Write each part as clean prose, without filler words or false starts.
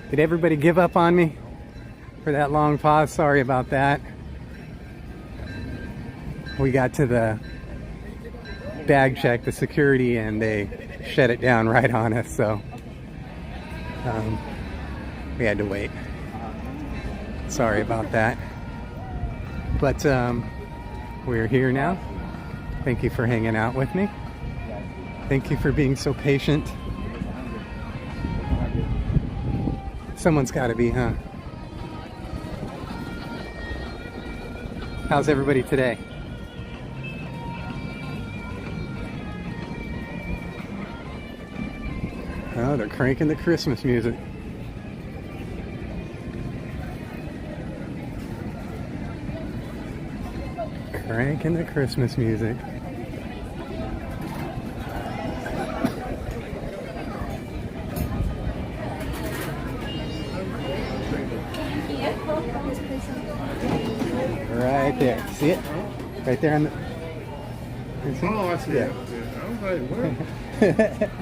Did everybody give up on me for that long pause? Sorry about that. We got to the bag check, the security, and they shut it down right on us, so we had to wait. Sorry about that. But we're here now. Thank you for hanging out with me. Thank you for being so patient. Someone's got to be, huh? How's everybody today? Oh, they're cranking the Christmas music. Cranking the Christmas music. Right there. See it? Right there on the... Oh, I see it. I was like, what?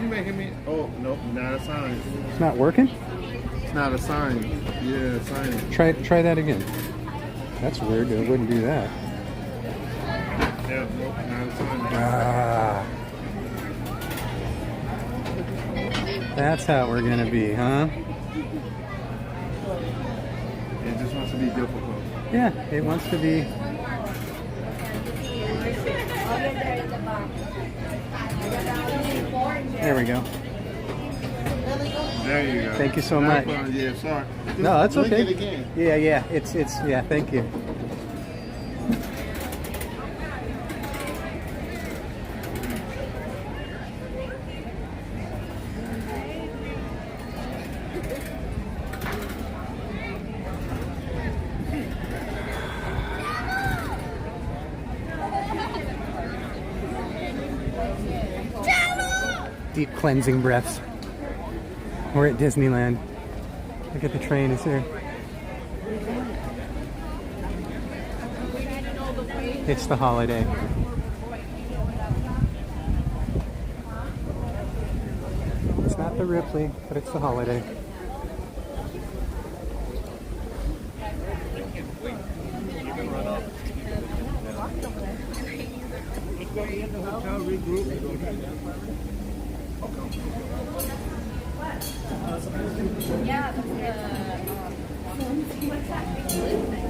You making me... Oh, nope, not a sign. It's not working? It's not a sign. Yeah, sign. Try that again. That's weird. It wouldn't do that. Yeah, nope, not a sign. Ah. That's how we're going to be, huh? It just wants to be difficult. Yeah, it wants to be. There we go. There you go. Thank you so much. Yeah, sorry. No, that's okay. It again. Yeah. It's yeah, thank you. Deep cleansing breaths. We're at Disneyland. Look at the train, it's here. It's the holiday. It's not the Ripley, but it's the holiday.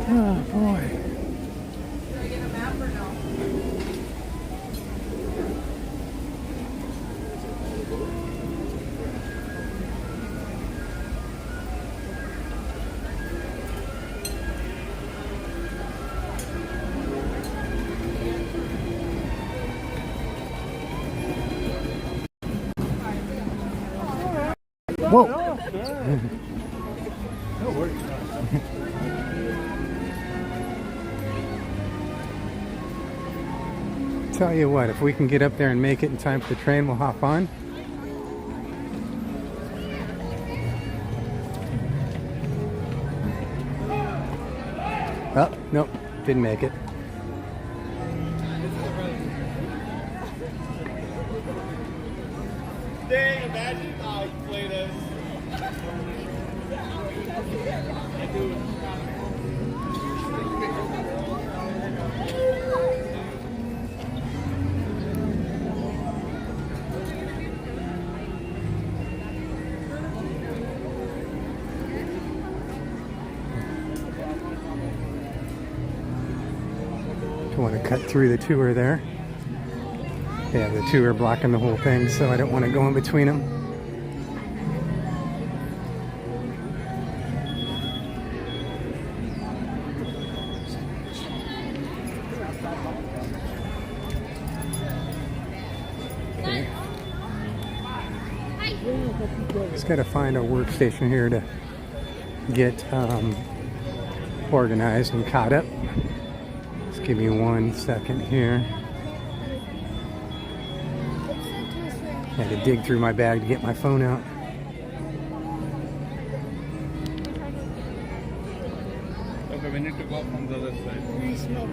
Oh boy. Whoa! No worries. Tell you what, if we can get up there and make it in time for the train, we'll hop on. Oh, nope, didn't make it. Dang, imagine how you play this. Don't want to cut through the tour there. Yeah, the two are blocking the whole thing, so I don't want to go in between them. Okay. Just got to find a workstation here to get organized and caught up. Just give me 1 second here. I had to dig through my bag to get my phone out. Okay, we need to go from the other side. Nice milk.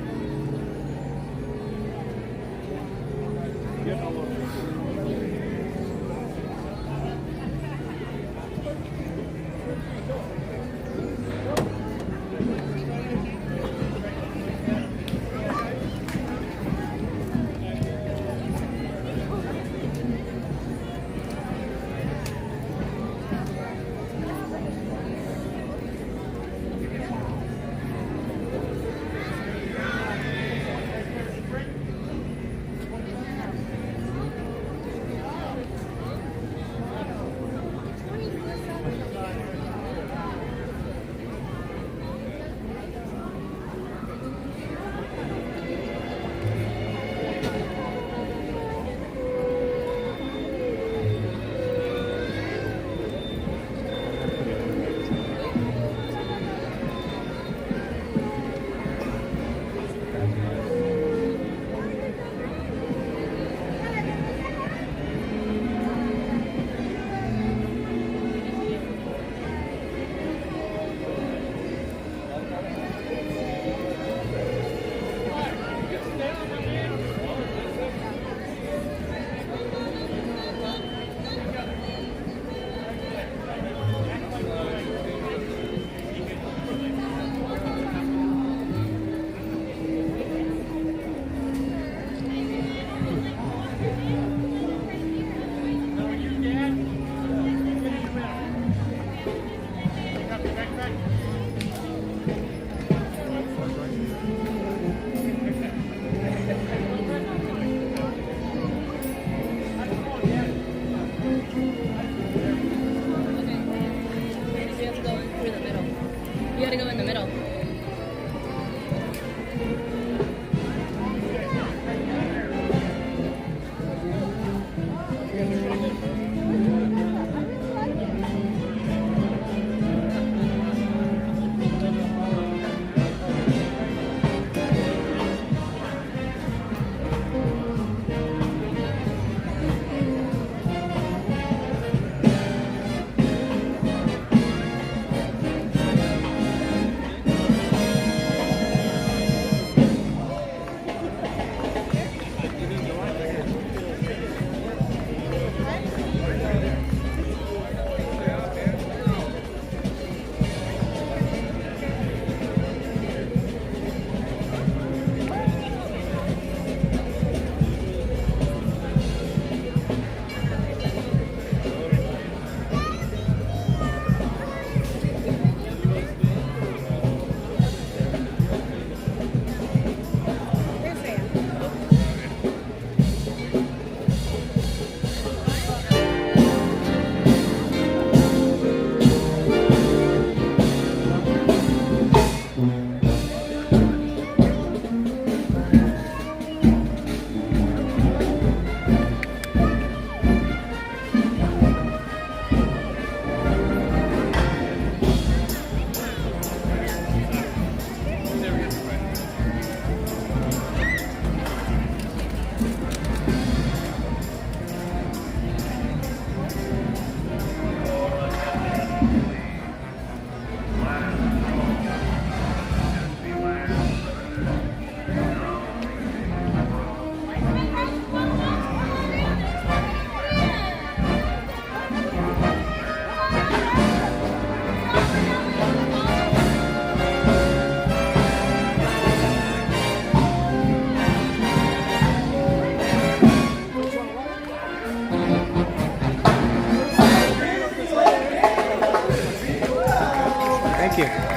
Thank you.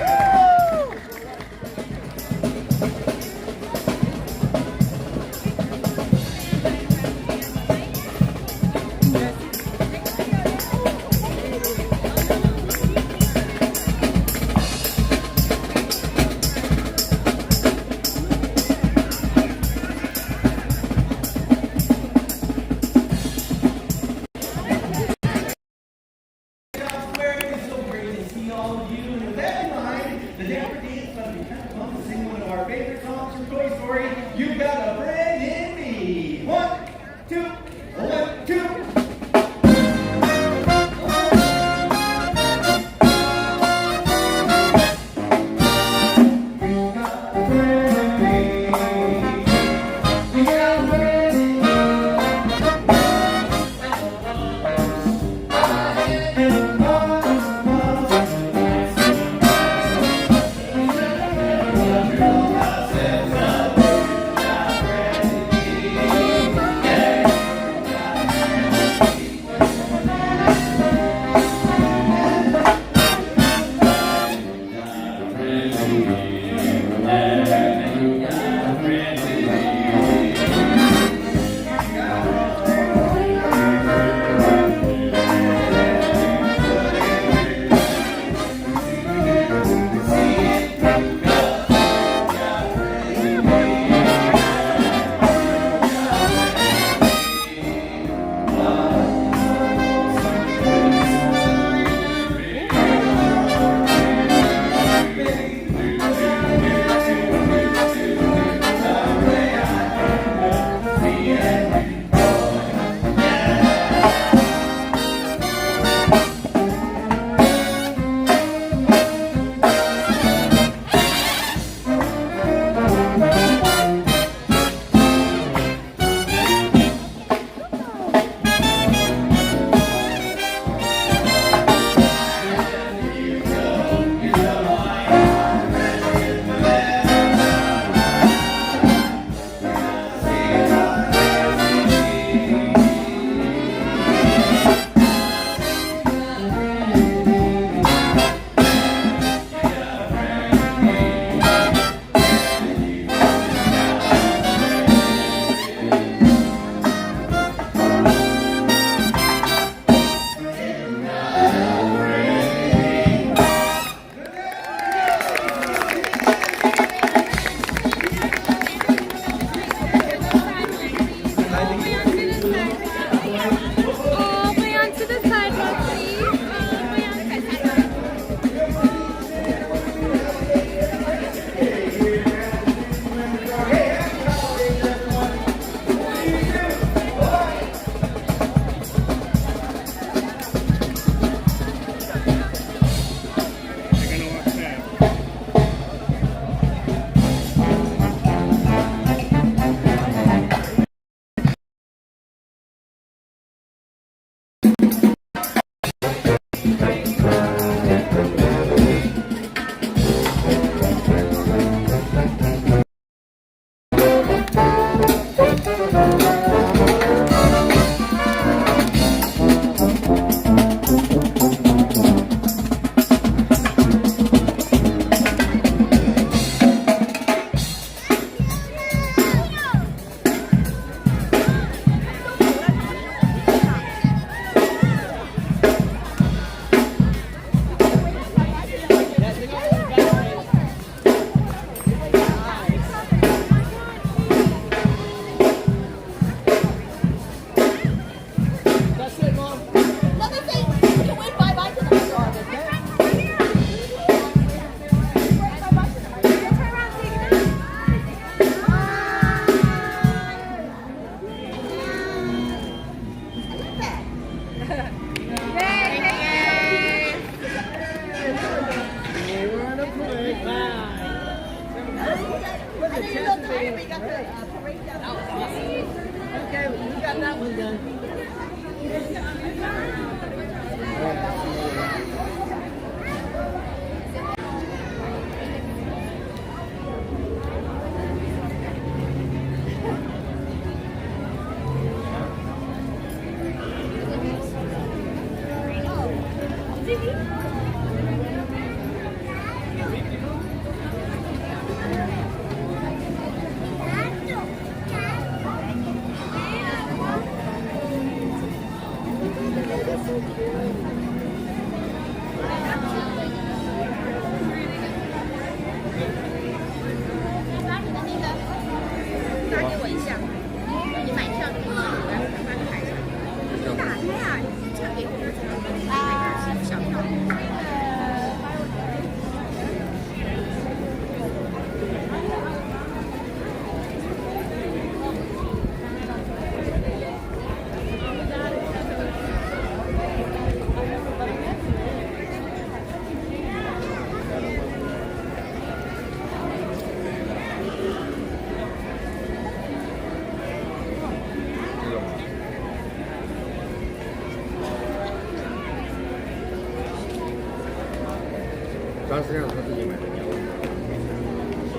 当时让他自己买的。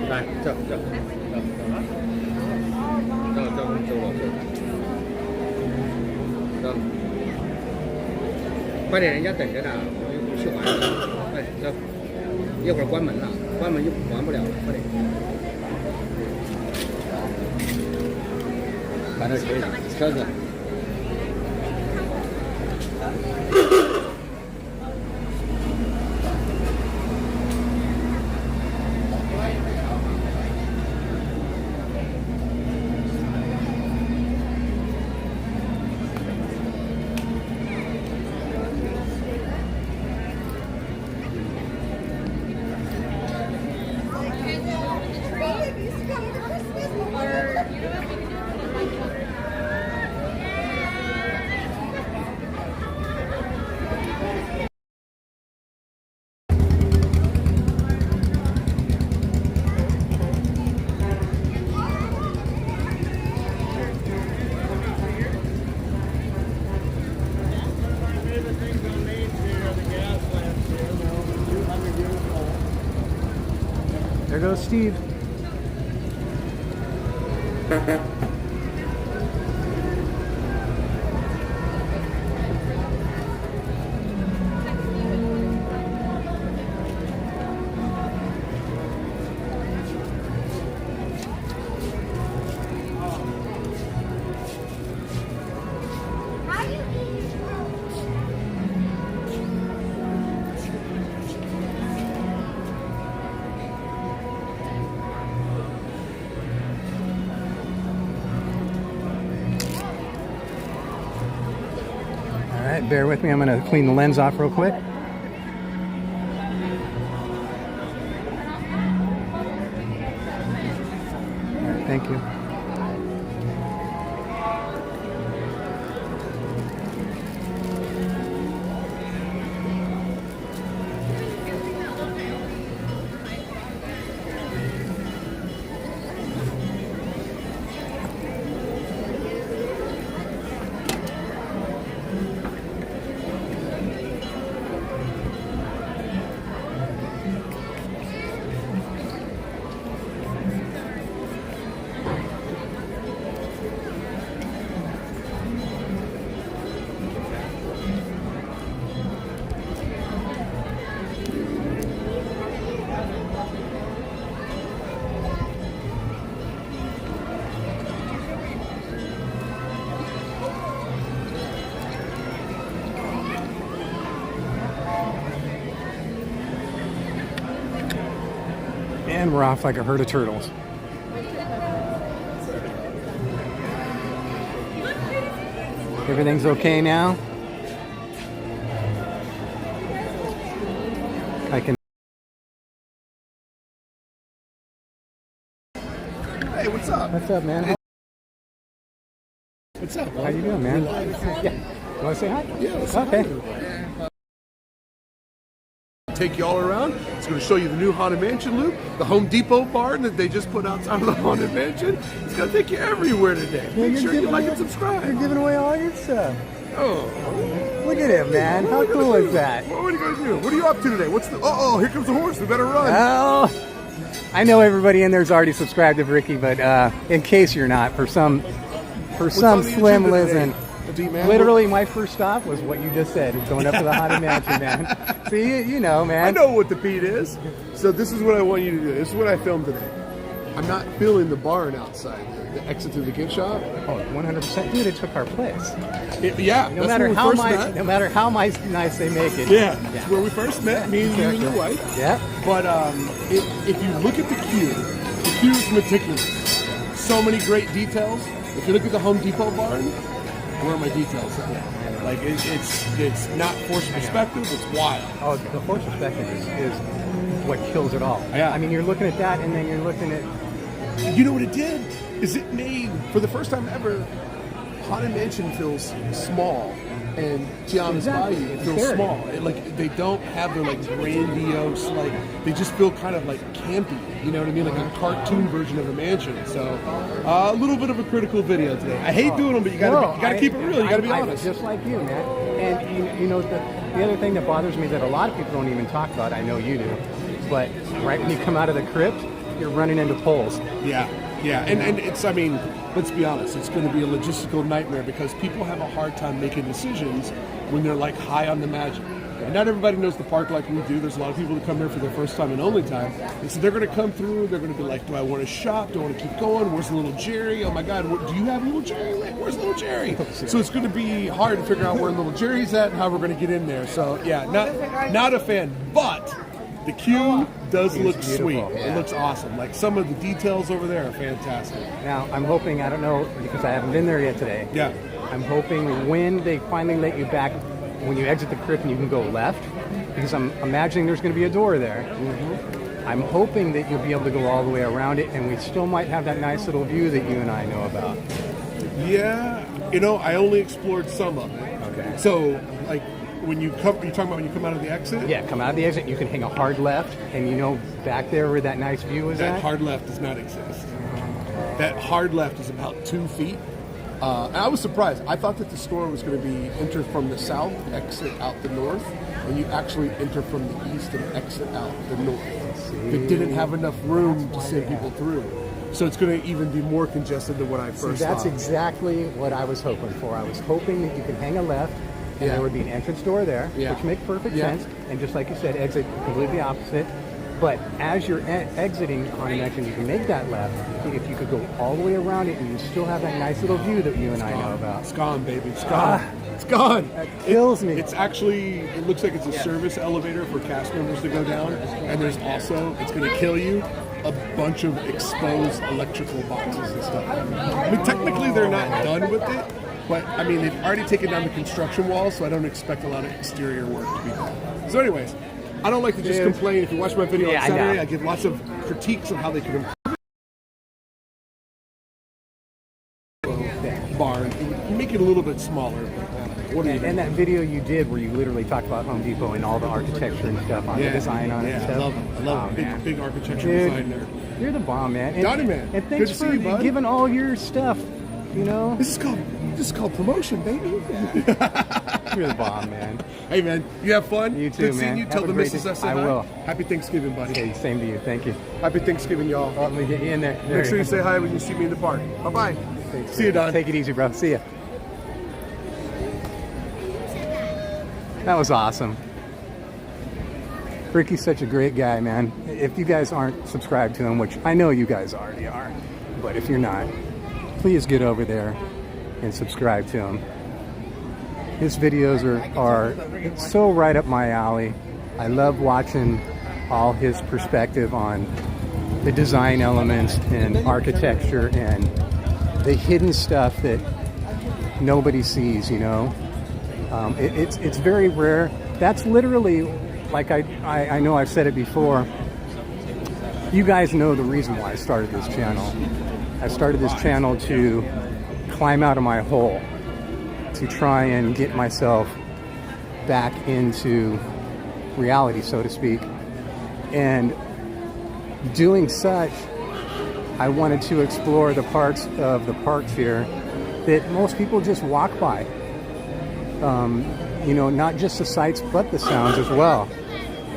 来，这，跟周老师。快点，人家等着呢，我们去玩了。快，这一会儿关门了，关门就玩不了了，快点。把这车子。There goes Steve. Bear with me, I'm going to clean the lens off real quick. All right, thank you. And we're off like a herd of turtles. Everything's okay now? I can. Hey, what's up? What's up, man? What's up? How you doing, man? Yeah. You want to say hi? Yeah, let's okay. Take you all around. It's going to show you the new Haunted Mansion loop, the Home Depot barn that they just put outside of the Haunted Mansion. It's going to take you everywhere today. Make sure you like and subscribe. You're giving away all your stuff. Oh. Look at him, man. How cool is that? What are you going to do? What are you up to today? What's the... Uh-oh, here comes the horse. We better run. Oh, I know everybody in there's already subscribed to Ricky, but in case you're not, for some slim Lizen, literally my first stop was what you just said. It's going up to the Haunted Mansion, man. See, you know, man. I know what the beat is. So this is what I want you to do. This is what I filmed today. I'm not filling the barn outside there. the exit to the gift shop. Oh, 100%. Dude, it took our place. Yeah, No matter how nice they make it. Yeah, it's where we first met, me and you and your wife. Yeah. But if you look at the queue is meticulous. So many great details. If you look at the Home Depot barn, where are my details at? Like it's not forced perspective, it's wild. Oh, the forced perspective is what kills it all. Yeah. I mean, you're looking at that, and then you're looking at. You know what it did? Is it made for the first time ever? Haunted Mansion feels small, and Tiana's Bayou it feels small. They don't have their like grandiose, like they just feel kind of like campy. You know what I mean? Like a cartoon version of a mansion. So a little bit of a critical video today. I hate doing them, but you gotta keep it real. You gotta be honest. Just like you, man. And you know the other thing that bothers me that a lot of people don't even talk about. I know you do, but right when you come out of the crypt, you're running into poles. Yeah. And it's, I mean, let's be honest, it's going to be a logistical nightmare because people have a hard time making decisions when they're like high on the magic. And not everybody knows the park like we do. There's a lot of people that come here for their first time and only time. And so they're going to come through, they're going to be like, do I want to shop? Do I want to keep going? Where's the little Jerry? Oh my God, do you have little Jerry? Where's little Jerry? So it's going to be hard to figure out where little Jerry's at and how we're going to get in there. So yeah, not a fan, but the queue does look sweet. Yeah. It looks awesome. Like some of the details over there are fantastic. Now, I'm hoping, I don't know, because I haven't been there yet today. Yeah. I'm hoping when they finally let you back, when you exit the crypt and you can go left, because I'm imagining there's going to be a door there. Mm-hmm. I'm hoping that you'll be able to go all the way around it, and we still might have that nice little view that you and I know about. Yeah. You know, I only explored some of it. Okay. So, like, when you come, you're talking about when you come out of the exit? Yeah, come out of the exit, you can hang a hard left, and you know back there where that nice view is That hard left does not exist. That hard left is about 2 feet. And I was surprised. I thought that the store was going to be enter from the south, exit out the north, and you actually enter from the east and exit out the north. It didn't have enough room to send people through. So it's going to even be more congested than what I first thought. That's exactly what I was hoping for. I was hoping that you could hang a left, and there would be an entrance door there, which makes perfect sense. And just like you said, exit completely opposite. But as you're exiting on an exit, you can make that left. If you could go all the way around it, and you still have that nice little view that you and I know about. It's gone, baby. It's gone. It's gone. That kills me. It's actually, it looks like it's a service elevator for cast members to go down. And there's also, it's going to kill you, a bunch of exposed electrical boxes and stuff. I mean, technically they're not done with it. But, I mean, they've already taken down the construction wall, so I don't expect a lot of exterior work to be done. So anyways, I don't like to just complain. If you watch my video on Saturday, I give lots of critiques of how they can improve barn. Make it a little bit smaller. And that video you did where you literally talked about Home Depot and all the architecture and stuff on the design on it and stuff. I love it. Big architecture design there. You're the bomb, man. And, Donnie, man. And thanks for giving all your stuff, you know. This is called promotion, baby. You're the bomb, man. Hey, man, you have fun? You too, Good man. seeing you. Tell the missus I said hi. I will. Happy Thanksgiving, buddy. Okay, same to you. Thank you. Happy Thanksgiving, y'all. Let me get you in there. Make sure you say hi when you see me in the park. Bye-bye. See you, Don. Take it easy, bro. See ya. That was awesome. Ricky's such a great guy, man. If you guys aren't subscribed to him, which I know you guys already are, but if you're not, please get over there and subscribe to him. His videos are so right up my alley. I love watching all his perspective on the design elements and architecture and the hidden stuff that nobody sees, you know. It's very rare. That's literally, like I know I've said it before, you guys know the reason why I started this channel. I started this channel to climb out of my hole, to try and get myself back into reality, so to speak. And doing such, I wanted to explore the parts of the parks here that most people just walk by. You know, not just the sights, but the sounds as well.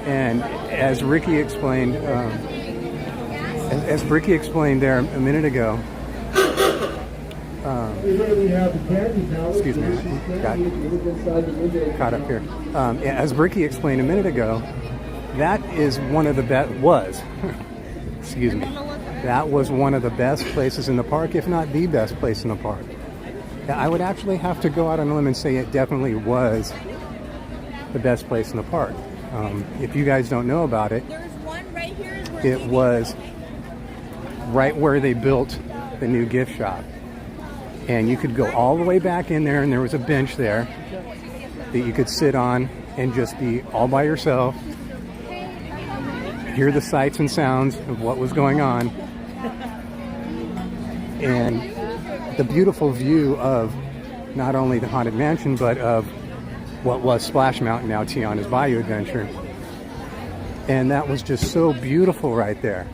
And as Ricky explained, there a minute ago, excuse me, got caught up here. As Ricky explained a minute ago, that is one of the excuse me. that was one of the best places in the park, if not the best place in the park. I would actually have to go out on a limb and say it definitely was the best place in the park. If you guys don't know about it, it was right where they built the new gift shop. And you could go all the way back in there, and there was a bench there that you could sit on and just be all by yourself, hear the sights and sounds of what was going on, and the beautiful view of not only the Haunted Mansion, but of what was Splash Mountain, now Tiana's Bayou Adventure. And that was just so beautiful right there.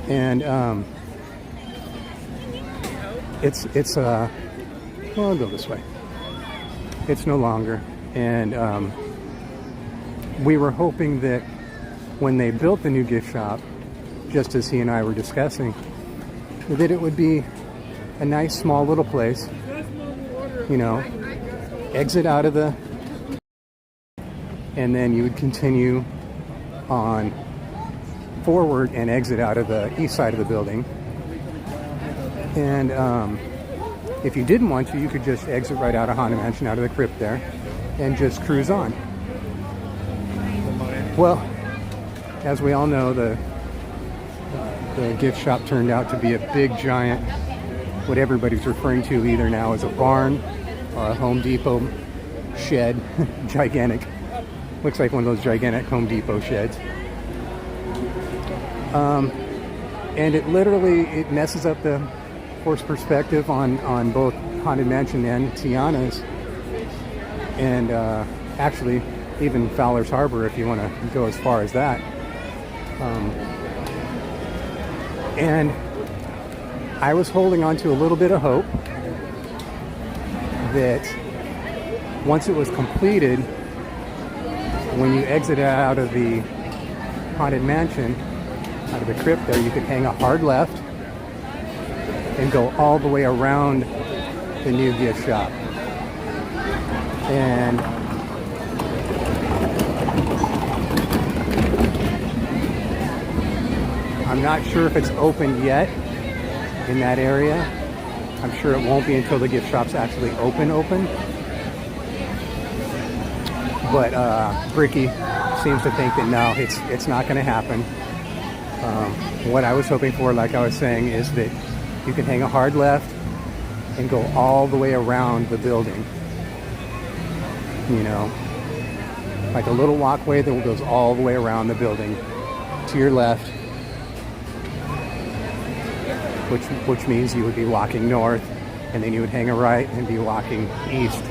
And well, I'll go this way. It's no longer. And we were hoping that when they built the new gift shop, just as he and I were discussing, that it would be a nice small little place, you know, exit out of the, and then you would continue on forward and exit out of the east side of the building. And if you didn't want to, you could just exit right out of Haunted Mansion, out of the crypt there, and just cruise on. Well, as we all know, the gift shop turned out to be a big, giant, what everybody's referring to either now as a barn or a Home Depot shed. Gigantic. Looks like one of those gigantic Home Depot sheds. And it literally, it messes up the horse perspective on both Haunted Mansion and Tiana's, and actually even Fowler's Harbor if you want to go as far as that. And I was holding on to a little bit of hope that once it was completed, when you exited out of the Haunted Mansion, out of the crypt there, you could hang a hard left and go all the way around the new gift shop. And I'm not sure if it's open yet in that area. I'm sure it won't be until the gift shop's actually open. But Bricky seems to think that no, it's not going to happen. What I was hoping for, like I was saying, is that you can hang a hard left and go all the way around the building. You know, like a little walkway that goes all the way around the building to your left, which means you would be walking north, and then you would hang a right and be walking east,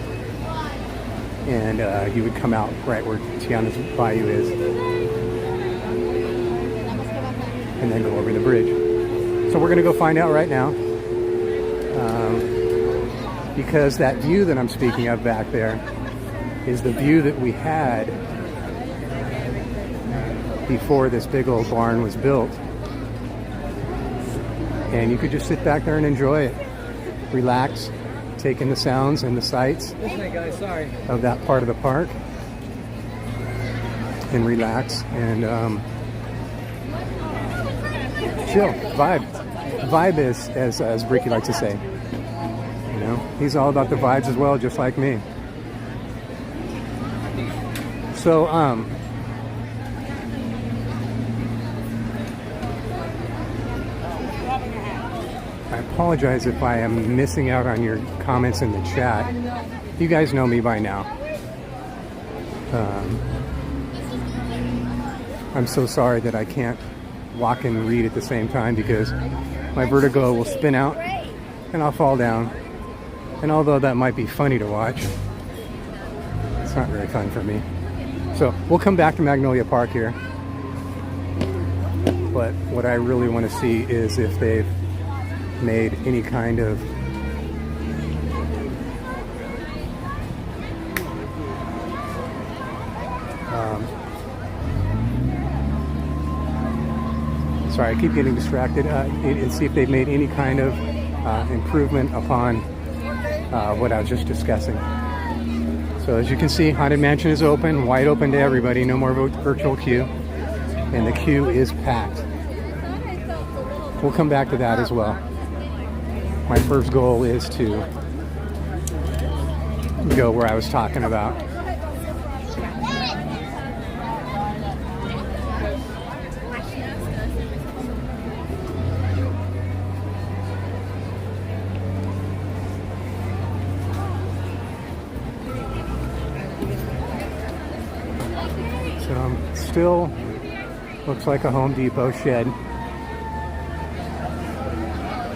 and you would come out right where Tiana's Bayou is, and then go over the bridge. So we're going to go find out right now, because that view that I'm speaking of back there is the view that we had before this big old barn was built. And you could just sit back there and enjoy it, relax, take in the sounds and the sights of that part of the park, and relax and chill, vibe is, as Bricky likes to say. You know, he's all about the vibes as well, just like me. So, I apologize if I am missing out on your comments in the chat. You guys know me by now. I'm so sorry that I can't walk and read at the same time because my vertigo will spin out and I'll fall down. And although that might be funny to watch, it's not very fun for me. So we'll come back to Magnolia Park here. But what I really want to see is if they've made any kind of sorry, I keep getting distracted, and see if they've made any kind of improvement upon what I was just discussing. So as you can see, Haunted Mansion is open, wide open to everybody, no more virtual queue, and the queue is packed. we'll come back to that as well. My first goal is to go where I was talking about. So still looks like a Home Depot shed.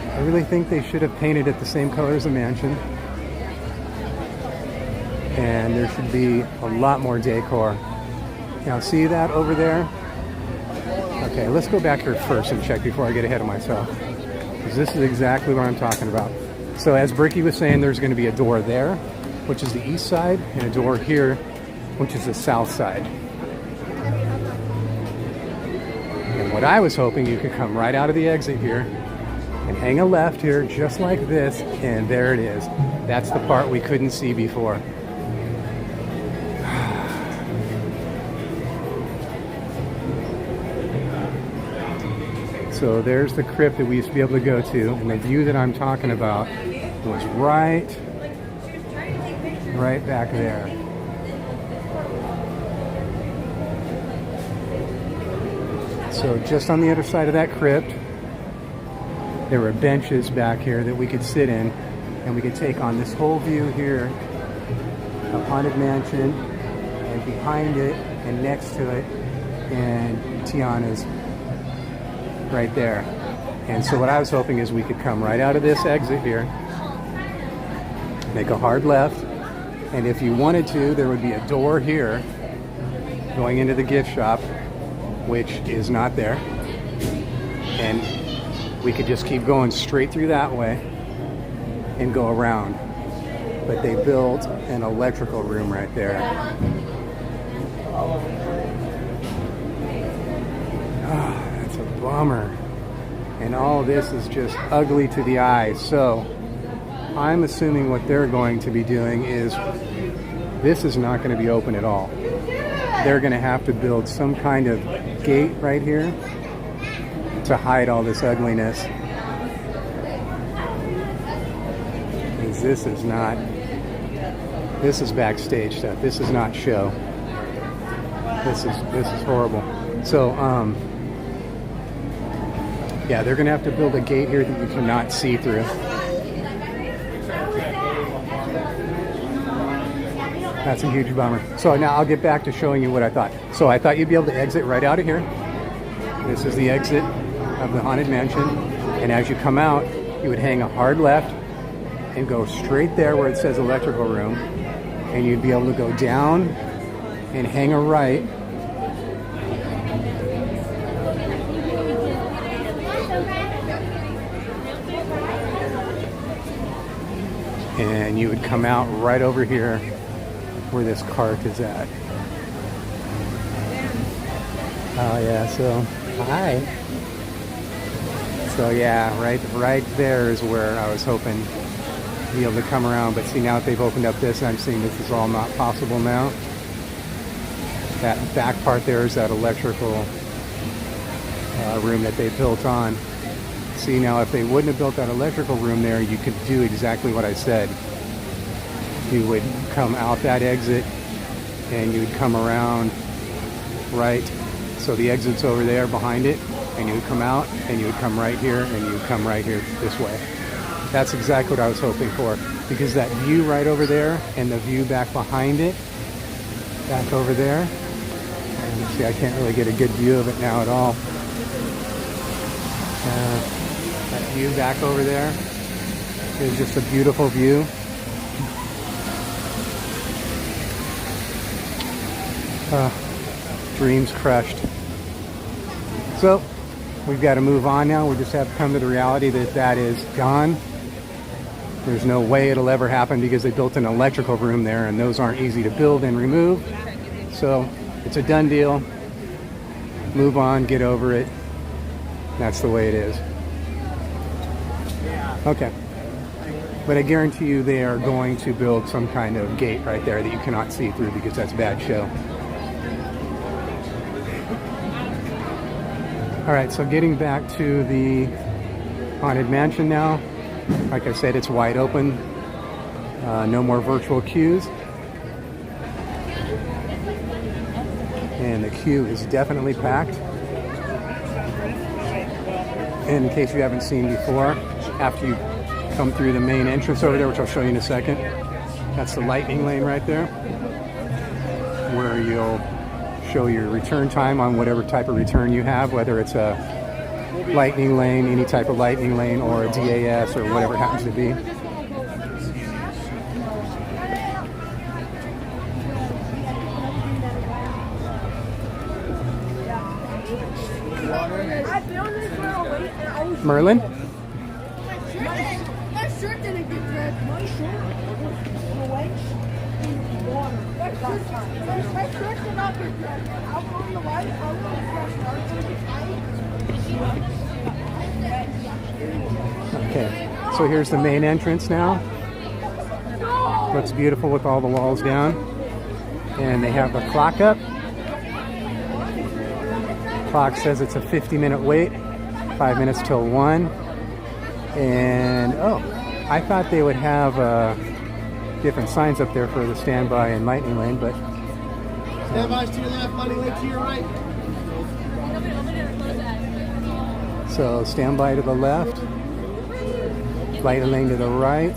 I really think they should have painted it the same color as the mansion. And there should be a lot more decor. Now see that over there? Okay, let's go back here first and check before I get ahead of myself. Because this is exactly what I'm talking about. So as Bricky was saying, there's going to be a door there, which is the east side, and a door here, which is the south side. And what I was hoping, you could come right out of the exit here and hang a left here just like this, and there it is. That's the part we couldn't see before. So there's the crypt that we used to be able to go to, and the view that I'm talking about was right back there. So just on the other side of that crypt, there were benches back here that we could sit in, and we could take on this whole view here of Haunted Mansion, and behind it and next to it, and Tiana's right there. And so what I was hoping is we could come right out of this exit here, make a hard left, and if you wanted to, there would be a door here going into the gift shop, which is not there. And we could just keep going straight through that way and go around. But they built an electrical room right there. Oh, that's a bummer. And all this is just ugly to the eye. So I'm assuming what they're going to be doing is this is not going to be open at all. They're going to have to build some kind of gate right here to hide all this ugliness. Because this is backstage stuff. This is not show. This is horrible. So yeah, they're gonna have to build a gate here that you cannot see through. That's a huge bummer. So now I'll get back to showing you what I thought. So I thought you'd be able to exit right out of here. This is the exit of the Haunted Mansion. And as you come out, you would hang a hard left and go straight there where it says electrical room. And you'd be able to go down and hang a right. And you would come out right over here where this cart is at. Oh yeah, so hi. So yeah, right there is where I was hoping to be able to come around, but see now that they've opened up this, I'm seeing this is all not possible now. That back part there is that electrical room that they built on. See now, if they wouldn't have built that electrical room there, you could do exactly what I said. You would come out that exit and you would come around right. So the exit's over there behind it, and you would come out and you would come right here and you would come right here this way. That's exactly what I was hoping for, because that view right over there and the view back behind it, back over there, and see, I can't really get a good view of it now at all. That view back over there is just a beautiful view. Dreams crushed. So we've got to move on now. We just have to come to the reality that that is gone. There's no way it'll ever happen because they built an electrical room there, and those aren't easy to build and remove. So it's a done deal. Move on, get over it. That's the way it is. Okay. But I guarantee you they are going to build some kind of gate right there that you cannot see through, because that's bad show. All right, so getting back to the Haunted Mansion now. Like I said, it's wide open. No more virtual queues. And the queue is definitely packed. And in case you haven't seen before, after you come through the main entrance over there, which I'll show you in a second, that's the lightning lane right there, where you'll show your return time on whatever type of return you have, whether it's a lightning lane, any type of lightning lane, or a DAS, or whatever it happens to be. Merlin? My shirt didn't get red. My shirt away. Water. My shirt did not get red. I'm on the light. I'm on the Okay, so here's the main entrance now. Looks beautiful with all the walls down. And they have the clock up. Clock says it's a 50-minute wait. 5 minutes till 1. And oh, I thought they would have different signs up there for the standby and lightning lane, but Standby's to your left, lightning lane to your right. so standby to the left, lightning lane to the right,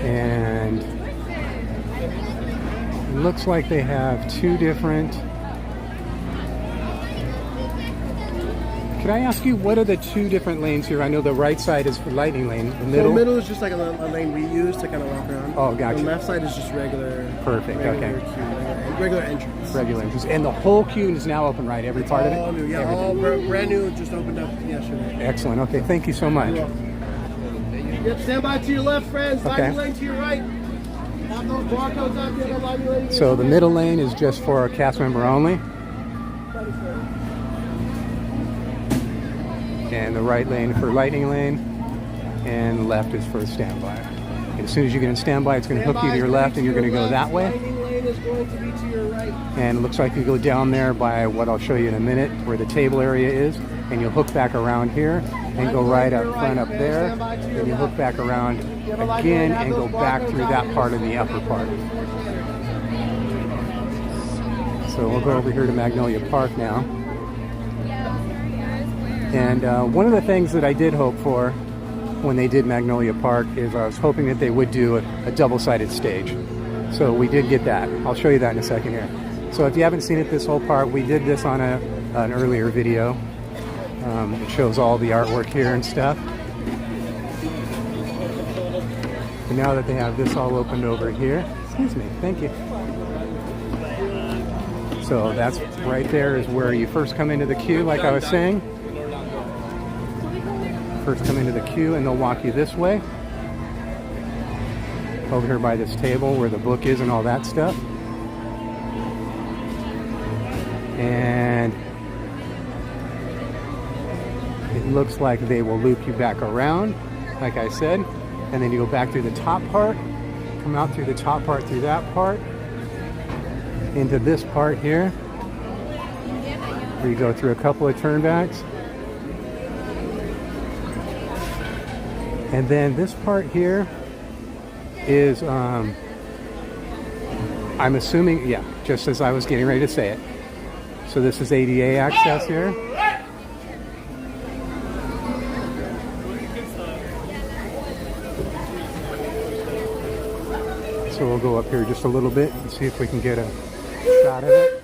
and it looks like they have two different. Can I ask you, what are the two different lanes here? I know the right side is for lightning lane. The middle? The middle is just like a lane we use to kind of walk around. Oh, gotcha. The left side is just regular. Perfect, regular okay. Queue, regular entrance. Regular entrance. And the whole queue is now open, right? Every part of it? All new, yeah. Everything. All brand new, just opened up yesterday. Excellent. Okay, thank you so much. Yep, standby to your left, friends. Okay. Lightning lane to your right. Have those barcodes out there. Lightning lane. So the middle lane is just for a cast member only. And the right lane for lightning lane, and the left is for standby. And as soon as you get in standby, it's going to hook you to your left, and you're going to go that way. Lightning lane is going to be to your right. And it looks like you go down there by what I'll show you in a minute, where the table area is, and you'll hook back around here, and go right up front up there, and you hook back around again, and go back through that part of the upper part. So we'll go over here to Magnolia Park now. And one of the things that I did hope for when they did Magnolia Park is I was hoping that they would do a double-sided stage. So we did get that. I'll show you that in a second here. So if you haven't seen it, this whole part, we did this on an earlier video. It shows all the artwork here and stuff. And now that they have this all opened over here, excuse me, thank you. So that's right there is where you first come into the queue, like I was saying. First come into the queue, and they'll walk you this way. Over here by this table where the book is and all that stuff. And it looks like they will loop you back around, like I said. And then you go back through the top part, come out through the top part, through that part, into this part here, where you go through a couple of turnbacks. And then this part here is, I'm assuming, yeah, just as I was getting ready to say it. So this is ADA access here. So we'll go up here just a little bit and see if we can get a shot of it.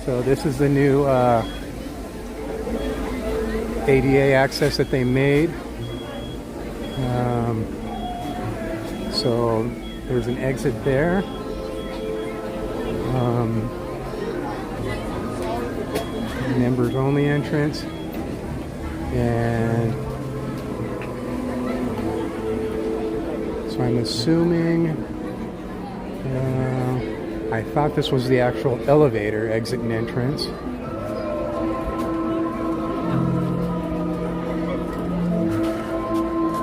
So this is the new ADA access that they made. So there's an exit there. Members only entrance. And so I'm assuming, I thought this was the actual elevator exit and entrance.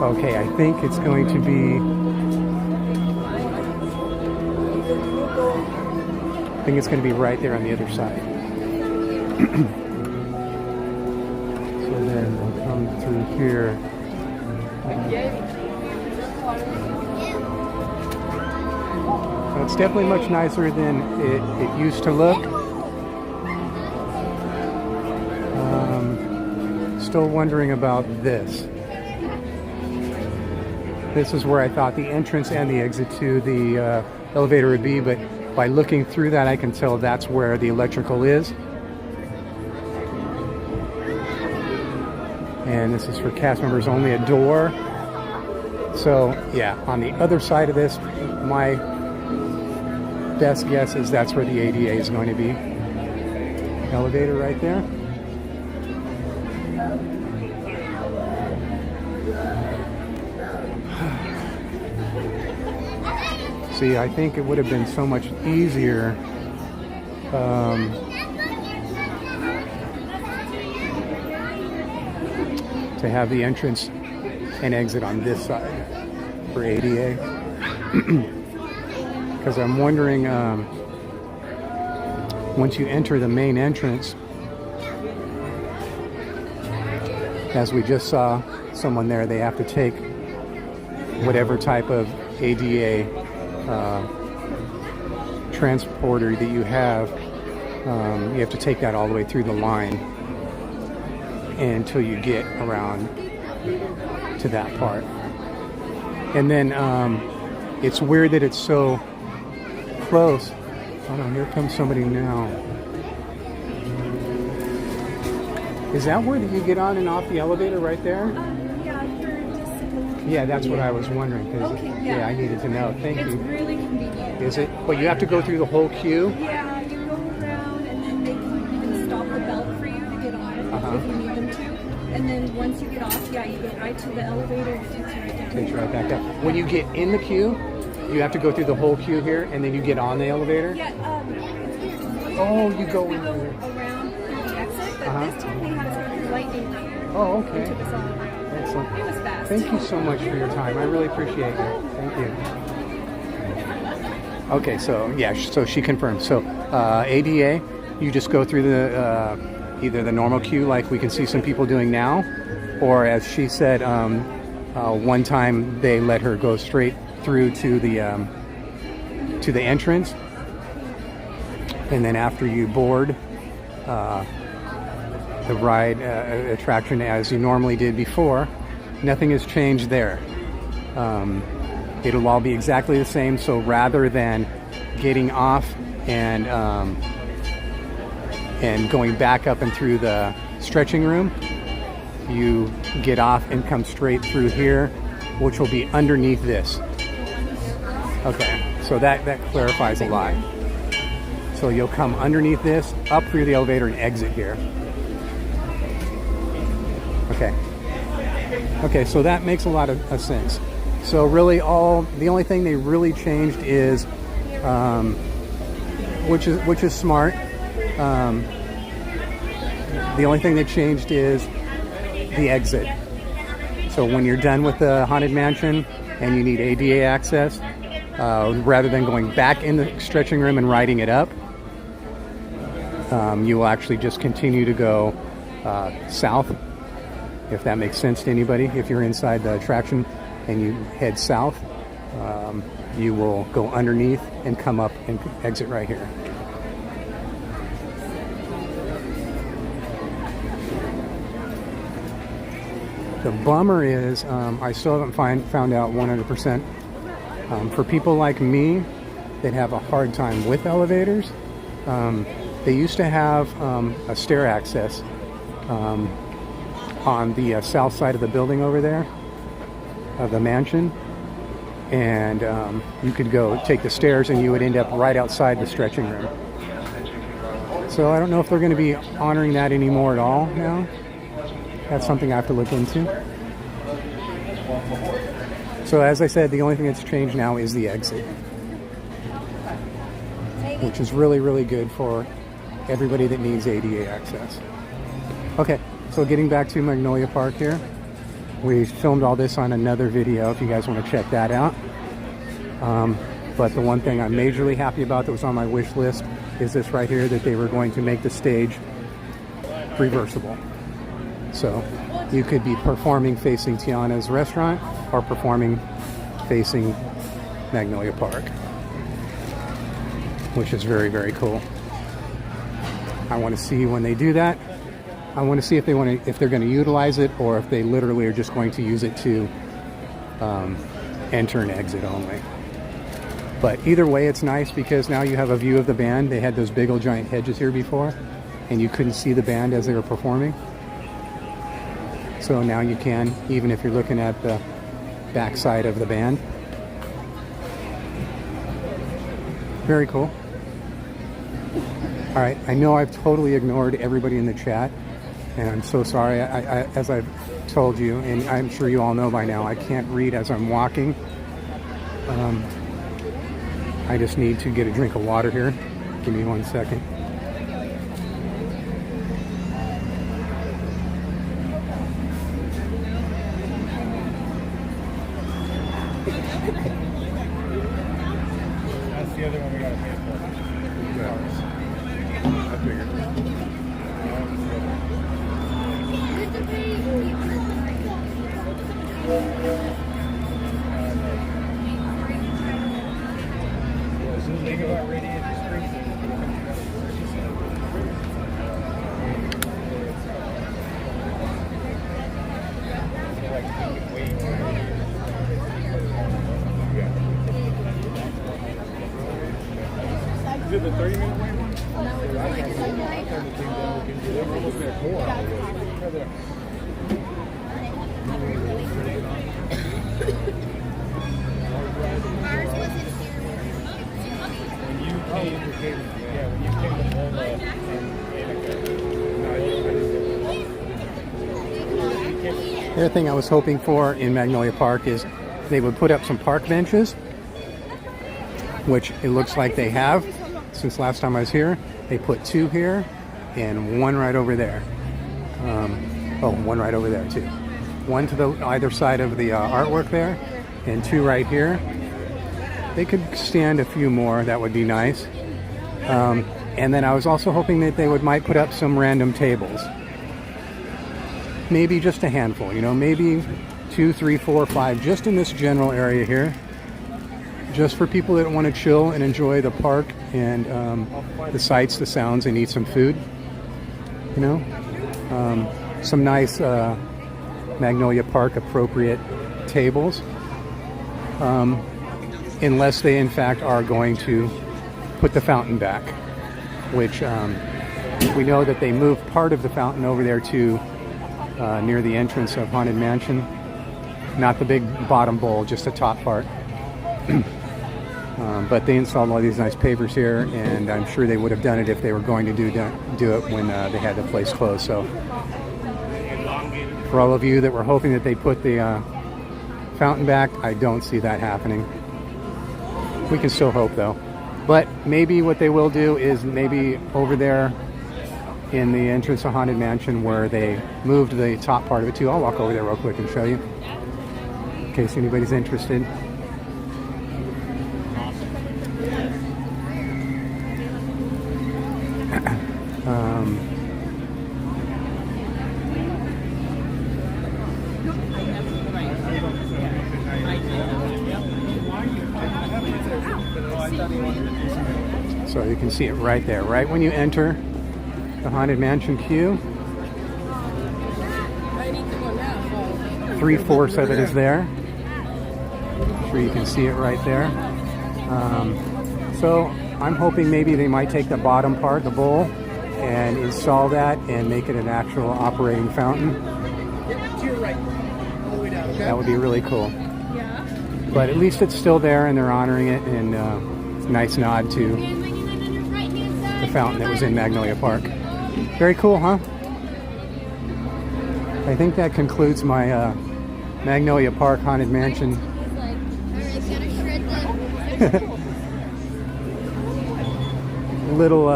Okay, I think it's going to be, right there on the other side. So come through here. So it's definitely much nicer than it used to look. Still wondering about this. This is where I thought the entrance and the exit to the elevator would be, but by looking through that, I can tell that's where the electrical is. And this is for cast members only, a door. So yeah, on the other side of this, my best guess is that's where the ADA is going to be. Elevator right there. See, I think it would have been so much easier to have the entrance and exit on this side for ADA. Because I'm wondering, once you enter the main entrance, as we just saw someone there, they have to take whatever type of ADA transporter that you have to take that all the way through the line until you get around to that part. And then it's weird that it's so close. Oh no, here comes somebody now. Is that where you get on and off the elevator right there? Yeah, that's what I was wondering. Okay, yeah. I needed to know. Thank you. It's really convenient. Is it? But you have to go through the whole queue? Yeah, you go around and then they can even stop the belt for you to get on if you need them to. And then once you get off, you get right to the elevator and it takes you right down. Takes you right back up. When you get in the queue, you have to go through the whole queue here and then you get on the elevator? Yeah, it's weird. Oh, you go in there. there. Around through the exit, but this time they had us go through lightning lane. Oh, okay. It took us all around. Excellent. It was fast. Thank you so much for your time. I really appreciate it. Thank you. Okay, so yeah, so she confirmed. So ADA, you just go through the either the normal queue like we can see some people doing now, or as she said, one time they let her go straight through to the entrance, and then after you board the ride attraction as you normally did before, nothing has changed there. It'll all be exactly the same. So rather than getting off and going back up and through the stretching room, you get off and come straight through here, which will be underneath this. Okay, so that clarifies a lot. So you'll come underneath this, up through the elevator, and exit here. Okay, so that makes a lot of sense. So really the only thing they really changed is, which is smart, the only thing they changed is the exit. So when you're done with the Haunted Mansion and you need ADA access, rather than going back in the stretching room and riding it up, you will actually just continue to go south, if that makes sense to anybody. If you're inside the attraction and you head south, you will go underneath and come up and exit right here. The bummer is I still haven't found out 100%. For people like me that have a hard time with elevators, they used to have a stair access on the south side of the building over there, of the mansion, and you could go take the stairs and you would end up right outside the stretching room. So I don't know if they're going to be honoring that anymore at all now. That's something I have to look into. So as I said, the only thing that's changed now is the exit, which is really, really good for everybody that needs ADA access. Okay, so getting back to Magnolia Park here. We filmed all this on another video if you guys want to check that out. But the one thing I'm majorly happy about that was on my wish list is this right here, that they were going to make the stage reversible. So you could be performing facing Tiana's restaurant or performing facing Magnolia Park, which is very, very cool. I want to see when they do that. I want to see if they're going to utilize it or if they literally are just going to use it to enter and exit only. But either way, it's nice because now you have a view of the band. They had those big old giant hedges here before, and you couldn't see the band as they were performing. So now you can, even if you're looking at the backside of the band. Very cool. All right, I know I've totally ignored everybody in the chat, and I'm so sorry. As I've told you, and I'm sure you all know by now, I can't read as I'm walking. I just need to get a drink of water here. Give me 1 second. That's the other one we gotta pay for. I figured. As soon as they go out radiant springs, is it the 30-minute wait one? We're almost there 4 hours. The other thing I was hoping for in Magnolia Park is they would put up some park benches, which it looks like they have. Since last time I was here, they put 2 here and 1 right over there. One right over there too. 1 to the either side of the artwork there, and 2 right here. They could stand a few more. That would be nice. And then I was also hoping that they might put up some random tables. Maybe just a handful, you know, maybe 2, 3, 4, 5, just in this general area here. Just for people that want to chill and enjoy the park and the sights, the sounds, and eat some food. You know, some nice Magnolia Park appropriate tables. Unless they in fact are going to put the fountain back, which we know that they moved part of the fountain over there to near the entrance of Haunted Mansion. Not the big bottom bowl, just the top part. But they installed all these nice pavers here, and I'm sure they would have done it if they were going to do it when they had the place closed. So for all of you that were hoping that they put the fountain back, I don't see that happening. We can still hope though. But maybe what they will do is maybe over there in the entrance of Haunted Mansion where they moved the top part of it too. I'll walk over there real quick and show you in case anybody's interested. So you can see it right there, right when you enter the Haunted Mansion queue. 3/4 of it is there. I'm sure you can see it right there. So I'm hoping maybe they might take the bottom part, the bowl, and install that and make it an actual operating fountain. That would be really cool. But at least it's still there and they're honoring it, and it's a nice nod to the fountain that was in Magnolia Park. Very cool, huh? I think that concludes my Magnolia Park Haunted Mansion. Little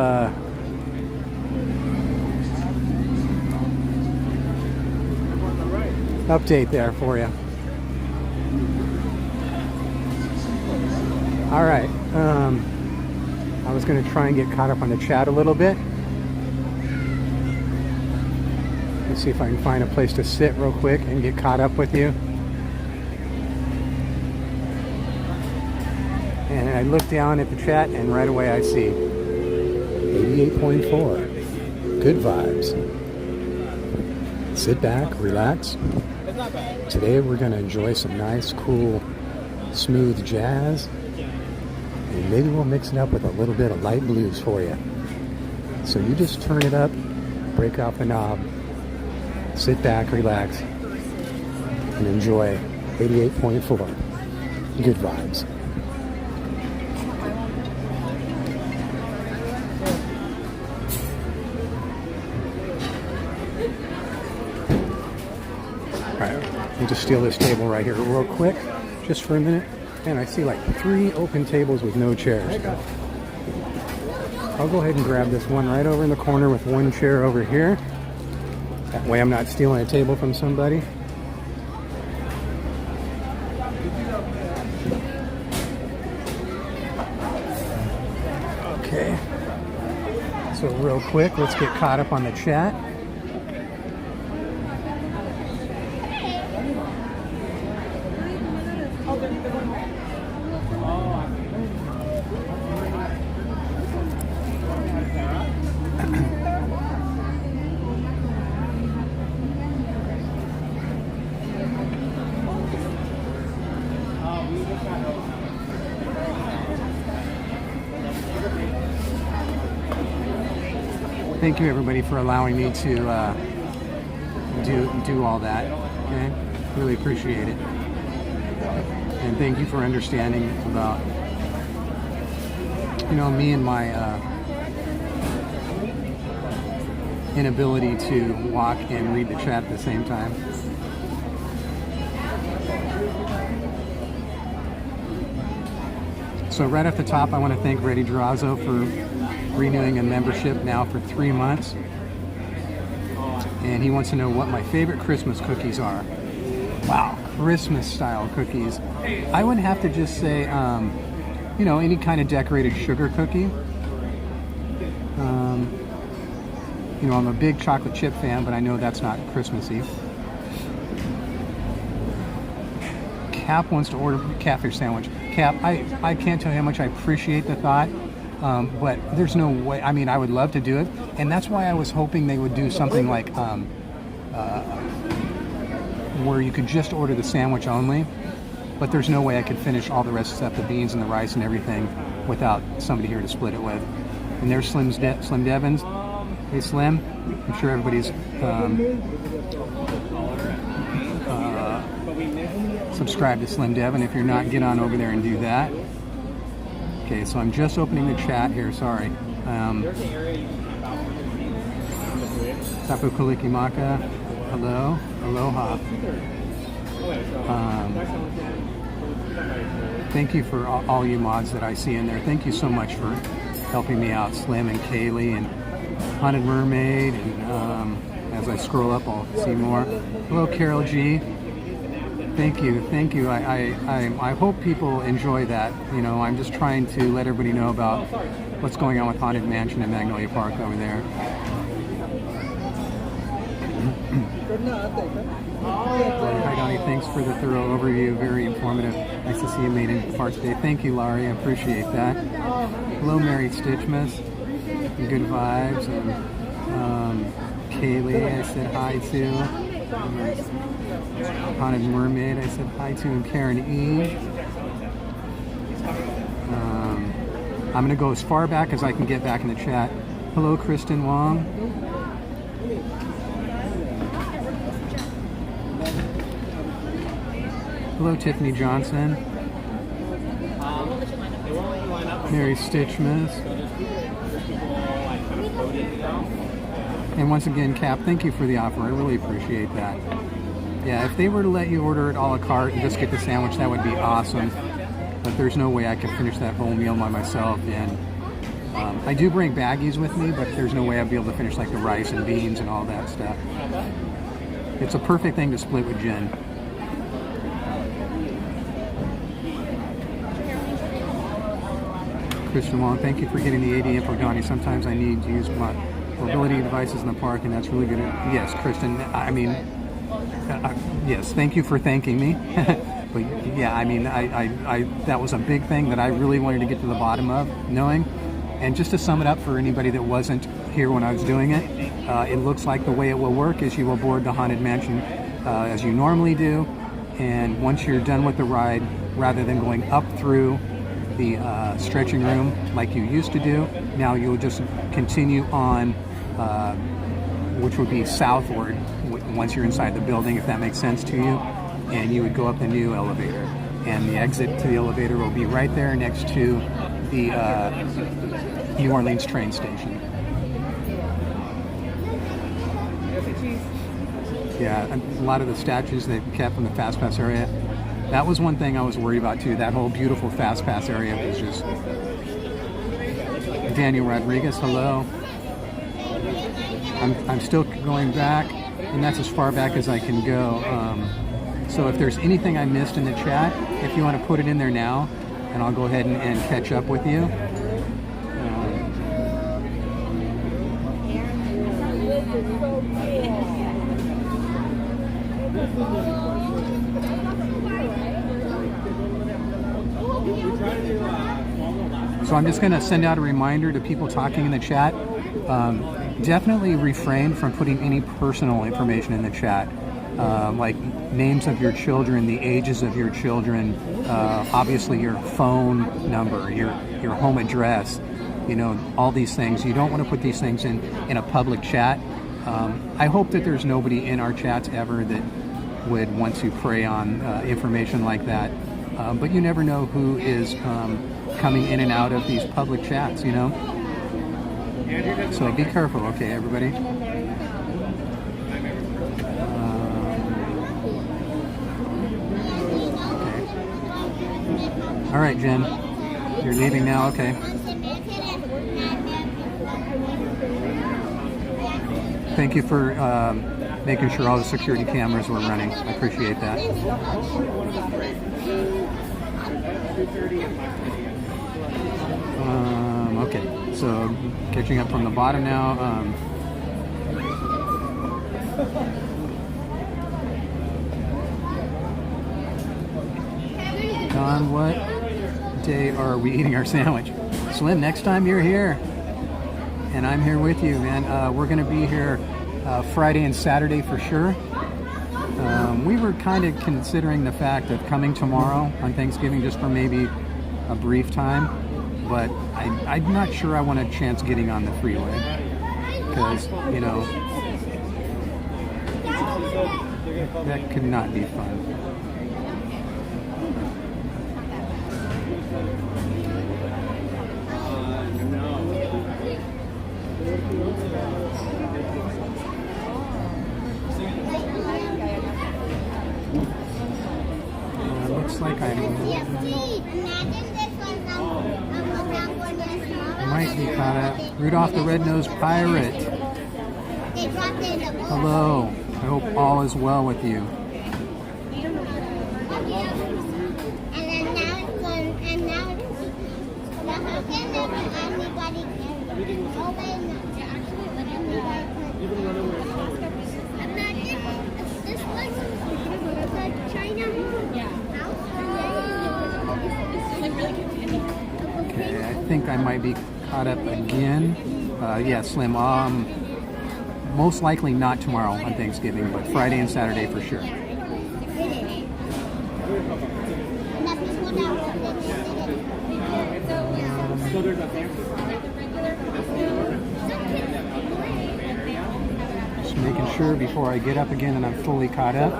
update there for you. All right. I was going to try and get caught up on the chat a little bit. Let's see if I can find a place to sit real quick and get caught up with you. And I look down at the chat and right away I see 88.4. Good vibes. Sit back, relax. Today we're going to enjoy some nice, cool, smooth jazz. And maybe we'll mix it up with a little bit of light blues for you. So you just turn it up, break off the knob, sit back, relax, and enjoy 88.4. Good vibes. Alright, let me just steal this table right here real quick, just for a minute. And I see like 3 open tables with no chairs. I'll go ahead and grab this one right over in the corner with 1 chair over here. That way I'm not stealing a table from somebody. Okay. So real quick, let's get caught up on the chat. Thank you everybody for allowing me to do all that. Okay, really appreciate it, and thank you for understanding about me and my inability to walk and read the chat at the same time. So right off the top, I want to thank Reddy Durazo for renewing a membership now for 3 months. And he wants to know what my favorite Christmas cookies are. Wow, Christmas style cookies. I would have to just say, any kind of decorated sugar cookie. I'm a big chocolate chip fan, but I know that's not Christmassy. Cap wants to order catfish sandwich. Cap, I can't tell you how much I appreciate the thought, but there's no way. I mean, I would love to do it, and that's why I was hoping they would do something like where you could just order the sandwich only, but there's no way I could finish all the rest except the beans and the rice and everything without somebody here to split it with. And there's Slim Devins. Hey Slim, I'm sure everybody's subscribed to Slim Devin. If you're not, get on over there and do that. Okay, so I'm just opening the chat here, sorry. Tapu Kalikimaka, hello, aloha. Thank you for all you mods that I see in there. Thank you so much for helping me out, Slim and Kaylee and Haunted Mermaid, and as I scroll up I'll see more. Hello Carol G. Thank you. I hope people enjoy that. I'm just trying to let everybody know about what's going on with Haunted Mansion and Magnolia Park over there. Hi Donnie, thanks for the thorough overview, very informative. Nice to see you made in part today. Thank you Laurie, I appreciate that. Hello Mary Stitchmas, good vibes. And Kaylee, I said hi to. Haunted Mermaid, I said hi to, and Karen E. I'm going to go as far back as I can get back in the chat. Hello Kristen Wong. Hello Tiffany Johnson. Mary Stitchmas. And once again, Cap, thank you for the offer. I really appreciate that. Yeah, if they were to let you order it a la carte and just get the sandwich, that would be awesome. But there's no way I could finish that whole meal by myself. And I do bring baggies with me, but there's no way I'd be able to finish like the rice and beans and all that stuff. It's a perfect thing to split with Jen. Christian Wong, thank you for getting the AD info, Donnie. Sometimes I need to use my mobility devices in the park, and that's really good. Yes, Kristen. I mean, yes. Thank you for thanking me. But yeah, I mean, I that was a big thing that I really wanted to get to the bottom of knowing. And just to sum it up for anybody that wasn't here when I was doing it, it looks like the way it will work is you will board the Haunted Mansion as you normally do, and once you're done with the ride, rather than going up through the stretching room like you used to do, now you'll just continue on, which would be southward once you're inside the building, if that makes sense to you, and you would go up the new elevator, and the exit to the elevator will be right there next to the New Orleans train station. Yeah, a lot of the statues they kept in the Fast Pass area. That was one thing I was worried about too. That whole beautiful Fast Pass area was just... Daniel Rodriguez, hello. I'm still going back, and that's as far back as I can go. So if there's anything I missed in the chat, if you want to put it in there now, and I'll go ahead and catch up with you. So I'm just going to send out a reminder to people talking in the chat. Definitely refrain from putting any personal information in the chat, like names of your children, the ages of your children, obviously your phone number, your home address, you know, all these things. You don't want to put these things in a public chat. I hope that there's nobody in our chats ever that would want to prey on information like that. But you never know who is coming in and out of these public chats, you know? So be careful, okay, everybody? Okay. All right, Jen. You're leaving now, okay. Thank you for making sure all the security cameras were running. I appreciate that. Okay, so catching up from the bottom now. Don, what day are we eating our sandwich? Slim, next time you're here, and I'm here with you, man. We're going to be here Friday and Saturday for sure. We were kind of considering the fact of coming tomorrow on Thanksgiving just for maybe a brief time, but I'm not sure I want a chance getting on the freeway because, you know, that could not be fun. Looks like I might be caught up. Rudolph the Red-Nosed Pirate. Hello. I hope all is well with you. Okay, I think I might be caught up again. Yeah, Slim. Most likely not tomorrow on Thanksgiving, but Friday and Saturday for sure. Just making sure before I get up again that I'm fully caught up.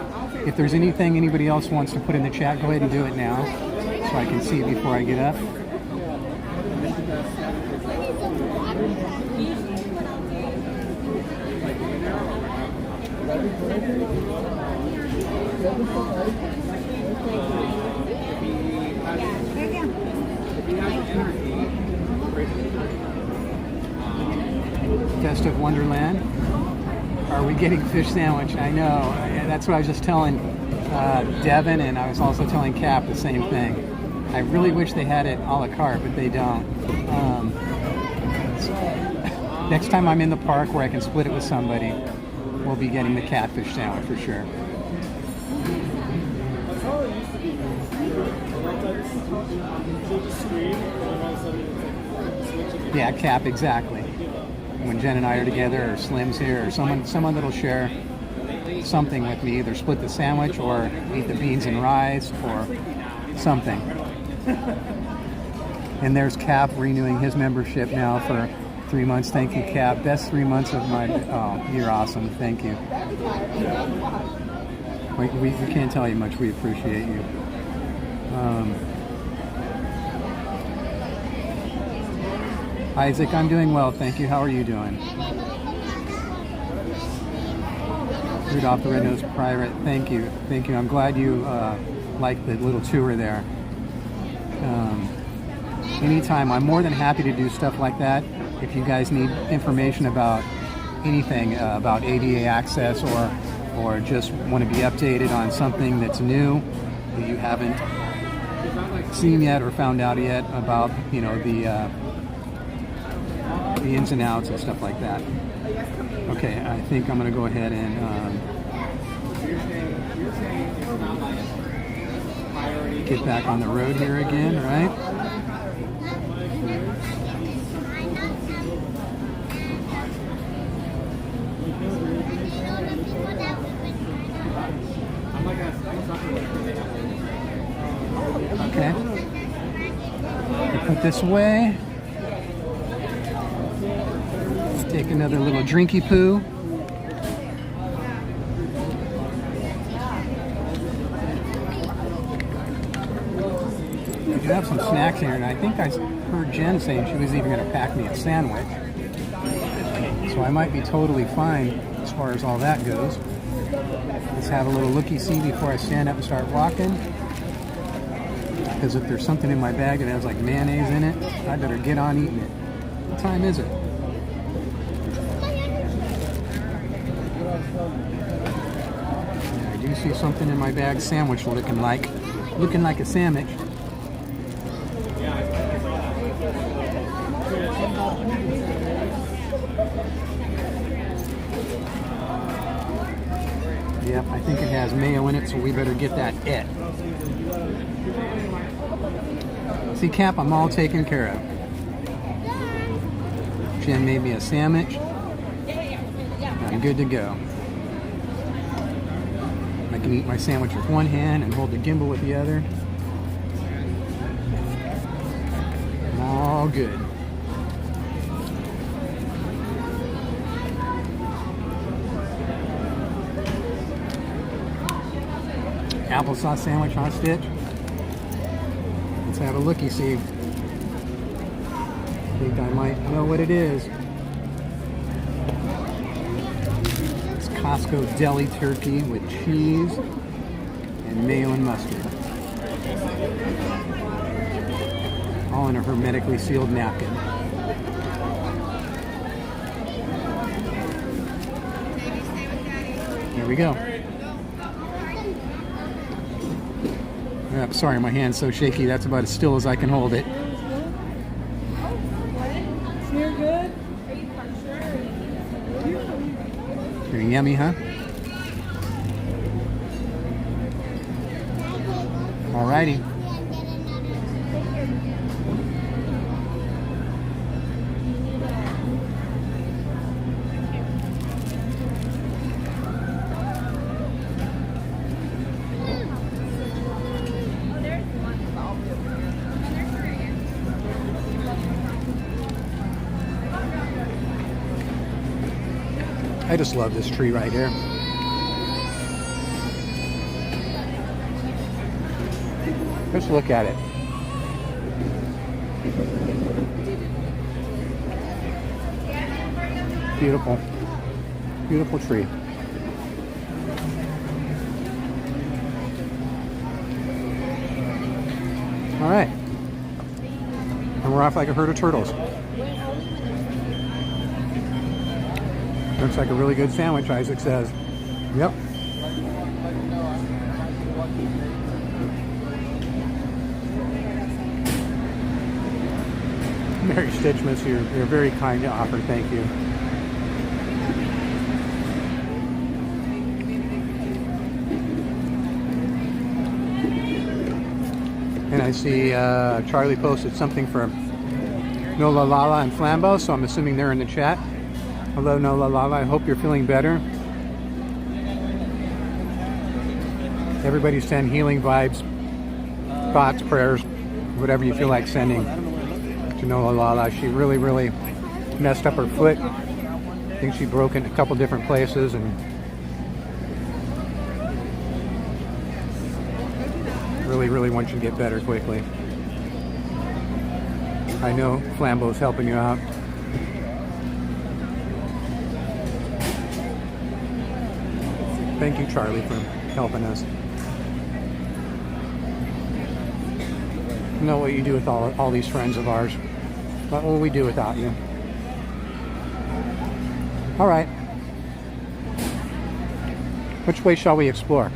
If there's anything anybody else wants to put in the chat, go ahead and do it now so I can see before I get up. Festive Wonderland. Are we getting fish sandwich? I know. That's what I was just telling Devin, and I was also telling Cap the same thing. I really wish they had it a la carte, but they don't. Next time I'm in the park where I can split it with somebody, we'll be getting the catfish sandwich for sure. Yeah, Cap, exactly. When Jen and I are together, or Slim's here, or someone that'll share something with me, either split the sandwich or eat the beans and rice or something. And there's Cap renewing his membership now for 3 months. Thank you, Cap. Best 3 months of my... Oh, you're awesome. Thank you. We can't tell you how much we appreciate you. Isaac, I'm doing well. Thank you. How are you doing? Rudolph the Red-Nosed Pirate. Thank you. Thank you. I'm glad you liked the little tour there. Anytime, I'm more than happy to do stuff like that. If you guys need information about anything about ADA access, or just want to be updated on something that's new that you haven't seen yet or found out yet about, you know, the ins and outs and stuff like that. Okay, I think I'm going to go ahead and get back on the road here again, right? Okay. Put this away. Take another little drinky poo. We do have some snacks here, and I think I heard Jen saying she was even going to pack me a sandwich. So I might be totally fine as far as all that goes. Let's have a little looky-see before I stand up and start walking. Because if there's something in my bag that has like mayonnaise in it, I better get on eating it. What time is it? Yeah, I do see something in my bag, sandwich looking like a sandwich. Yep, I think it has mayo in it, so we better get that it. See, Cap, I'm all taken care of. Jen made me a sandwich. I'm good to go. I can eat my sandwich with one hand and hold the gimbal with the other. I'm all good. Applesauce sandwich on Stitch. Let's have a looky-see. I think I might know what it is. It's Costco deli turkey with cheese and mayo and mustard. All in a hermetically sealed napkin. There we go. Sorry, my hand's so shaky. That's about as still as I can hold it. You're good? Pretty yummy, huh? Alrighty. I just love this tree right here. Just look at it. Beautiful. Beautiful tree. All right. And we're off like a herd of turtles. Looks like a really good sandwich, Isaac says. Yep. Mary Stitchmas, you're very kind to offer. Thank you. And I see Charlie posted something for Nola Lala and Flambeau, so I'm assuming they're in the chat. Hello, Nola Lala. I hope you're feeling better. Everybody send healing vibes, thoughts, prayers, whatever you feel like sending to Nola Lala. She really, really messed up her foot. I think she broke in a couple different places, and really, really wants you to get better quickly. I know Flambeau's helping you out. Thank you, Charlie, for helping us. I know what you do with all these friends of ours. What will we do without you? All right. Which way shall we explore?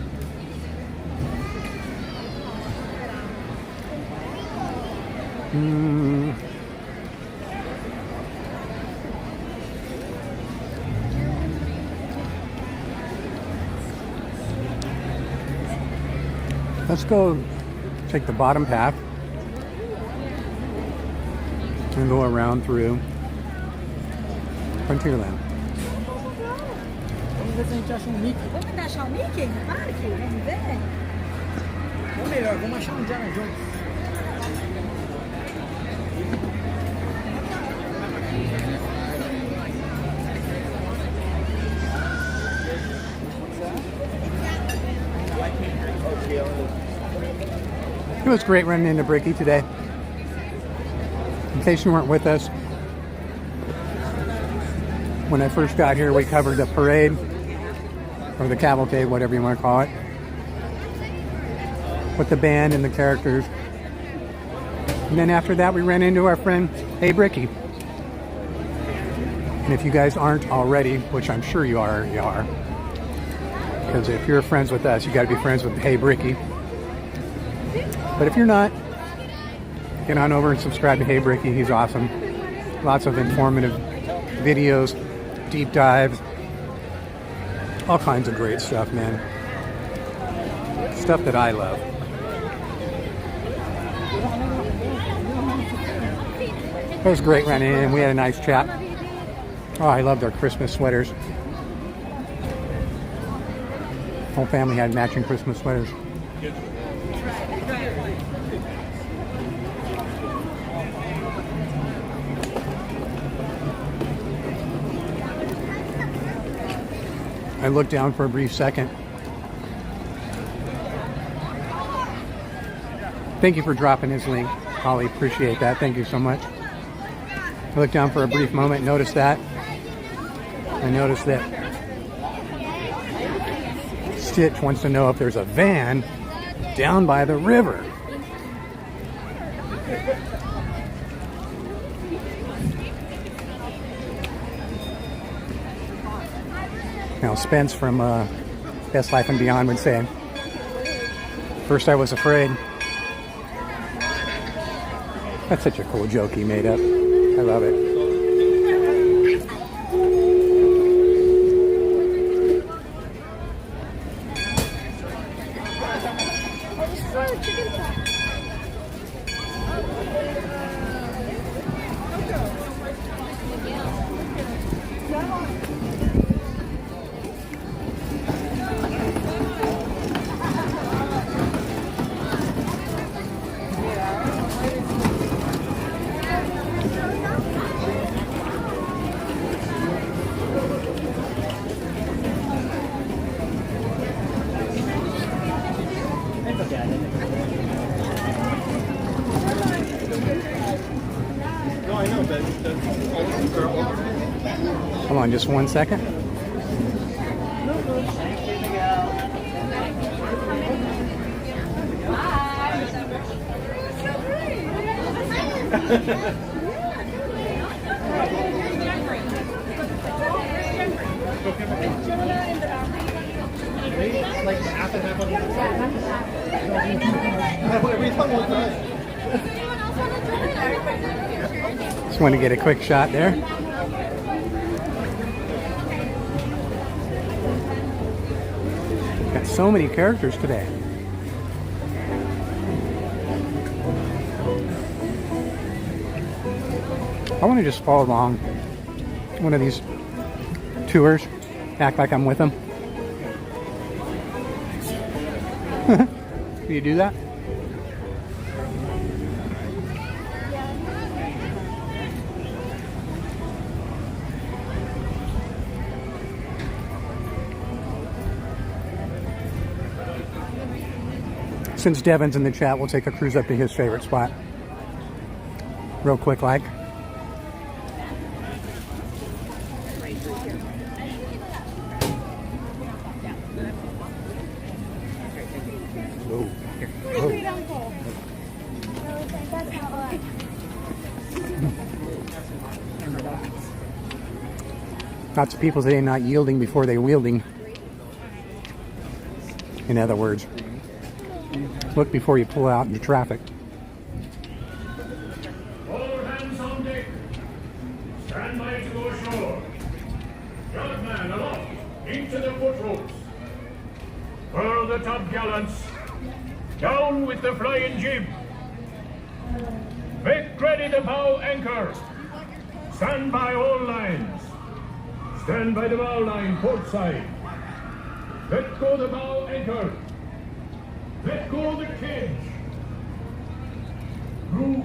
Let's go take the bottom path and go around through Frontierland. Vamos ver se a gente acha um Mickey. Vamos achar o Mickey no parque? Vamos ver? Ou melhor, vamos achar um Indiana Jones. It was great running into Bricky today. In case you weren't with us, when I first got here, we covered the parade, or the cavalcade, whatever you want to call it, with the band and the characters. And then after that, we ran into our friend, Hey Bricky. And if you guys aren't already, which I'm sure you are, because if you're friends with us, you got to be friends with Hey Bricky. But if you're not, get on over and subscribe to Hey Bricky. He's awesome. Lots of informative videos, deep dives, all kinds of great stuff, man. Stuff that I love. It was great running in. We had a nice chat. Oh, I love their Christmas sweaters. Whole family had matching Christmas sweaters. I looked down for a brief second. Thank you for dropping his link, Holly. Appreciate that. Thank you so much. I looked down for a brief moment, noticed that. I noticed that Stitch wants to know if there's a van down by the river. Now, Spence from Best Life and Beyond would say, first I was afraid. That's such a cool joke he made up. I love it. Hold on just 1 second. Like half and half on the other side. Every time we Just want to get a quick shot there. Got so many characters today. I want to just follow along one of these tours, act like I'm with them. Do you do that? Since Devin's in the chat, we'll take a cruise up to his favorite spot. Real quick like. Lots of people today not yielding before they wielding. In other words, look before you pull out into traffic. All hands on deck. Stand by to go ashore. Yard man aloft. Into the foot ropes. Furl the topgallants. Down with the flying jib. Make ready the bow anchor. Stand by all lines. Stand by the bow line, port side. Let go the bow anchor. Let go the cage. Crew,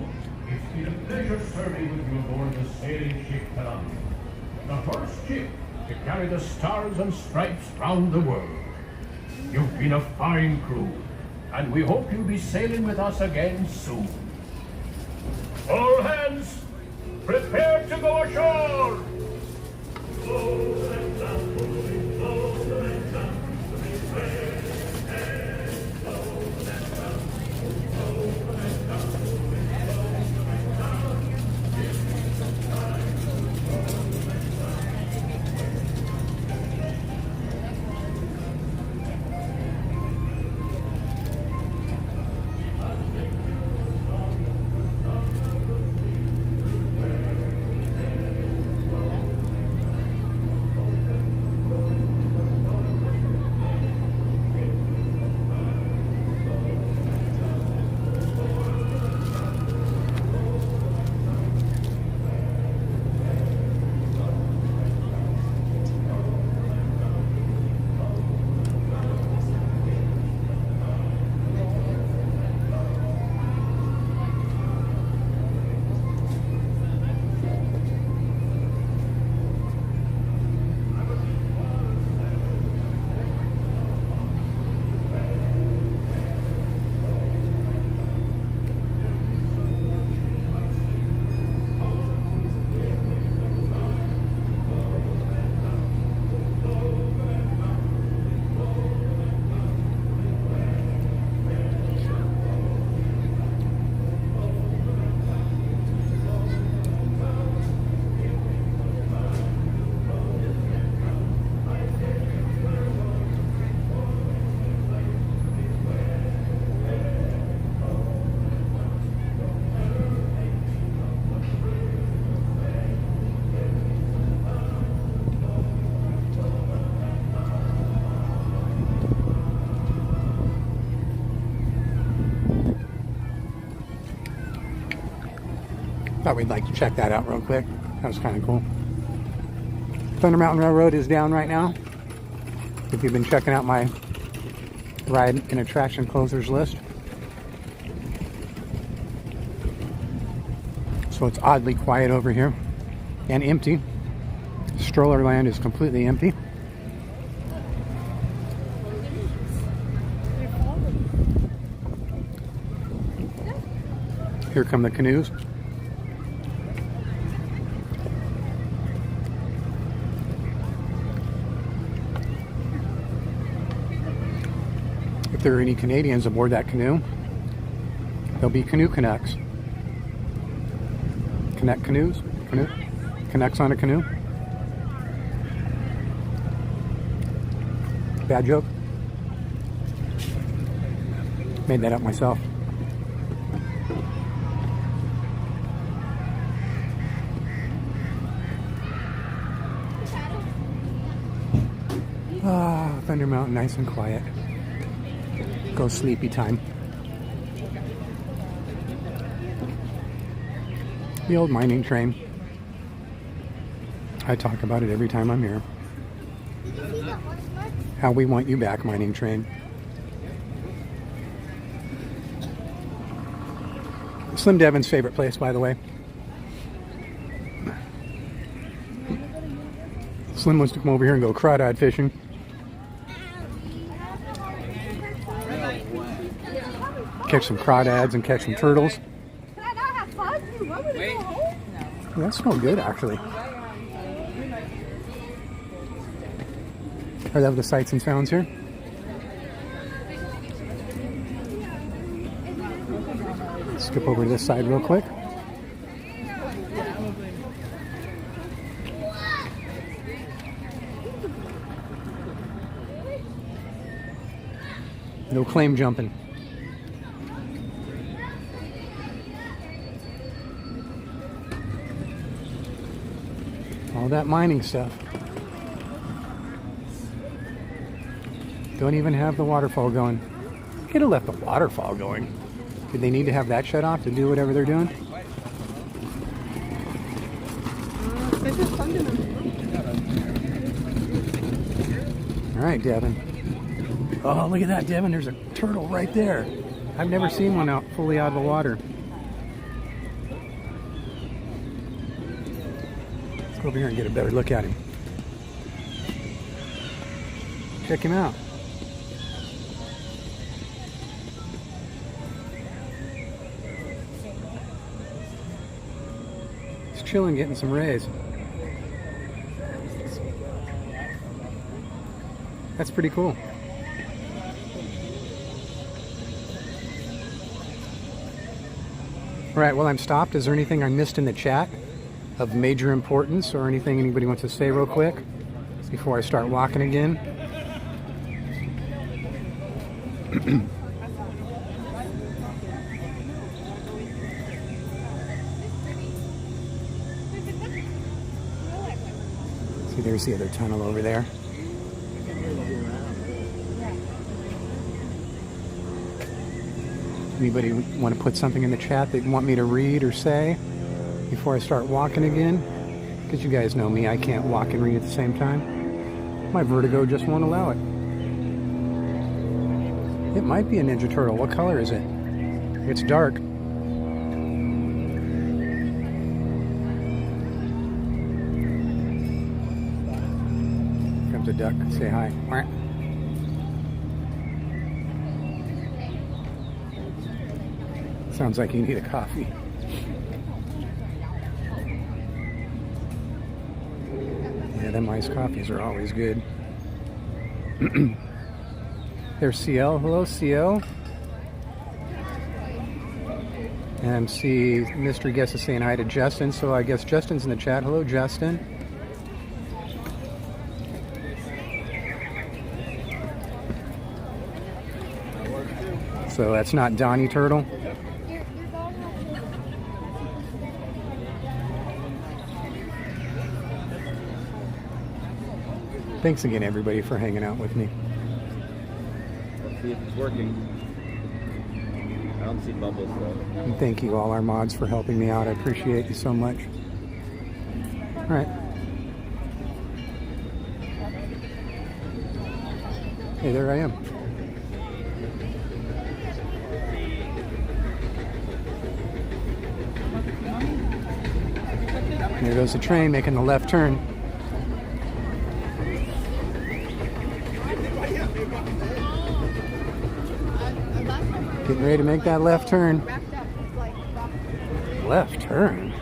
it's been a pleasure serving with you aboard the sailing ship Columbia, the first ship to carry the stars and stripes round the world. You've been a fine crew, and we hope you'll be sailing with us again soon. All hands, prepare to go ashore! Thought we'd like to check that out real quick. That was kind of cool. Thunder Mountain Railroad is down right now. If you've been checking out my ride and attraction closers list. So it's oddly quiet over here and empty. Stroller land is completely empty. Here come the canoes. If there are any Canadians aboard that canoe, there'll be canoe Canucks. Connect canoes? Canoe? Canucks on a canoe? Bad joke? Made that up myself. Thunder Mountain, nice and quiet. Go sleepy time. The old mining train. I talk about it every time I'm here. How we want you back, mining train. Slim Devin's favorite place, by the way. Slim wants to come over here and go crawdad fishing. Catch some crawdads and catch some turtles. Can I not have fun? You want me to go home? Well, that smells good, actually. Are that the sights and sounds here? Skip over to this side real quick. No claim jumping. All that mining stuff. Don't even have the waterfall going. Could have left the waterfall going. Did they need to have that shut off to do whatever they're doing? All right, Devin. Oh, look at that, Devin. There's a turtle right there. I've never seen one out fully out of the water. Let's go over here and get a better look at him. Check him out. He's chilling, getting some rays. That's pretty cool. All right, well, I'm stopped. Is there anything I missed in the chat of major importance or anything anybody wants to say real quick before I start walking again? See, there's the other tunnel over there. Anybody want to put something in the chat that you want me to read or say before I start walking again? Because you guys know me, I can't walk and read at the same time. My vertigo just won't allow it. It might be a Ninja Turtle. What color is it? It's dark. Comes a duck. Say hi. Sounds like you need a coffee. Yeah, them iced coffees are always good. There's CL. Hello, CL. MC Mystery Guest is saying hi to Justin, so I guess Justin's in the chat. Hello, Justin. So that's not Donnie Turtle. Thanks again, everybody, for hanging out with me. Let's see if it's working. I don't see bubbles, though. And thank you, all our mods, for helping me out. I appreciate you so much. All right. Hey, there I am. There goes the train making the left turn. Getting ready to make that left turn. Left turn?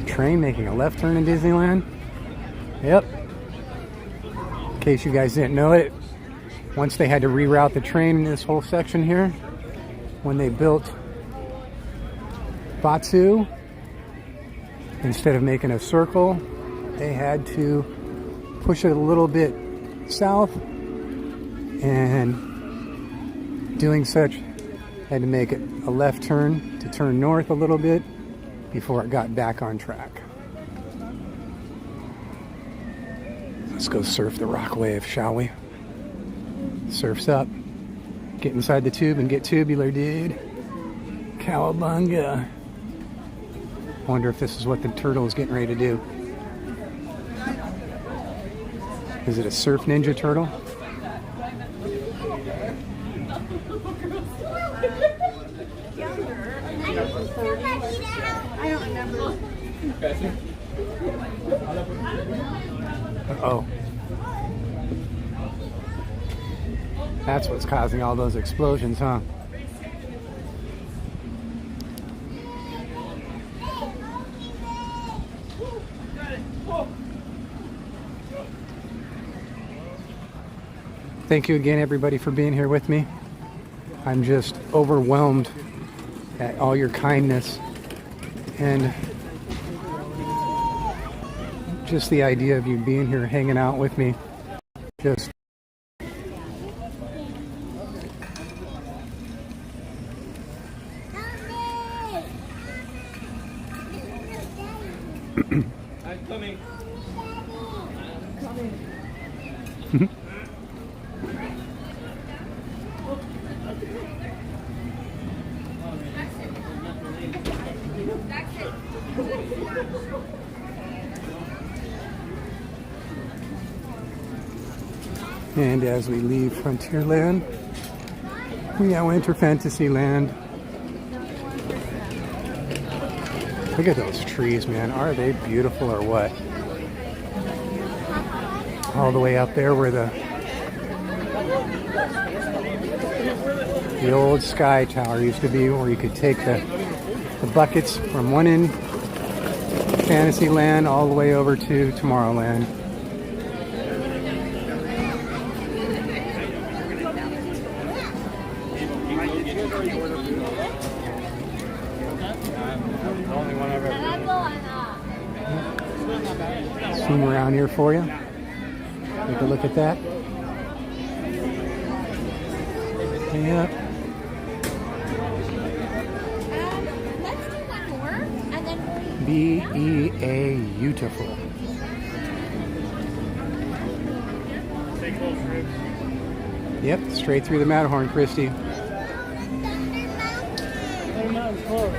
Train making a left turn in Disneyland? Yep. In case you guys didn't know it, once they had to reroute the train in this whole section here, when they built Batuu, instead of making a circle, they had to push it a little bit south, and doing such had to make it a left turn to turn north a little bit before it got back on track. Let's go surf the rock wave, shall we? Surf's up. Get inside the tube and get tubular, dude. Cowabunga. Wonder if this is what the turtle is getting ready to do. Is it a surf ninja turtle? I don't remember. Oh. That's what's causing all those explosions, huh? Thank you again, everybody, for being here with me. I'm just overwhelmed at all your kindness and just the idea of you being here hanging out with me. Just I'm coming. And as we leave Frontierland, we now enter Fantasyland. Look at those trees, man. Are they beautiful or what? All the way up there where the old sky tower used to be, where you could take the buckets from one end Fantasyland all the way over to Tomorrowland. Zoom around here for you. Take a look at that. Yep. Let's do one more, and then Beautiful. Yep, straight through the Matterhorn, Christy.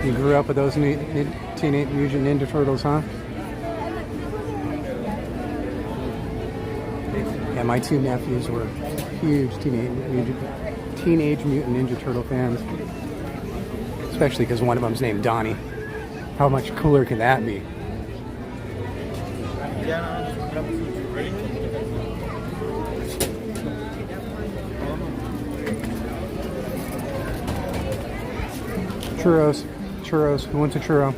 You grew up with those Teenage Mutant Ninja Turtles, huh? Yeah, my two nephews were huge Teenage Mutant Ninja Turtle fans. Especially because one of them's named Donnie. How much cooler can that be? Churros. Churros. Who wants a churro?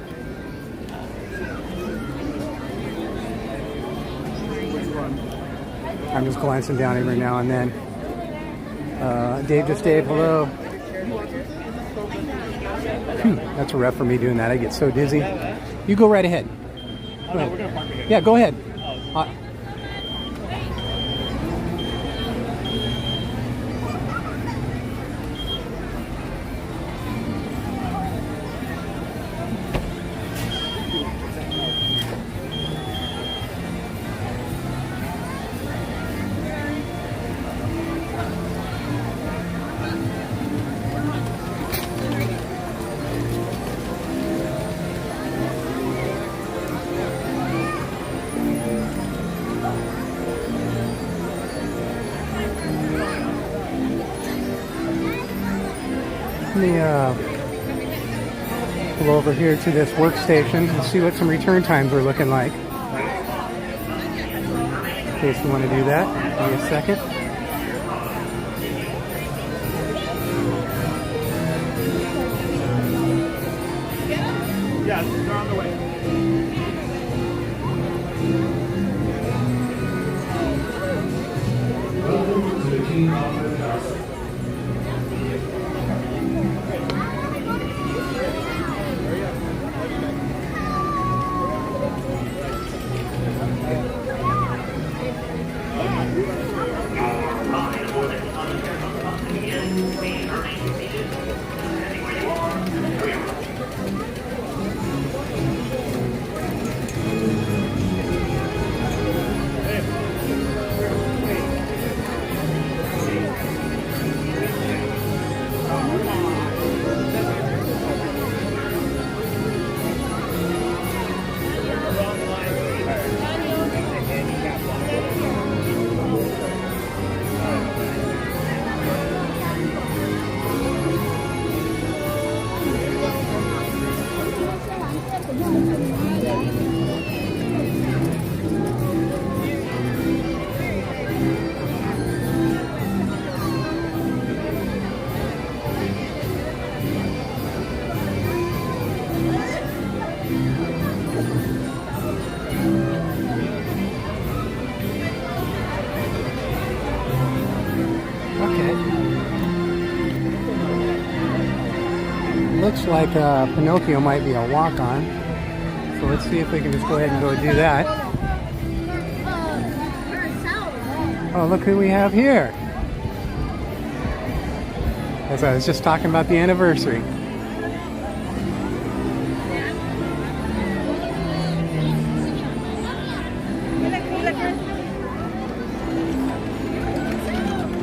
I'm just glancing down every now and then. Dave, hello. That's a rep for me doing that. I get so dizzy. You go right ahead. Go ahead. Yeah, go ahead. Let me go over here to this workstation and see what some return times are looking like. In case you want to do that, give me a second. Yeah, they're on the way. looks like Pinocchio might be a walk-on. So let's see if we can just go ahead and go do that. Oh, look who we have here. As I was just talking about the anniversary.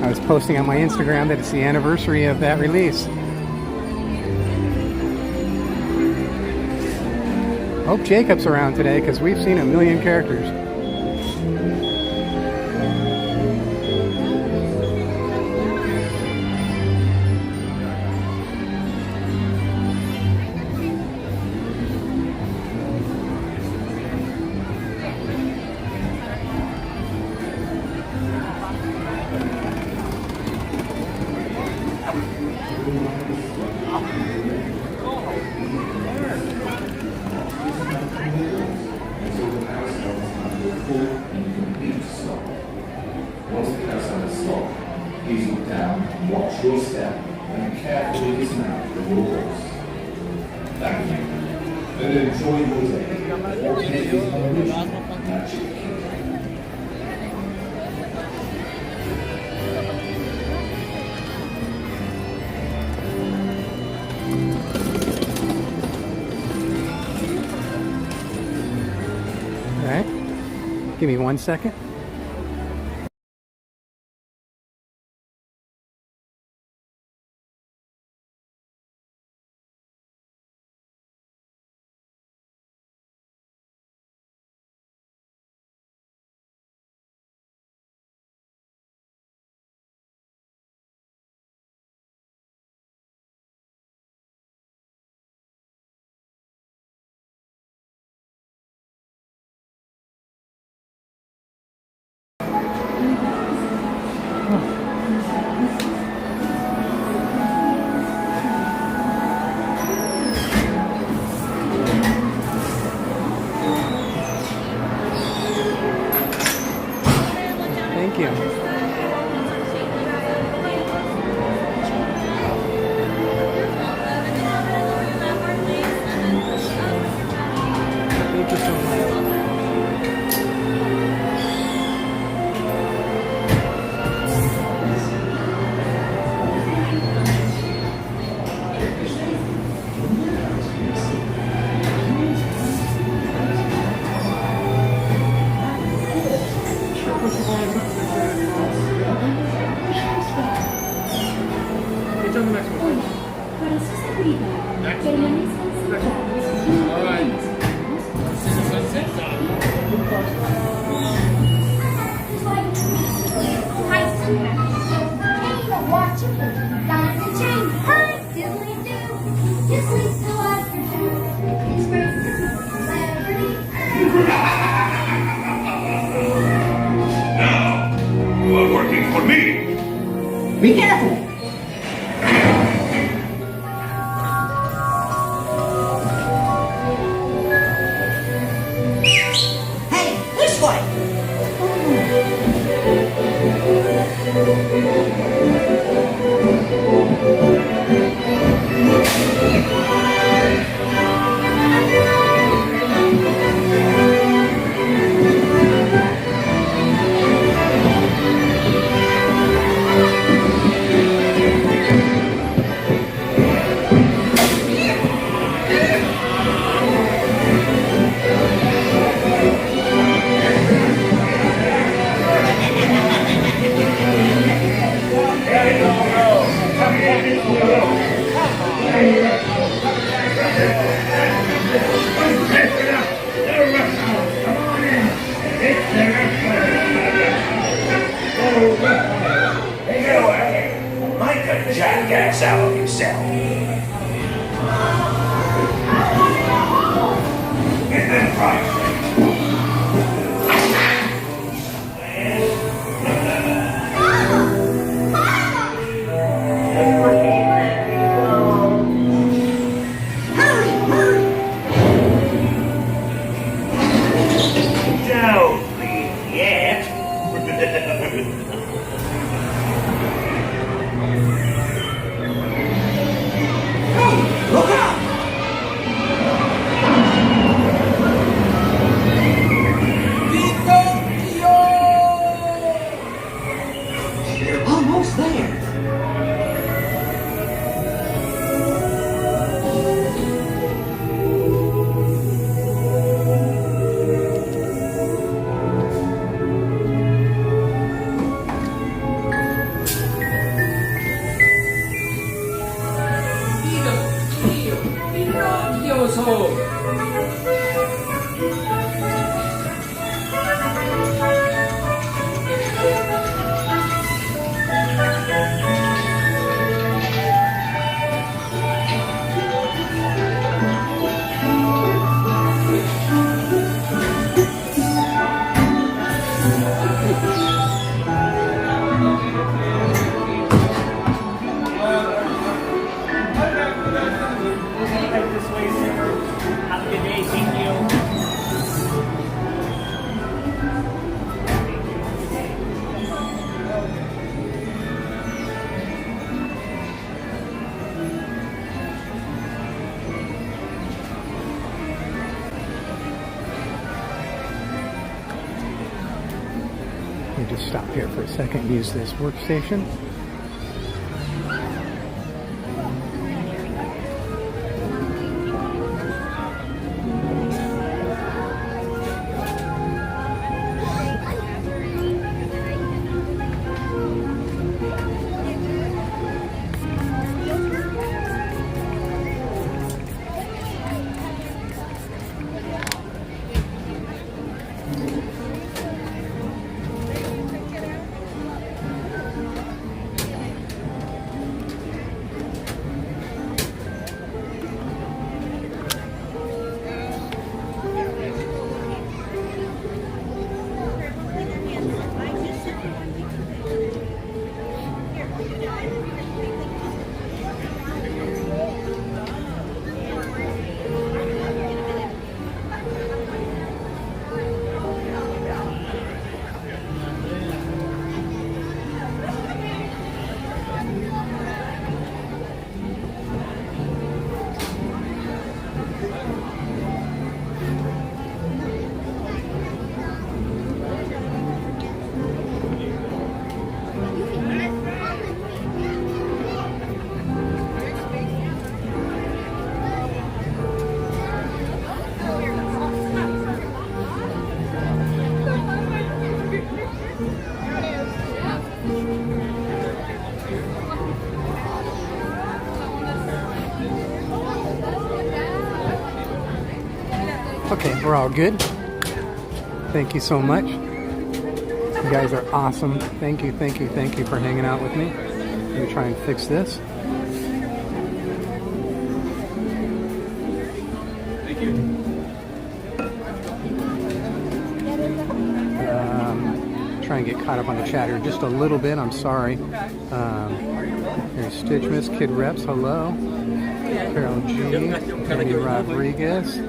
I was posting on my Instagram that it's the anniversary of that release. Hope Jacob's around today because we've seen a million characters. Once the customer has stopped, please look down, watch your step, and carefully dismount the rules. Thank you. And enjoy your day. Magic. All right. Give me 1 second. Thank you. Thank you so much. Now, you are working for me. Be careful! Hey, this way! Get away! Make a jackass out of yourself. Get them right. Don't leave yet. Let me just stop here for a second and use this workstation. Okay, we're all good. Thank you so much. You guys are awesome. Thank you for hanging out with me. Let me try and fix this. Thank you. Try and get caught up on the chat here just a little bit. I'm sorry. Here's Stitchmas, Kid Reps, hello. Carol G, Andy Rodriguez.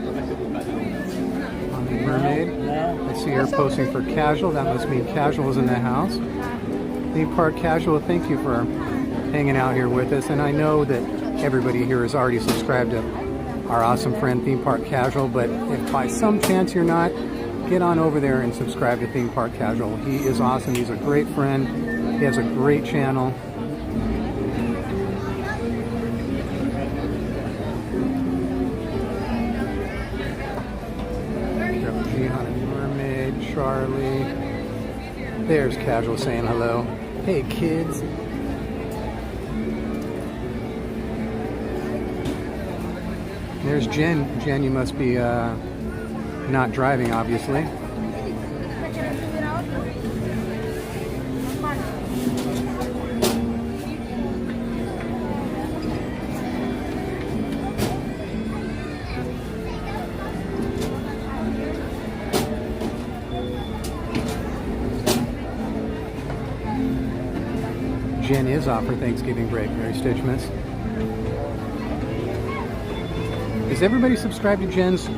Mermaid. I see her posting for Casual. That must mean Casual is in the house. Theme Park Casual, thank you for hanging out here with us. And I know that everybody here is already subscribed to our awesome friend Theme Park Casual, but if by some chance you're not, get on over there and subscribe to Theme Park Casual. He is awesome. He's a great friend. He has a great channel. Mermaid, Charlie. There's Casual saying hello. Hey kids. There's Jen. Jen, you must be not driving, obviously. Jen is off for Thanksgiving break. Mary Stitchmas. Is everybody subscribed to Jen's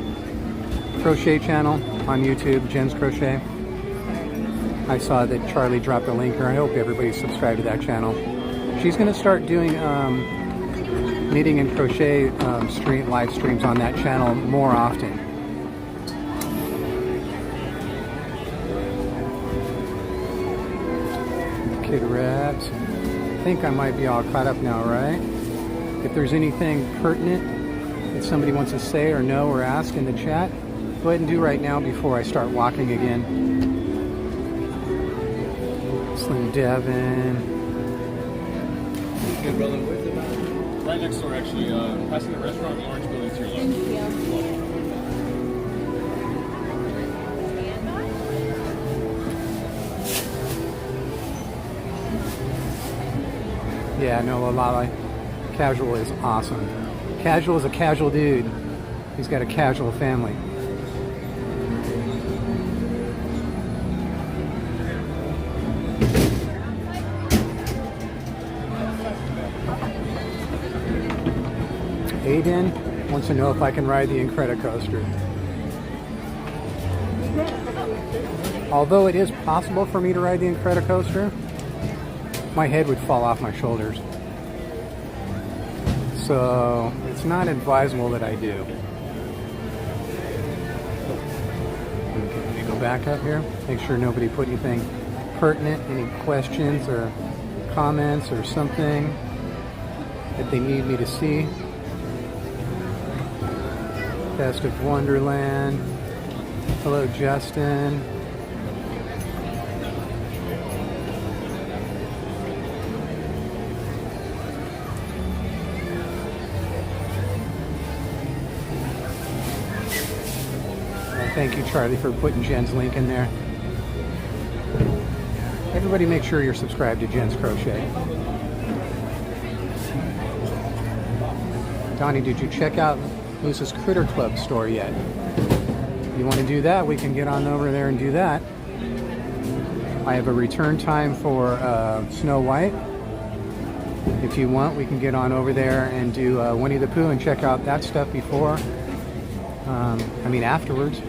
crochet channel on YouTube, Jen's Crochet? I saw that Charlie dropped a link here. I hope everybody's subscribed to that channel. She's going to start doing knitting and crochet live streams on that channel more often. Kid Raps. I think I might be all caught up now, right? If there's anything pertinent that somebody wants to say or know or ask in the chat, go ahead and do right now before I start walking again. Slim Devin. Good brother, where's it at? Right next door, actually, passing the restaurant, the orange building to your left. Yeah, no, Lalala. Casual is awesome. Casual is a casual dude. He's got a casual family. Aiden wants to know if I can ride the Incredicoaster. Although it is possible for me to ride the Incredicoaster, my head would fall off my shoulders. So it's not advisable that I do. Okay, let me go back up here. Make sure nobody put anything pertinent, any questions or comments or something that they need me to see. Best of Wonderland. Hello, Justin. Thank you, Charlie, for putting Jen's link in there. Everybody make sure you're subscribed to Jen's Crochet. Donnie, did you check out Moose's Critter Club store yet? If you want to do that, we can get on over there and do that. I have a return time for Snow White. If you want, we can get on over there and do Winnie the Pooh and check out that stuff before. Afterwards.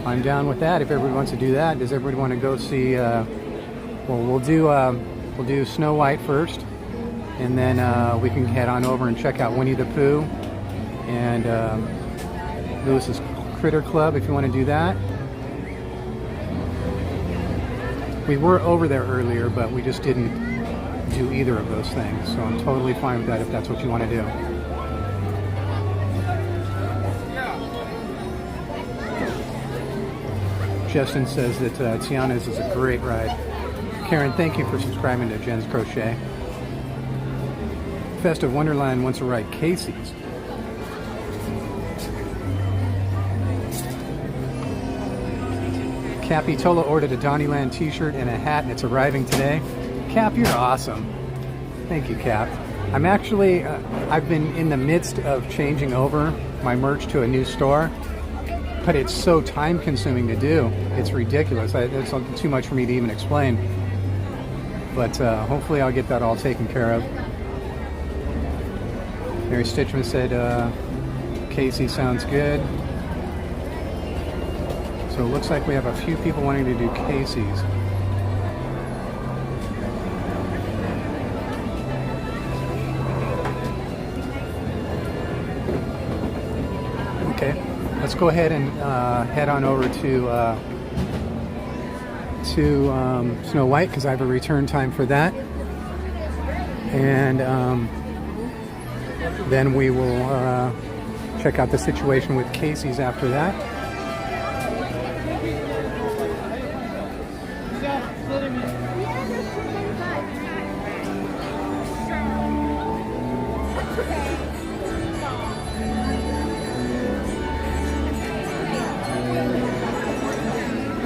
I'm down with that if everybody wants to do that. Does everybody want to go see? We'll do Snow White first, and then we can head on over and check out Winnie the Pooh and Lewis's Critter Club if you want to do that. We were over there earlier, but we just didn't do either of those things. So I'm totally fine with that if that's what you want to do. Justin says that Tiana's is a great ride. Karen, thank you for subscribing to Jen's Crochet. Fest of Wonderland wants to ride Casey's. Capitola ordered a DonnieLand t-shirt and a hat, and it's arriving today. Cap, you're awesome. Thank you, Cap. I'm actually, I've been in the midst of changing over my merch to a new store. But it's so time-consuming to do. It's ridiculous. It's too much for me to even explain. But hopefully I'll get that all taken care of. Mary Stitchman said, Casey sounds good. So it looks like we have a few people wanting to do Casey's. Okay. Let's go ahead and head on over to Snow White because I have a return time for that, and then we will check out the situation with Casey's after that.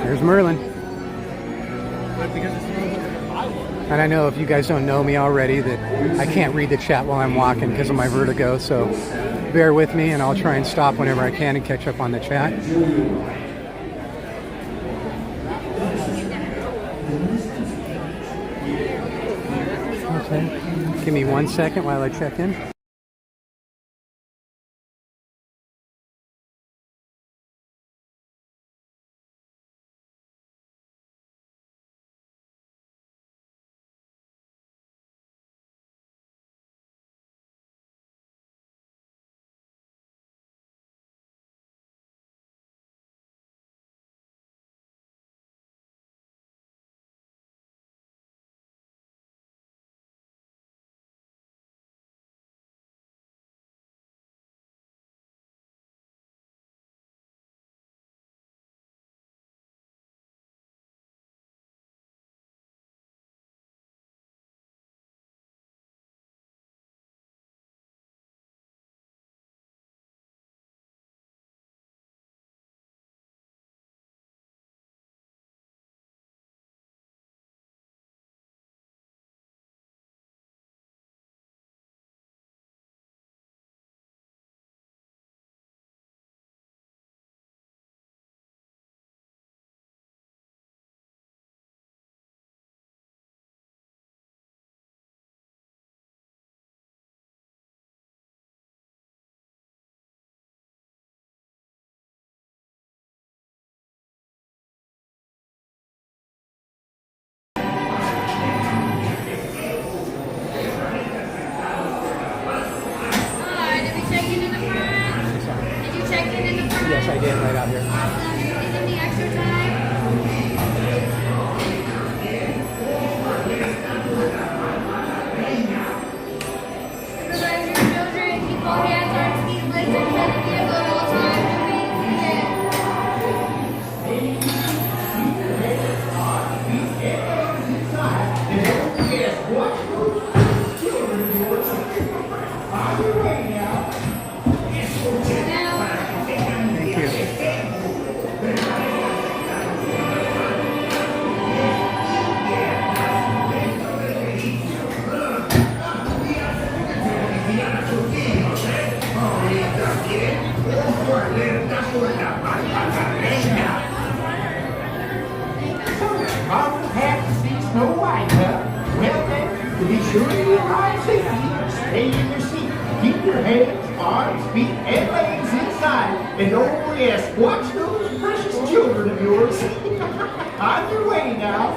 There's Merlin. And I know if you guys don't know me already that I can't read the chat while I'm walking because of my vertigo, so bear with me and I'll try and stop whenever I can and catch up on the chat. Okay. Give me 1 second while I check in. Yes, I did, right out here. the extra time? Supervise your children, keep all hands on skis, legs and head of vehicle at all times, and and oh yes, watch those precious children of yours. On your way now.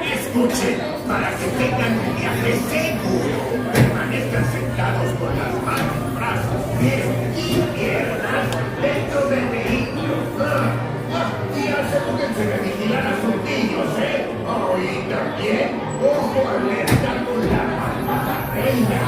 Escuchen, para que tengan un viaje seguro, permanezcan sentados con las manos, brazos, pies y piernas dentro del vehículo. Y asegúrense de vigilar a sus niños, Oh, y también, ojo alerta con la mamá reina.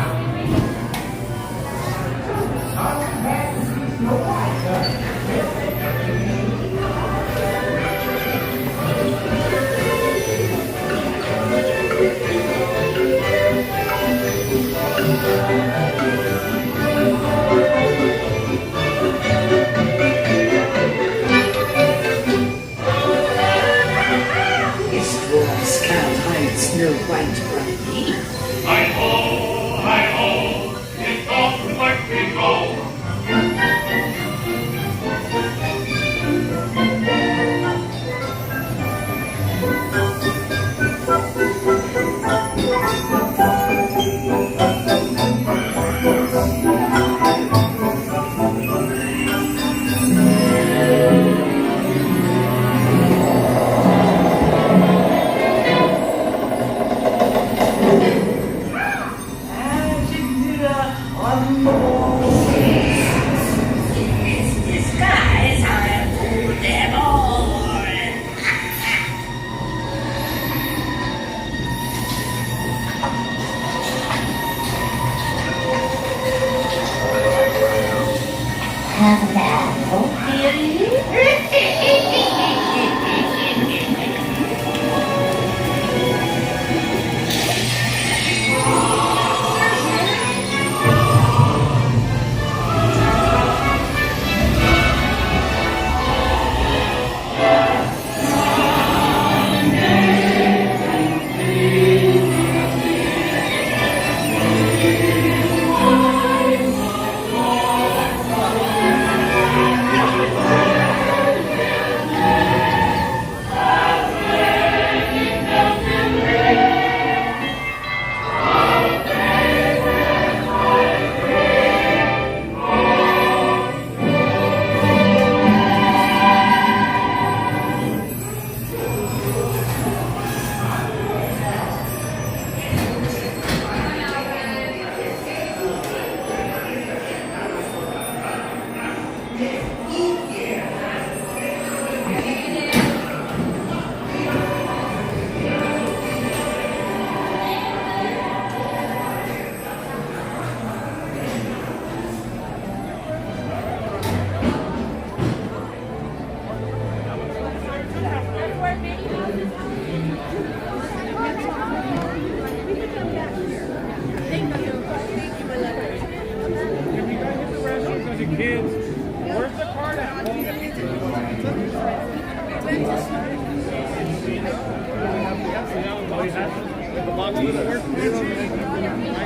Snow White from me. Hi-ho, hi-ho, it's off like we go.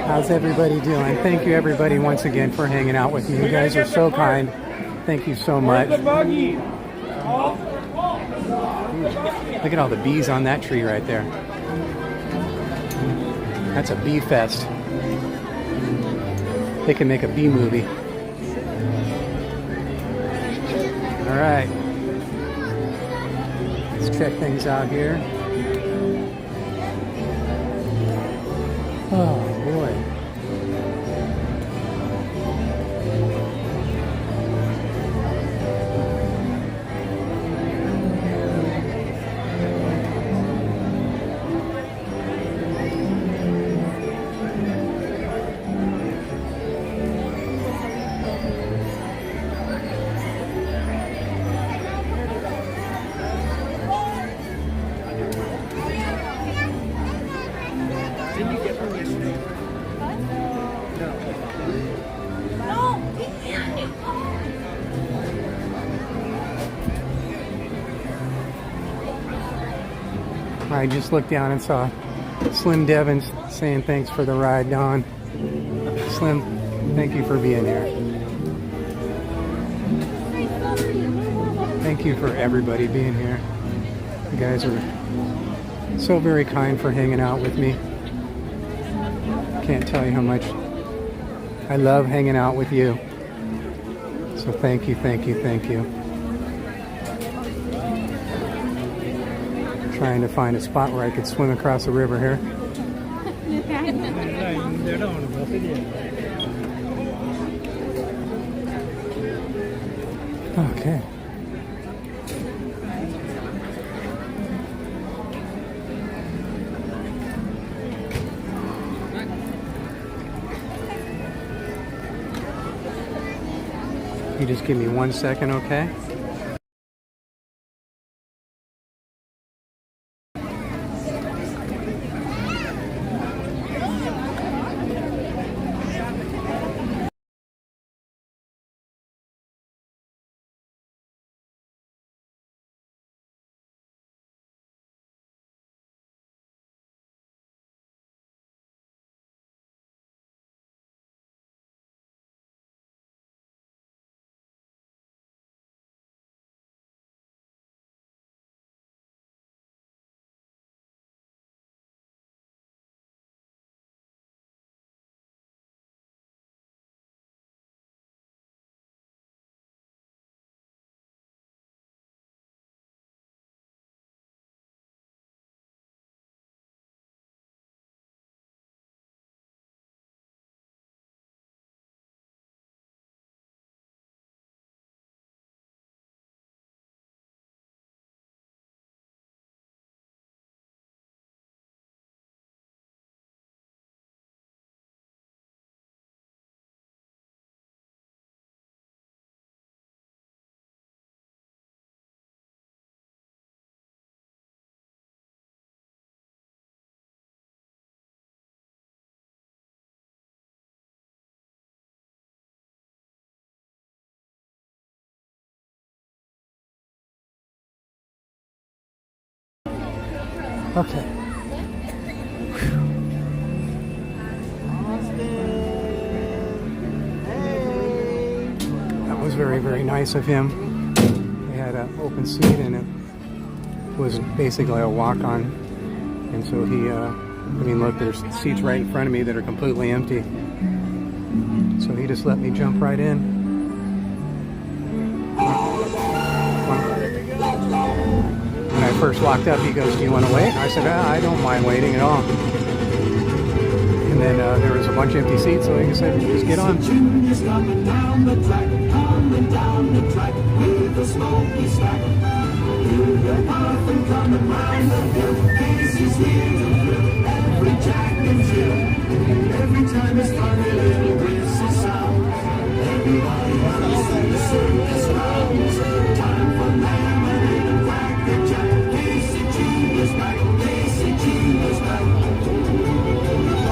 How's everybody doing? Thank you everybody once again for hanging out with me. You guys are so kind. Thank you so much. Look at all the bees on that tree right there. That's a bee fest. They can make a bee movie. All right. Let's check things out here. Oh boy. I just looked down and saw Slim Devin saying thanks for the ride, Don. Slim, thank you for being here. Thank you for everybody being here. You guys are so very kind for hanging out with me. Can't tell you how much I love hanging out with you. So thank you, thank you, thank you. Trying to find a spot where I could swim across the river here. Okay. You just give me 1 second, okay? Okay. That was very, very nice of him. They had an open seat and it was basically a walk-on. And so he, I mean, look, there's seats right in front of me that are completely empty. So he just let me jump right in. When I first walked up, he goes, "Do you want to wait?" I said, "I don't mind waiting at all." And then there was a bunch of empty seats, so he said, "Just get on." Coming down the track with a smoky stack. You're puffing, coming round the hill. Casey's here to fill every jack and Jill. Every time it's funny little whistle sound. Everybody runs to the circus rounds. Time for lemonade and Cracker Jack. Casey Jr.'s back. Casey Jr.'s back.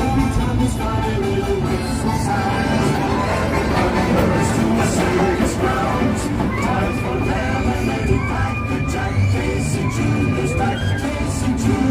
Every time it's funny little whistle sounds. Everybody runs to the circus grounds. Time for lemonade and Cracker Jack. Casey Jr.'s back. Casey Jr.'s back.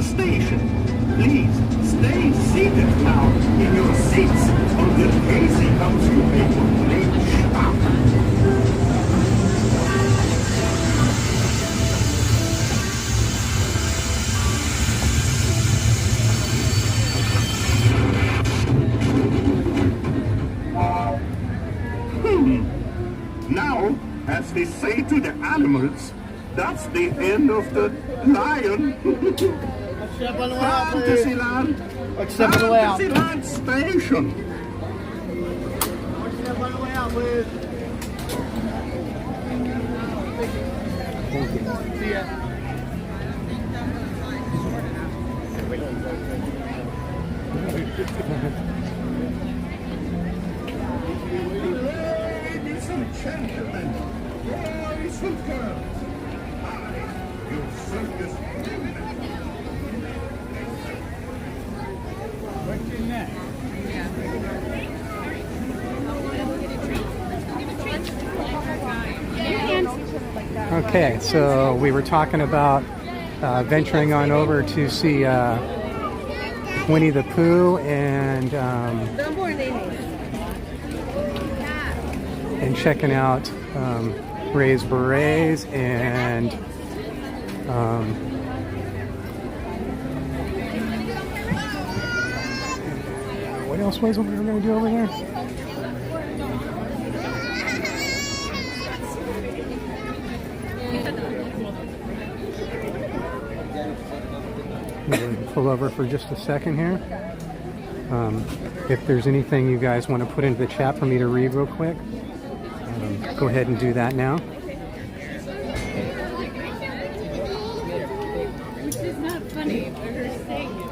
station. Please stay seated now in your seats until Casey comes to a complete stop. Now, as they say to the animals, that's the end of the lion. Fantasyland. Step on the way out. Fantasyland Station. Step on the way out, please. See ya. Ladies and gentlemen, boys and girls, your circus. What's your neck? Okay, so we were talking about venturing on over to see Winnie the Pooh and checking out Ray's Berets and what else was it we were going to do over there? Pull over for just a second here. If there's anything you guys want to put into the chat for me to read real quick, go ahead and do that now. Which is not funny, but her saying it.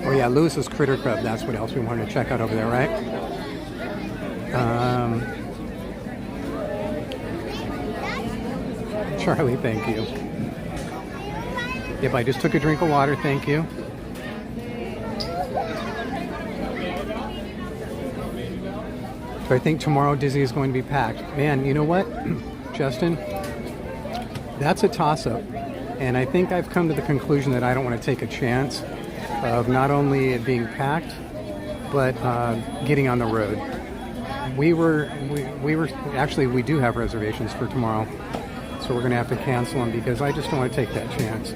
Oh yeah, Lewis's Critter Club, that's what else we wanted to check out over there, right? Charlie, thank you. Yep, I just took a drink of water, thank you. So I think tomorrow Disney is going to be packed. Man, you know what, Justin? That's a toss-up. And I think I've come to the conclusion that I don't want to take a chance of not only it being packed, but getting on the road. We do have reservations for tomorrow, so we're going to have to cancel them because I just don't want to take that chance.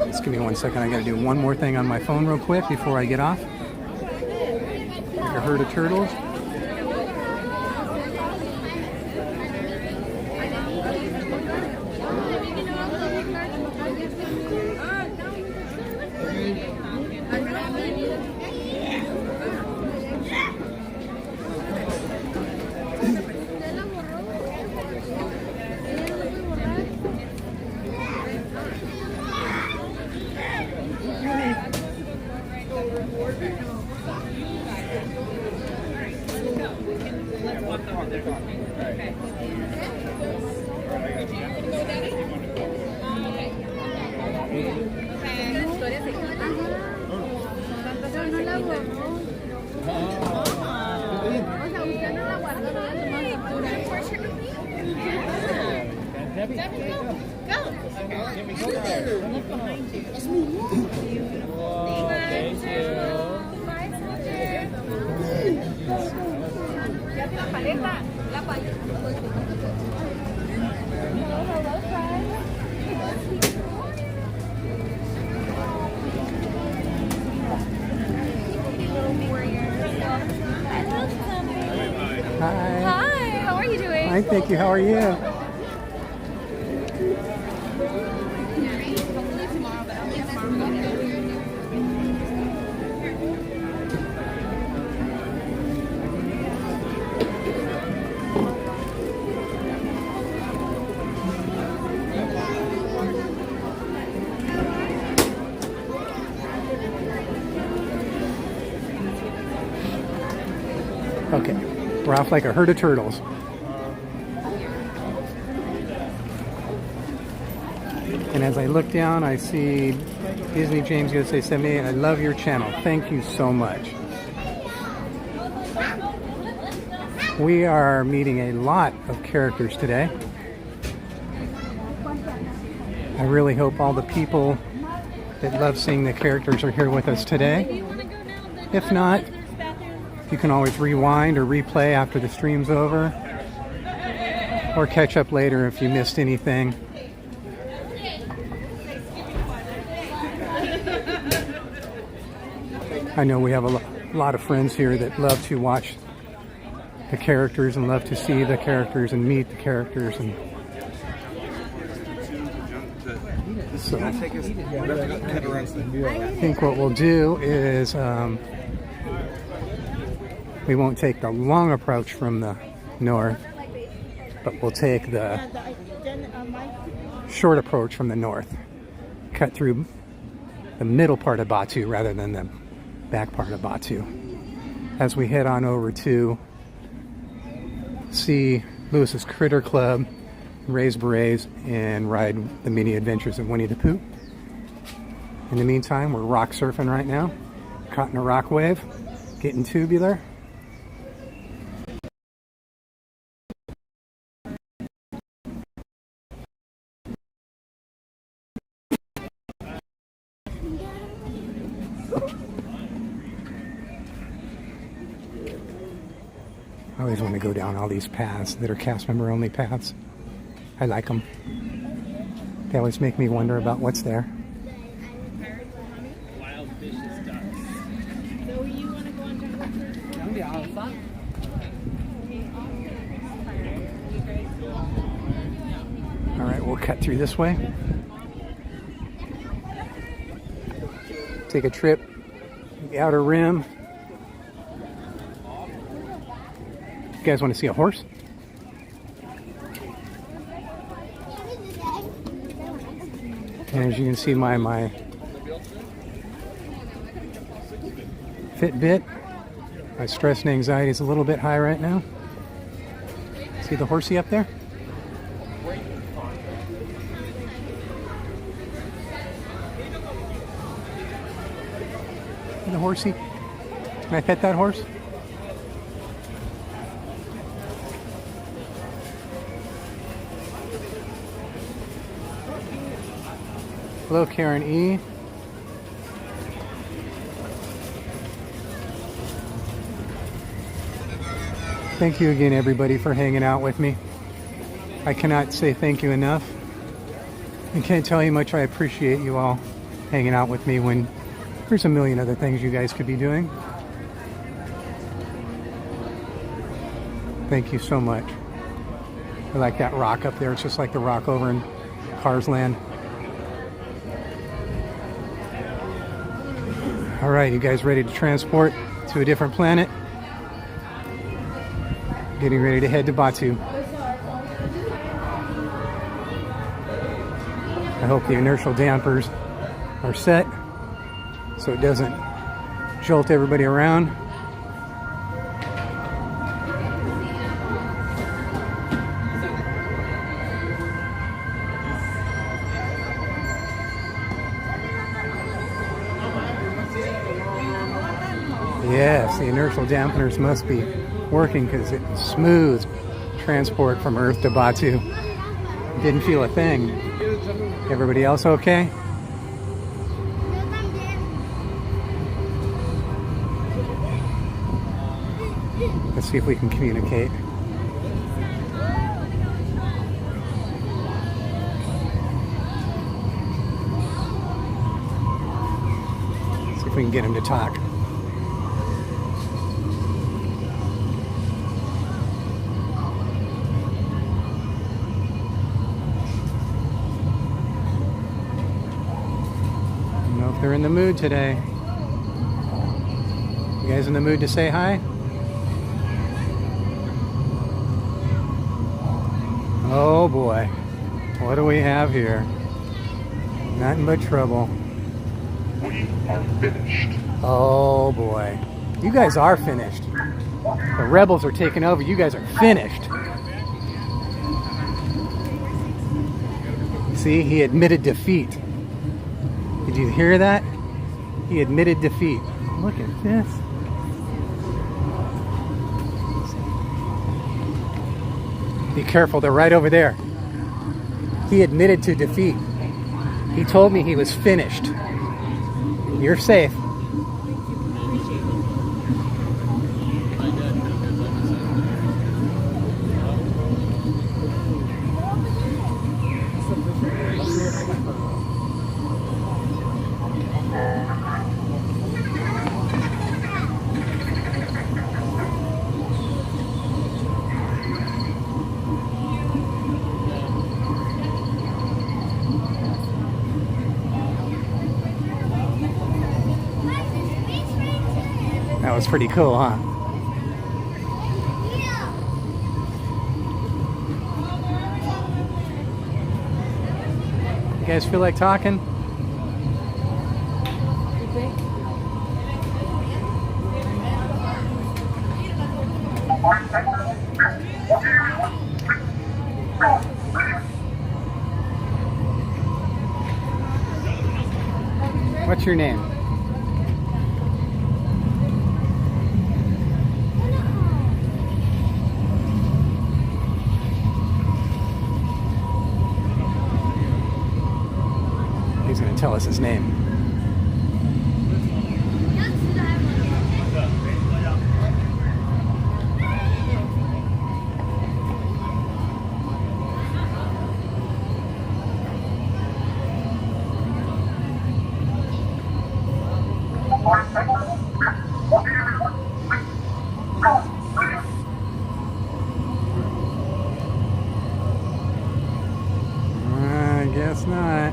Just give me 1 second. I got to do one more thing on my phone real quick before I get off. a herd of turtles. Hi, how are you doing? Fine, thank you. How are you? Okay, we're off like a herd of turtles. And as I look down, I see Disney James USA 78. I love your channel. Thank you so much. We are meeting a lot of characters today. I really hope all the people that love seeing the characters are here with us today. If not, you can always rewind or replay after the stream's over, or catch up later if you missed anything. I know we have a lot of friends here that love to watch the characters and love to see the characters and meet the characters. And so I think what we'll do is we won't take the long approach from the north, but we'll take the short approach from the north. Cut through the middle part of Batuu rather than the back part of Batuu, as we head on over to see Lewis's Critter Club, raise berets, and ride the mini adventures of Winnie the Pooh. In the meantime, we're rock surfing right now, caught in a rock wave, getting tubular. I always want to go down all these paths that are cast member only paths. I like them. They always make me wonder about what's there. Wild fishes, ducks. So you want to go on jungle cruise? All right, we'll cut through this way. Take a trip, the outer rim. You guys want to see a horse? And as you can see, my Fitbit, my stress and anxiety is a little bit high right now. See the horsey up there? See the horsey? Can I pet that horse? Hello, Karen E. Thank you again, everybody, for hanging out with me. I cannot say thank you enough. I can't tell you how much I appreciate you all hanging out with me when there's a million other things you guys could be doing. Thank you so much. I like that rock up there. It's just like the rock over in Cars Land. All right, you guys ready to transport to a different planet? Getting ready to head to Batuu. I hope the inertial dampers are set so it doesn't jolt everybody around. Yes, the inertial dampeners must be working because it smooth transport from Earth to Batuu. Didn't feel a thing. Everybody else okay? Let's see if we can communicate. See if we can get him to talk. They're in the mood today. You guys in the mood to say hi? Oh boy. What do we have here? Nothing but trouble. We are finished. Oh boy. You guys are finished. The rebels are taking over. You guys are finished. See, he admitted defeat. Did you hear that? He admitted defeat. Look at this. Be careful, they're right over there. He admitted to defeat. He told me he was finished. You're safe. That was pretty cool, huh? You guys feel like talking? What's your name? He's going to tell us his name. I guess not.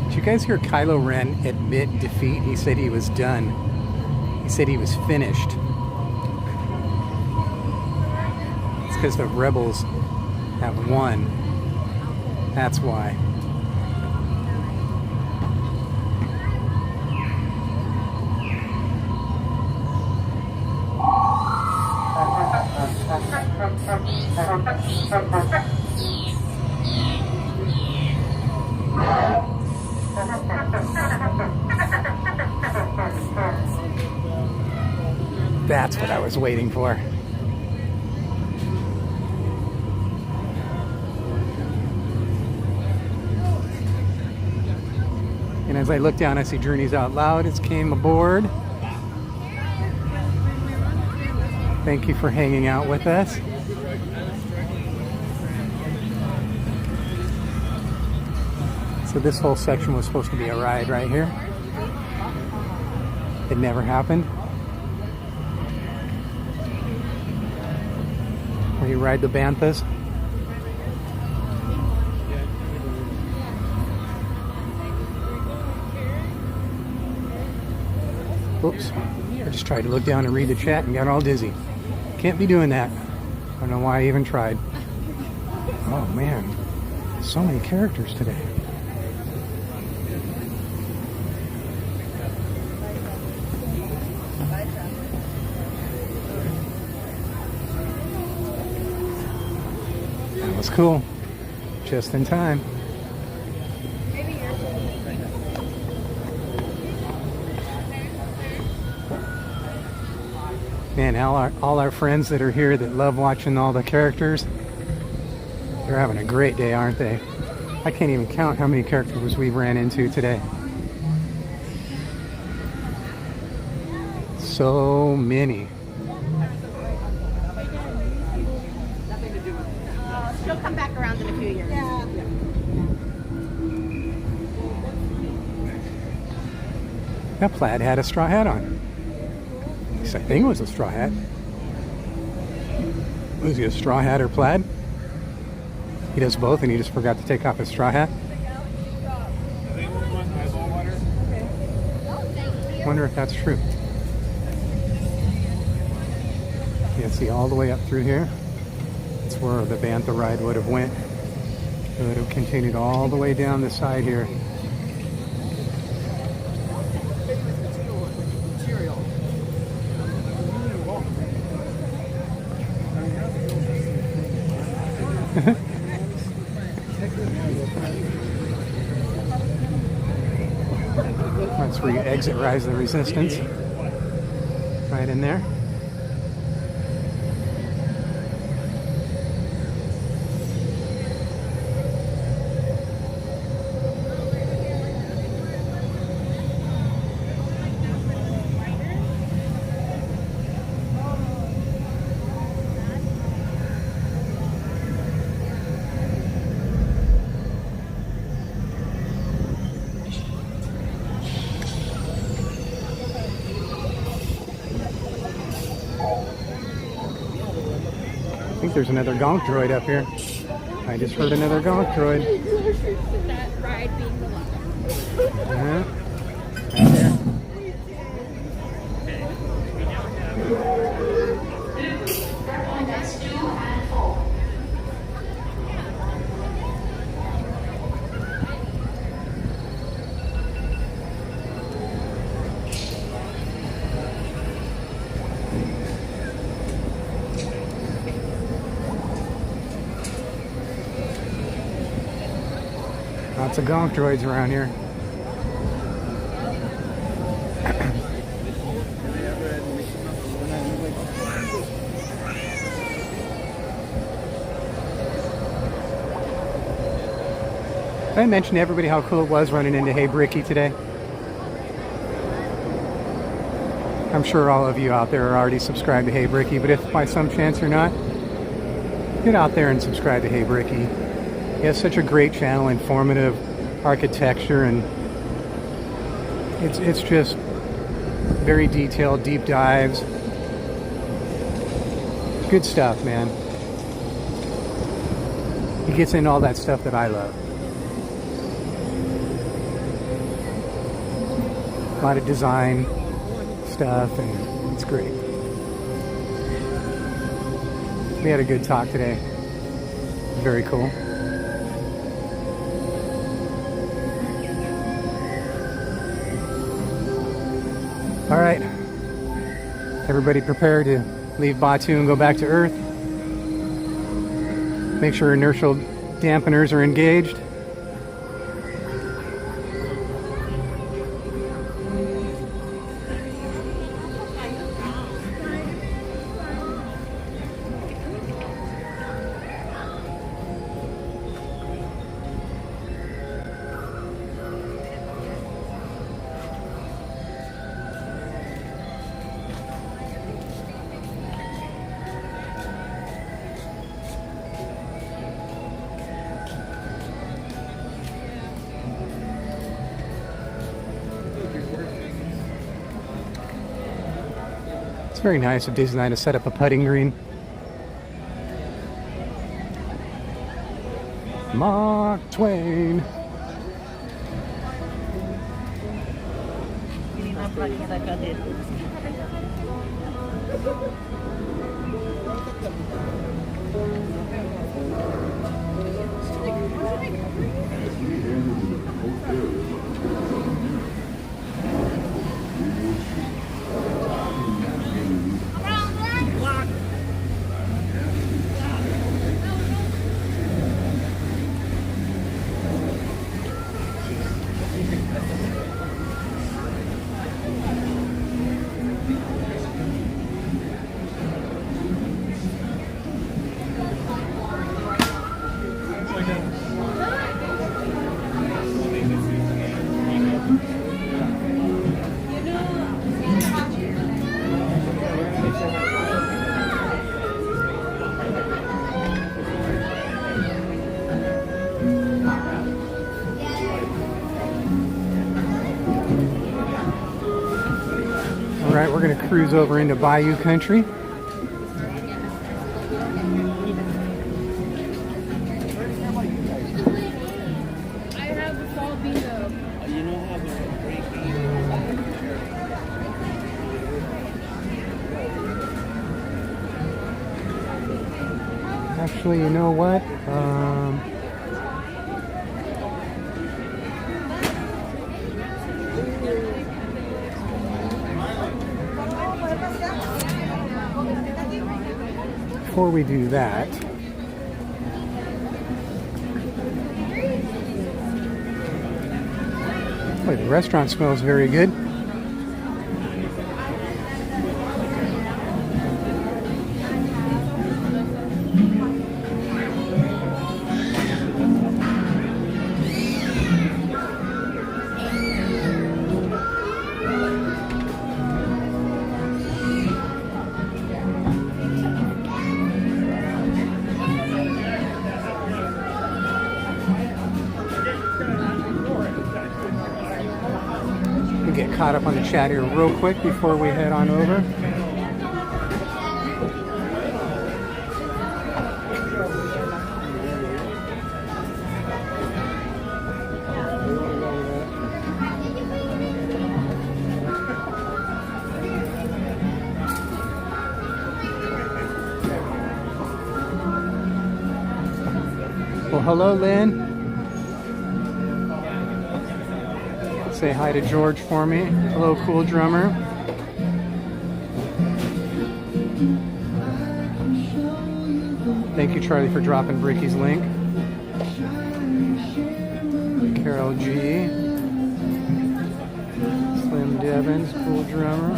Did you guys hear Kylo Ren admit defeat? He said he was done. He said he was finished. It's because the rebels have won. That's why. That's what I was waiting for. And as I look down, I see Journeys Out Loud has came aboard. Thank you for hanging out with us. So this whole section was supposed to be a ride right here. It never happened. Where you ride the banthas. Oops. I just tried to look down and read the chat and got all dizzy. Can't be doing that. I don't know why I even tried. Oh man. So many characters today. That was cool. Just in time. Man, all our friends that are here that love watching all the characters, they're having a great day, aren't they? I can't even count how many characters we've ran into today. So many. She'll come back around in a few years. Yeah. That plaid had a straw hat on. At least I think it was a straw hat. Was he a straw hat or plaid? He does both and he just forgot to take off his straw hat. Wonder if that's true. You can see all the way up through here. That's where the bantha ride would have went. It would have continued all the way down the side here. That's where you exit Rise of the Resistance. Right in there. I think there's another gonk droid up here. I just heard another gonk droid. That ride being the one. Yeah. Right there. Lots of gonk droids around here. Did I mention to everybody how cool it was running into Hey Bricky today? I'm sure all of you out there are already subscribed to Hey Bricky, but if by some chance you're not, get out there and subscribe to Hey Bricky. He has such a great channel, informative architecture, and it's just very detailed, deep dives. Good stuff, man. He gets into all that stuff that I love. A lot of design stuff, and it's great. We had a good talk today. Very cool. All right, everybody prepare to leave Batuu and go back to Earth. Make sure inertial dampeners are engaged. It's very nice of Disneyland to set up a putting green. Mark Twain. All right, we're going to cruise over into Bayou country. I have the fall bingo. You know how the Actually, you know what? Before we do that, boy, the restaurant smells very good. Get caught up on the chat here real quick before we head on over. Well, hello, Lynn. Say hi to George for me. Hello, cool drummer. Thank you, Charlie, for dropping Bricky's link. Carol G. Slim Devins, cool drummer.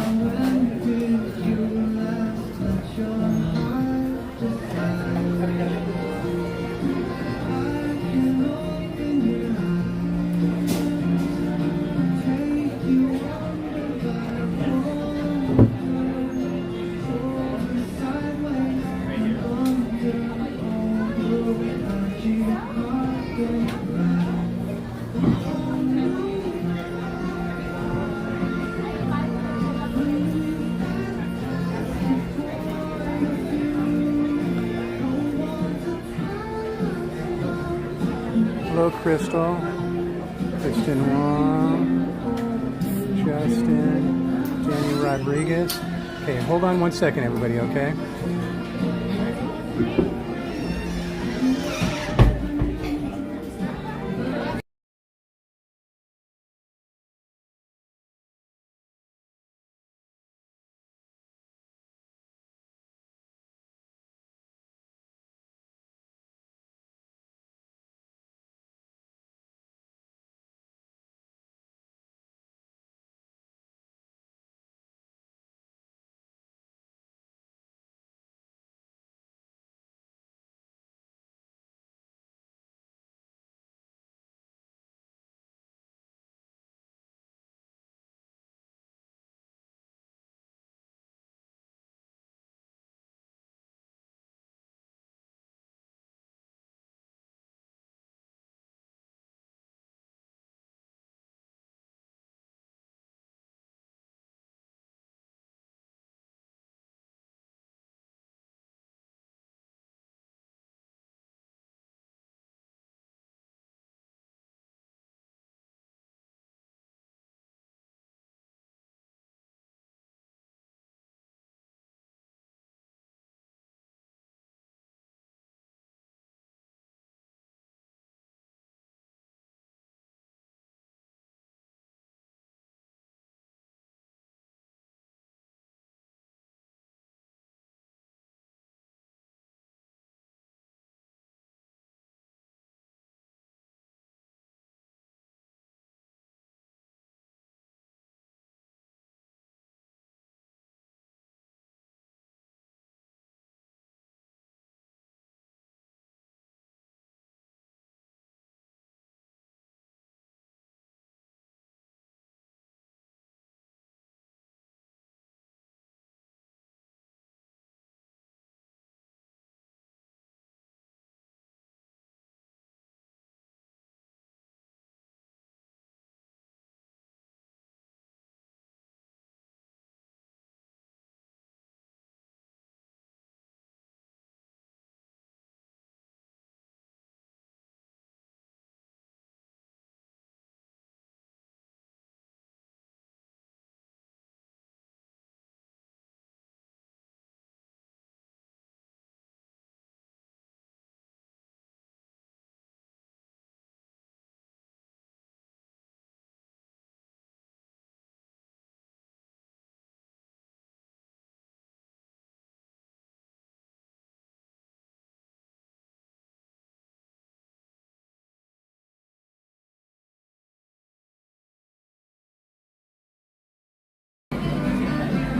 Hello, Crystal, Kristen Wong, Justin, Danny Rodriguez. Okay, hold on one second, everybody, okay?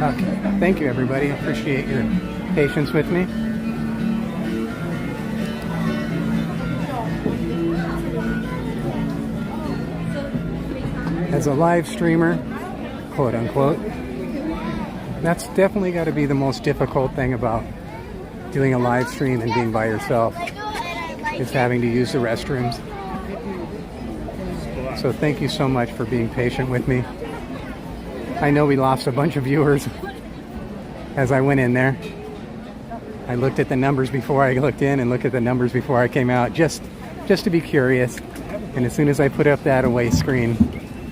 Okay. Thank you, everybody. I appreciate your patience with me. As a live streamer, quote unquote, that's definitely got to be the most difficult thing about doing a live stream and being by yourself, is having to use the restrooms. So thank you so much for being patient with me. I know we lost a bunch of viewers as I went in there. I looked at the numbers before I looked in and looked at the numbers before I came out, just to be curious. And as soon as I put up that away screen,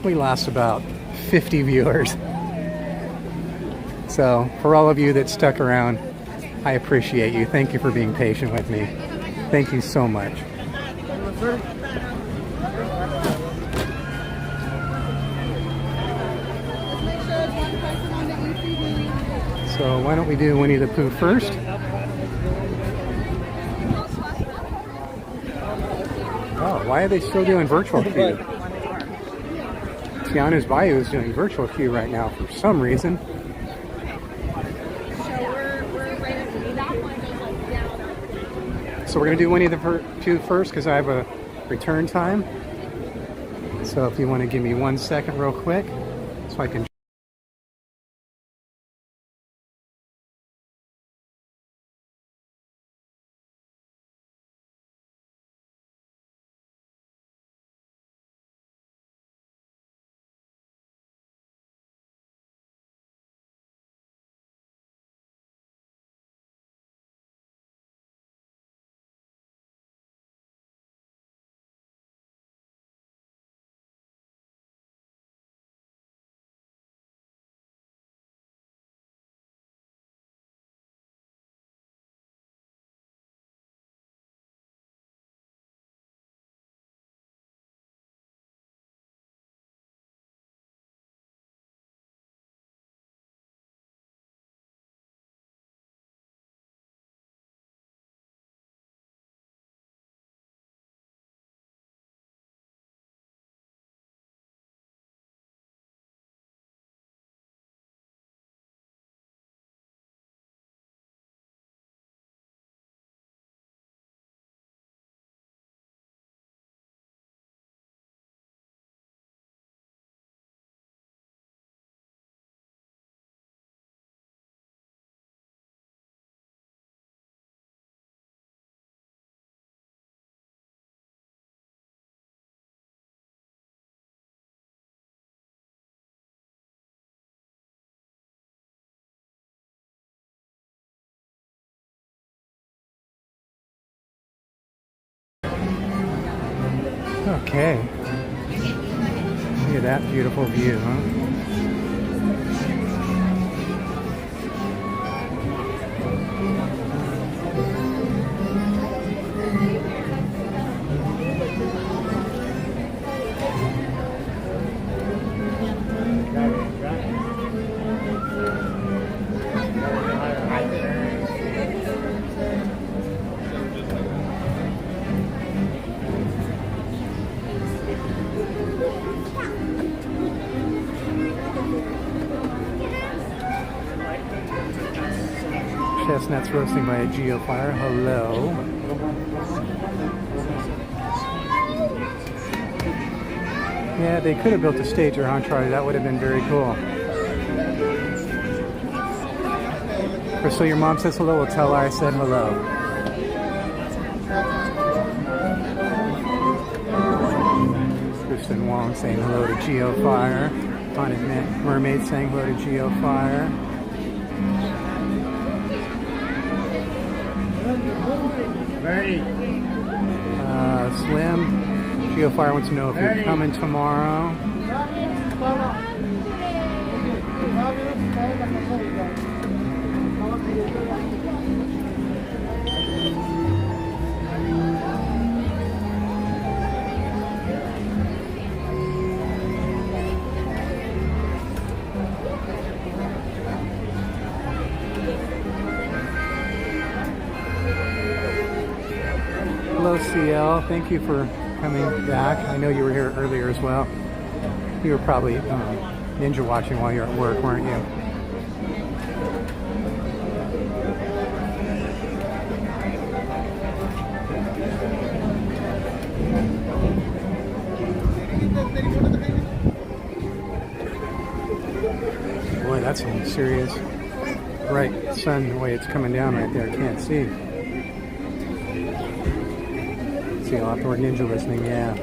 we lost about 50 viewers. So for all of you that stuck around, I appreciate you. Thank you for being patient with me. Thank you so much. So why don't we do Winnie the Pooh first? Oh, why are they still doing virtual queue? Tiana's Bayou is doing virtual queue right now for some reason. So we're going to do Winnie the Pooh first because I have a return time. So if you want to give me 1 second real quick so I can... Okay. Look at that beautiful view, huh? Chestnuts roasting by a geofire. Hello. Yeah, they could have built a stage or entrée. That would have been very cool. Crystal, your mom says hello. We'll tell her I said hello. Kristen Wong saying hello to Geofire. Haunted Mermaid saying hello to Geofire. Slim, Geofire wants to know if you're coming tomorrow. Hello, CL. Thank you for coming back. I know you were here earlier as well. You were probably ninja watching while you're at work, weren't you? that's some serious bright sun the way it's coming down right there. I can't see. See, outdoor ninja listening, yeah.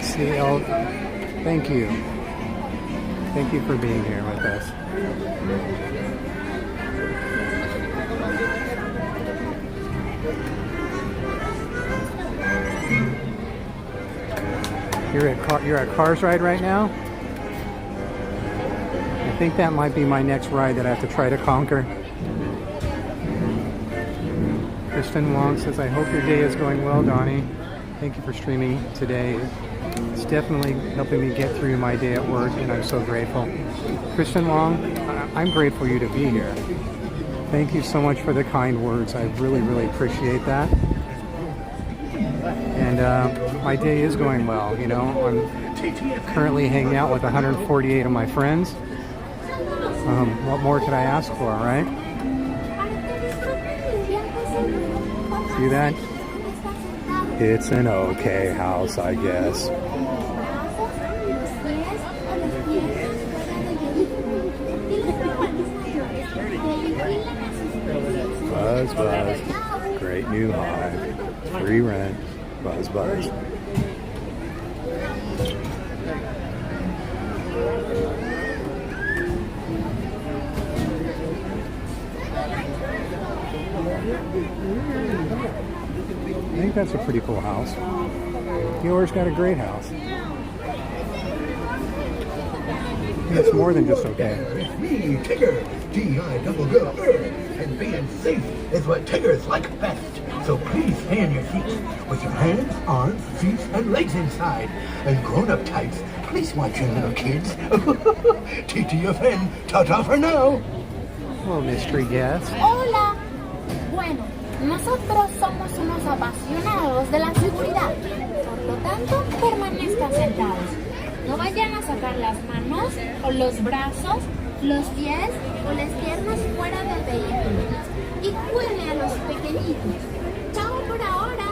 See, thank you. Thank you for being here with us. You're at Cars Ride right now? I think that might be my next ride that I have to try to conquer. Kristen Wong says, I hope your day is going well, Donnie. Thank you for streaming today. It's definitely helping me get through my day at work, and I'm so grateful. Kristen Wong, I'm grateful you to be here. Thank you so much for the kind words. I really, really appreciate that. And my day is going well. You know, I'm currently hanging out with 148 of my friends. What more could I ask for, right? See that? It's an okay house, I guess. Buzz, buzz. Great new hive. Free rent. Buzz, buzz. I think that's a pretty cool house. Yours got a great house. It's more than just okay. It's me, Tigger. T-I-double-G-R. And being safe is what Tiggers like best. So please stay in your seats with your hands, arms, feet, and legs inside. And grown-up types, please watch your little kids. TTFN, ta-ta for now. Hello, mystery guest. Hola. Bueno, nosotros somos unos apasionados de la seguridad. Por lo tanto, permanezcan sentados. No vayan a sacar las manos o los brazos, los pies o las piernas fuera del vehículo. Y cuide a los pequeñitos. Chao por ahora.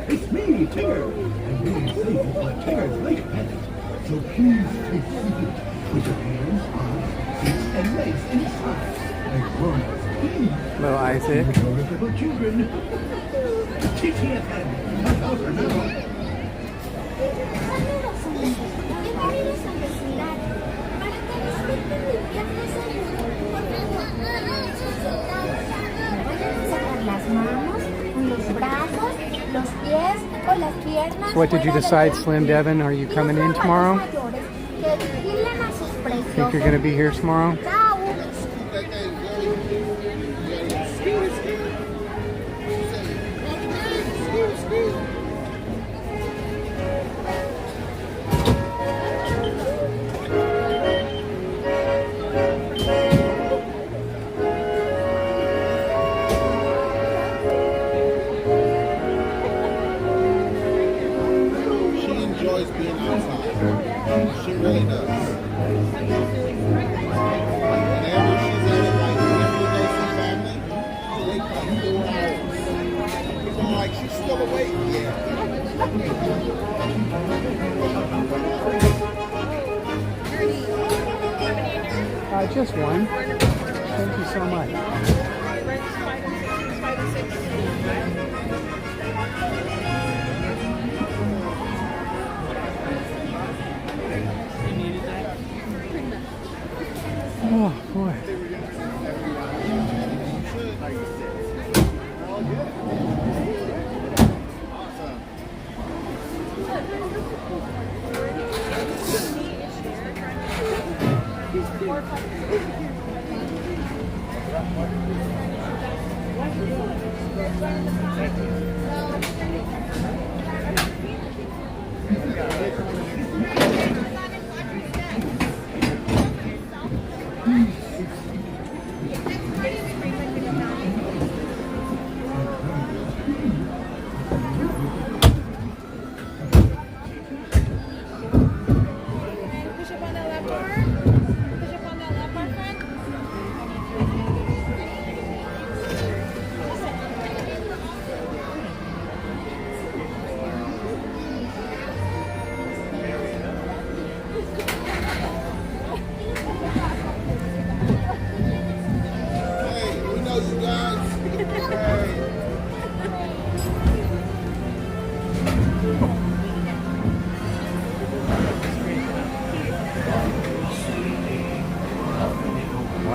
It's me, Tigger. And being safe is what Tiggers like best. So please take seat with your hands, arms, feet, and legs inside. And grown-ups, please. Hello, Isaac. Little children. TTFN, ta-ta for now. Saludos, amigos. Bienvenidos al vecindario. Para que disfruten de viernes seguro. Vayan a sacar las manos, los brazos, los pies o las piernas. So what did you decide, Slim Devin? Are you coming in tomorrow? Think you're going to be here tomorrow? Just one. Thank you so much. Oh boy.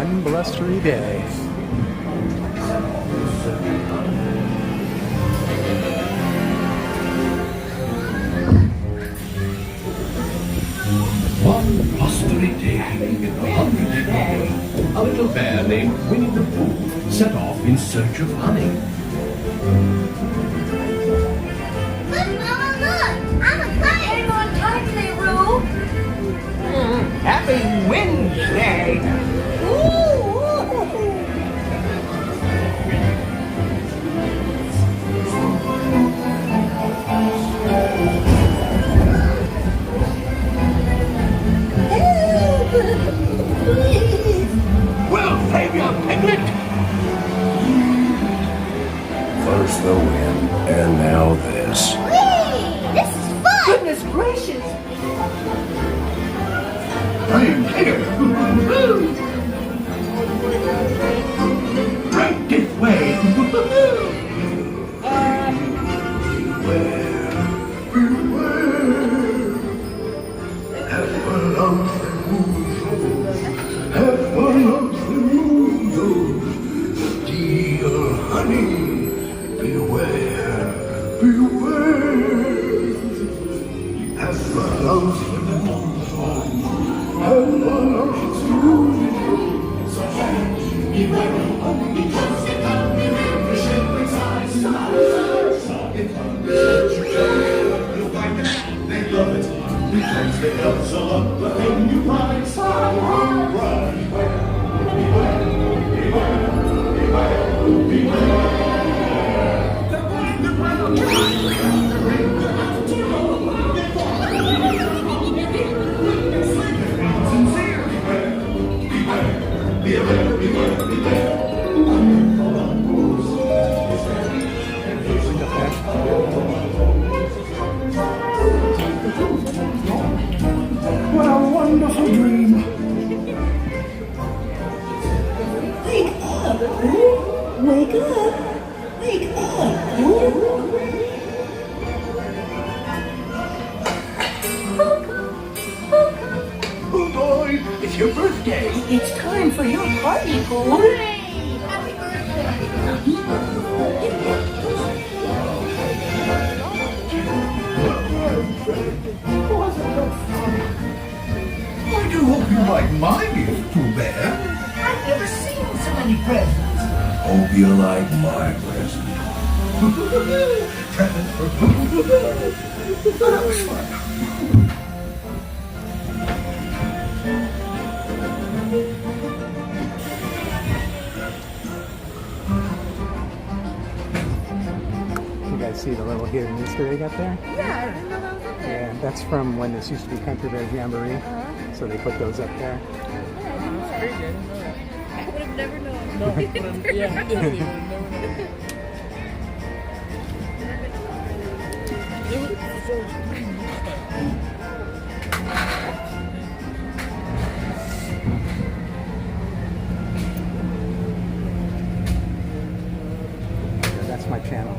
one blustery day. One blustery day in the 100th year, a little bear named Winnie the Pooh set off in search of honey. Look, Mama, look! I'm a kite! Hang on tightly, Roo! Happy Wednesday! We'll save you, Piglet! First the wind, and now this. Whee! This is fun! Goodness gracious! I am here! Right this way! What a wonderful dream! Wake up! Wake up! Wake up! Oh boy, it's your birthday! It's time for your party, Pooh! Happy birthday! I do hope you like my gift, Pooh Bear. I've never seen so many presents! Hope you like my present. Present for Pooh. That was fun. You guys see the little hidden Easter egg up there? Yeah, I didn't know that was up there. Yeah, that's from when this used to be Country Bear Jamboree. So they put those up there. I would have never known. No, yeah, I didn't even never know. Yeah, that's my channel.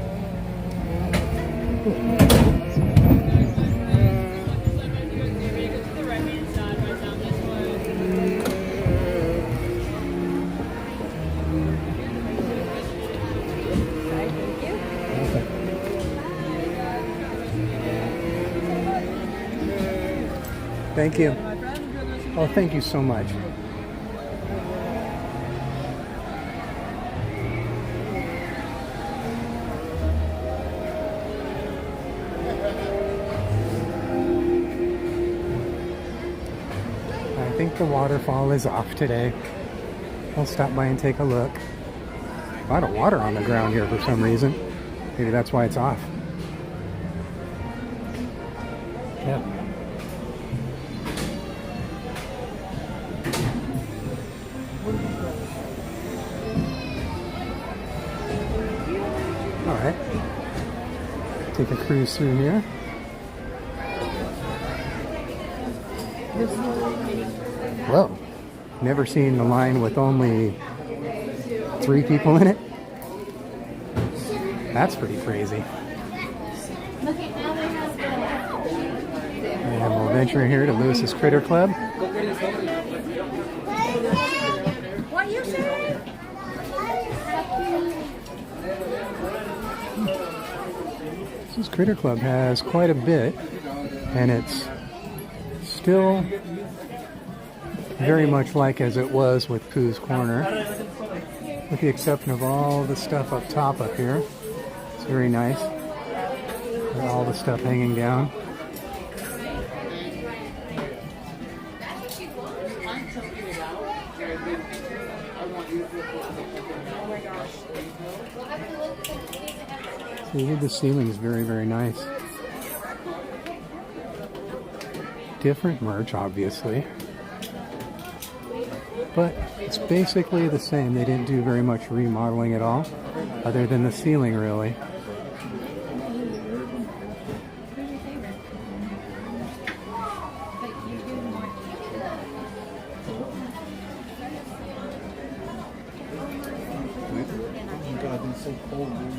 Thank you. Oh, thank you so much. I think the waterfall is off today. I'll stop by and take a look. A lot of water on the ground here for some reason. Maybe that's why it's off. Yep. Alright. Take a cruise through here. Whoa. Never seen the line with only 3 people in it. That's pretty crazy. And we'll venture here to Lewis's Critter Club. Why Critter Club has quite a bit, and it's still very much like as it was with Pooh's Corner, with the exception of all the stuff up top up here. It's very nice. And all the stuff hanging down. See, the ceiling is very, very nice. Different merch, obviously. But it's basically the same. They didn't do very much remodeling at all, other than the ceiling, really. So cold, dude.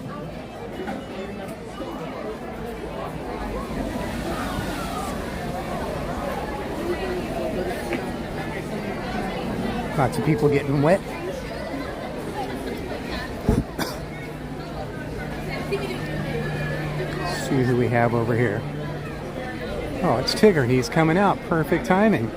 Lots of people getting wet. See who we have over here. Oh, it's Tigger. He's coming out. Perfect timing.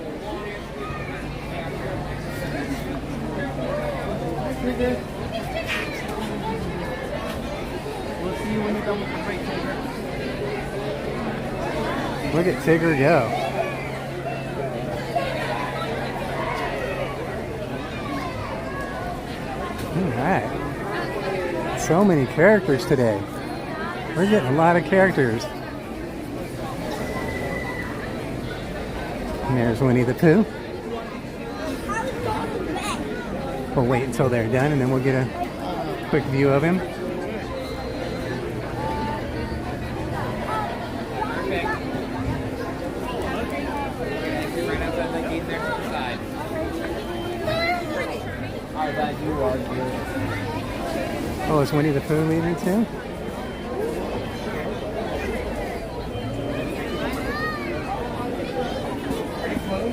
Look at Tigger go. Alright. So many characters today. We're getting a lot of characters. And there's Winnie the Pooh. We'll wait until they're done and then we'll get a quick view of him. Oh, is Winnie the Pooh leaving too?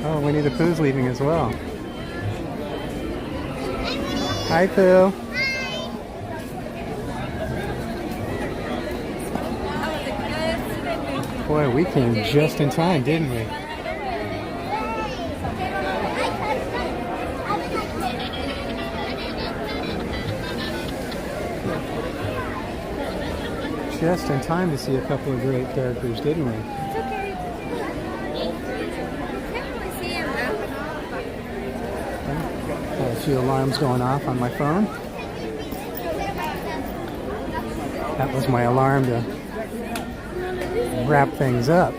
Oh, Winnie the Pooh's leaving as well. Hi, Pooh. Boy, we came just in time, didn't we? Just in time to see a couple of great characters, didn't we? It's okay. Can't really see him A few alarms going off on my phone. That was my alarm to wrap things up.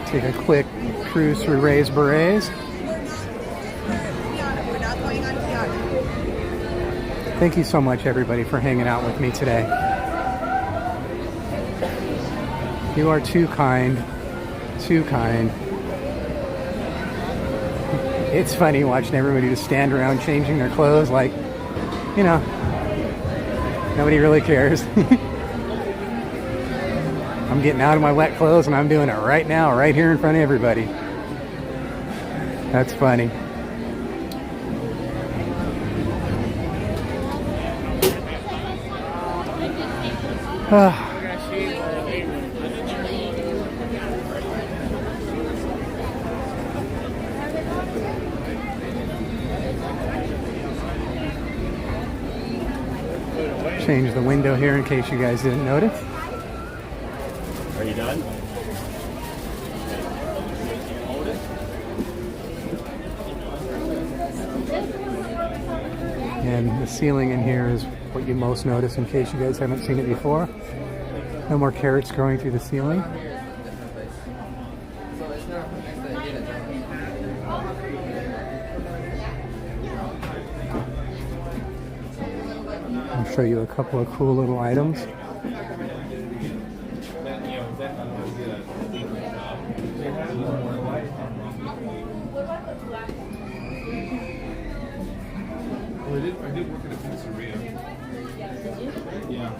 Take a quick cruise through Ray's Berets. Thank you so much, everybody, for hanging out with me today. You are too kind. Too kind. It's funny watching everybody just stand around changing their clothes like, you know, nobody really cares. I'm getting out of my wet clothes and I'm doing it right now, right here in front of everybody. That's funny. Change the window here in case you guys didn't notice. Are you done? And the ceiling in here is what you most notice in case you guys haven't seen it before. No more carrots growing through the ceiling. I'll show you a couple of cool little items. I did work at a pizzeria. Yeah.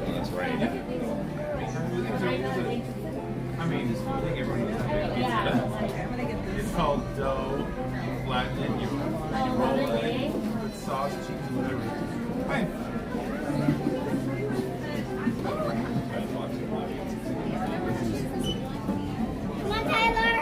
Oh, that's right. called dough. You flatten it, you roll it, put sauce, cheese, whatever. Fine. Come on, Tyler.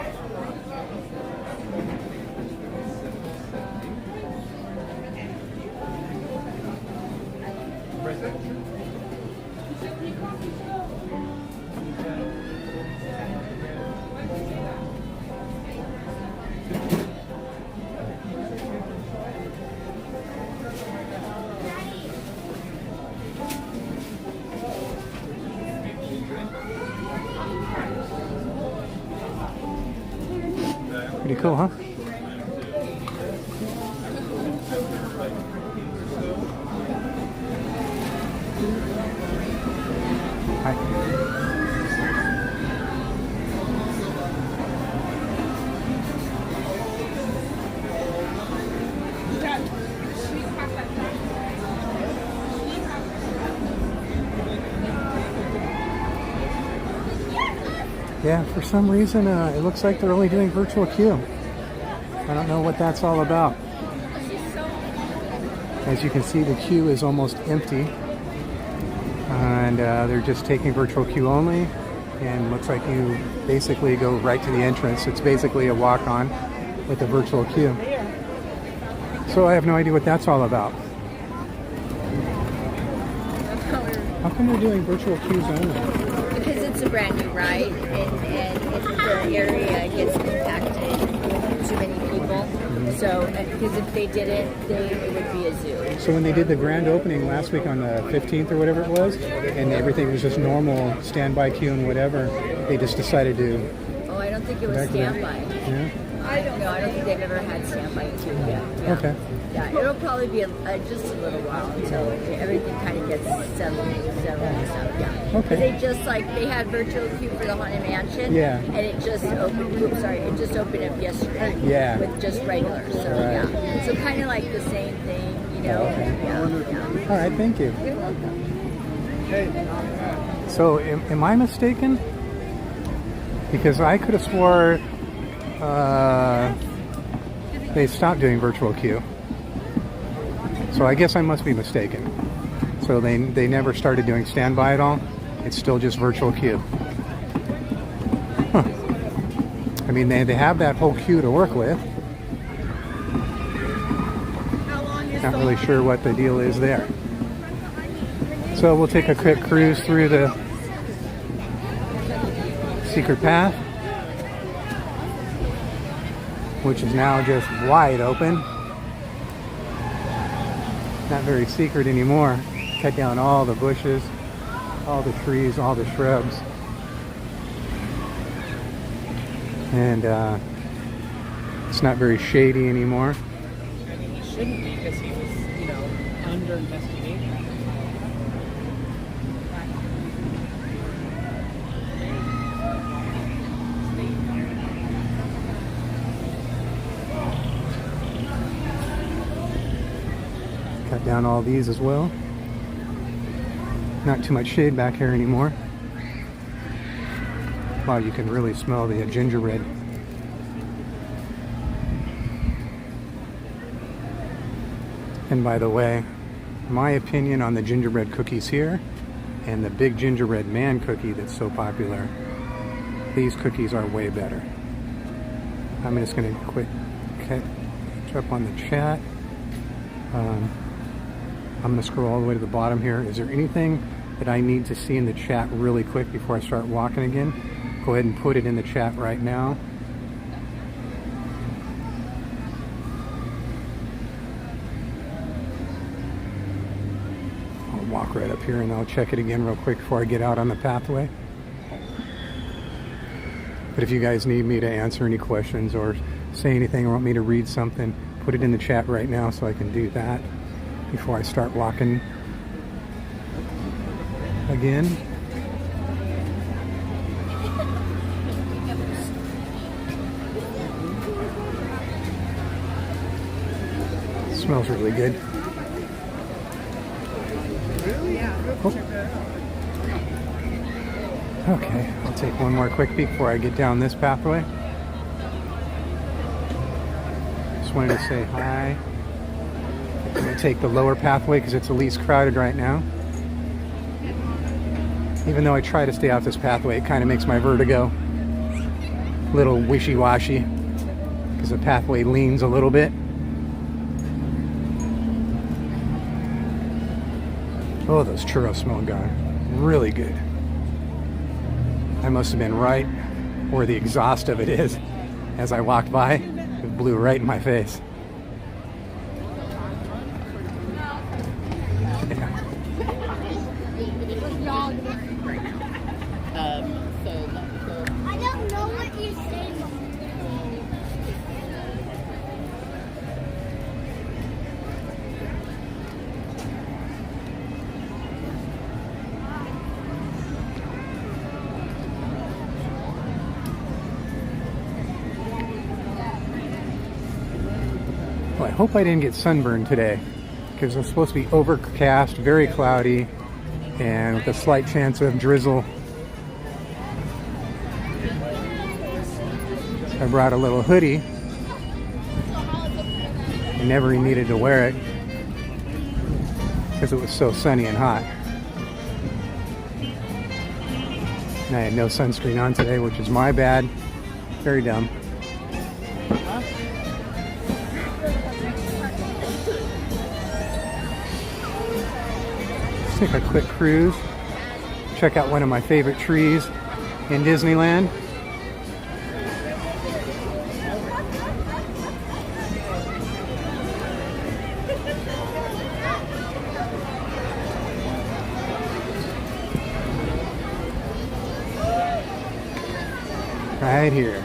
Pretty cool, huh? Hi. Yeah, for some reason, it looks like they're only doing virtual queue. I don't know what that's all about. As you can see, the queue is almost empty. And they're just taking virtual queue only. And looks like you basically go right to the entrance. It's basically a walk-on with a virtual queue. So I have no idea what that's all about. How come they're doing virtual queues only? Because it's a brand new ride, and if the area gets impacted, too many people. So, because if they didn't, it would be a zoo. So when they did the grand opening last week on the 15th or whatever it was, and everything was just normal standby queue and whatever, they just decided to. Oh, I don't think it was standby. Yeah. I don't think they've ever had standby queue yet. Yeah. Okay. Yeah, it'll probably be just a little while until everything kind of gets settled and stuff. Yeah. Okay. They had virtual queue for the Haunted Mansion. Yeah. And it just opened. It just opened up yesterday. Yeah. With just regular. So right. yeah. So kind of like the same thing, you know. Okay. Yeah. All right. Thank you. You're welcome. So am I mistaken? Because I could have swore they stopped doing virtual queue. So I guess I must be mistaken. So they never started doing standby at all? It's still just virtual queue. Huh. I mean, they have that whole queue to work with. Not really sure what the deal is there. So we'll take a quick cruise through the secret path, which is now just wide open. Not very secret anymore. Cut down all the bushes, all the trees, all the shrubs. And it's not very shady anymore. I mean, he shouldn't be because he was, under investigation. Cut down all these as well. Not too much shade back here anymore. Wow, you can really smell the gingerbread. And by the way, my opinion on the gingerbread cookies here and the big gingerbread man cookie that's so popular, these cookies are way better. I'm just going to quick catch up on the chat. I'm going to scroll all the way to the bottom here. Is there anything that I need to see in the chat really quick before I start walking again? Go ahead and put it in the chat right now. I'll walk right up here and I'll check it again real quick before I get out on the pathway. But if you guys need me to answer any questions or say anything or want me to read something, put it in the chat right now so I can do that before I start walking again. It smells really good. Oh. Okay, I'll take one more quick peek before I get down this pathway. just wanted to say hi. I'm going to take the lower pathway because it's the least crowded right now. Even though I try to stay off this pathway, it kind of makes my vertigo a little wishy-washy because the pathway leans a little bit. Oh, those churros smell good. Really good. I must have been right where the exhaust of it is. As I walked by, it blew right in my face. I don't know what you're saying. Well, I hope I didn't get sunburned today because it's supposed to be overcast, very cloudy, and with a slight chance of drizzle. I brought a little hoodie. I never needed to wear it because it was so sunny and hot. And I had no sunscreen on today, which is my bad. Very dumb. Let's take a quick cruise. Check out one of my favorite trees in Disneyland. Right here.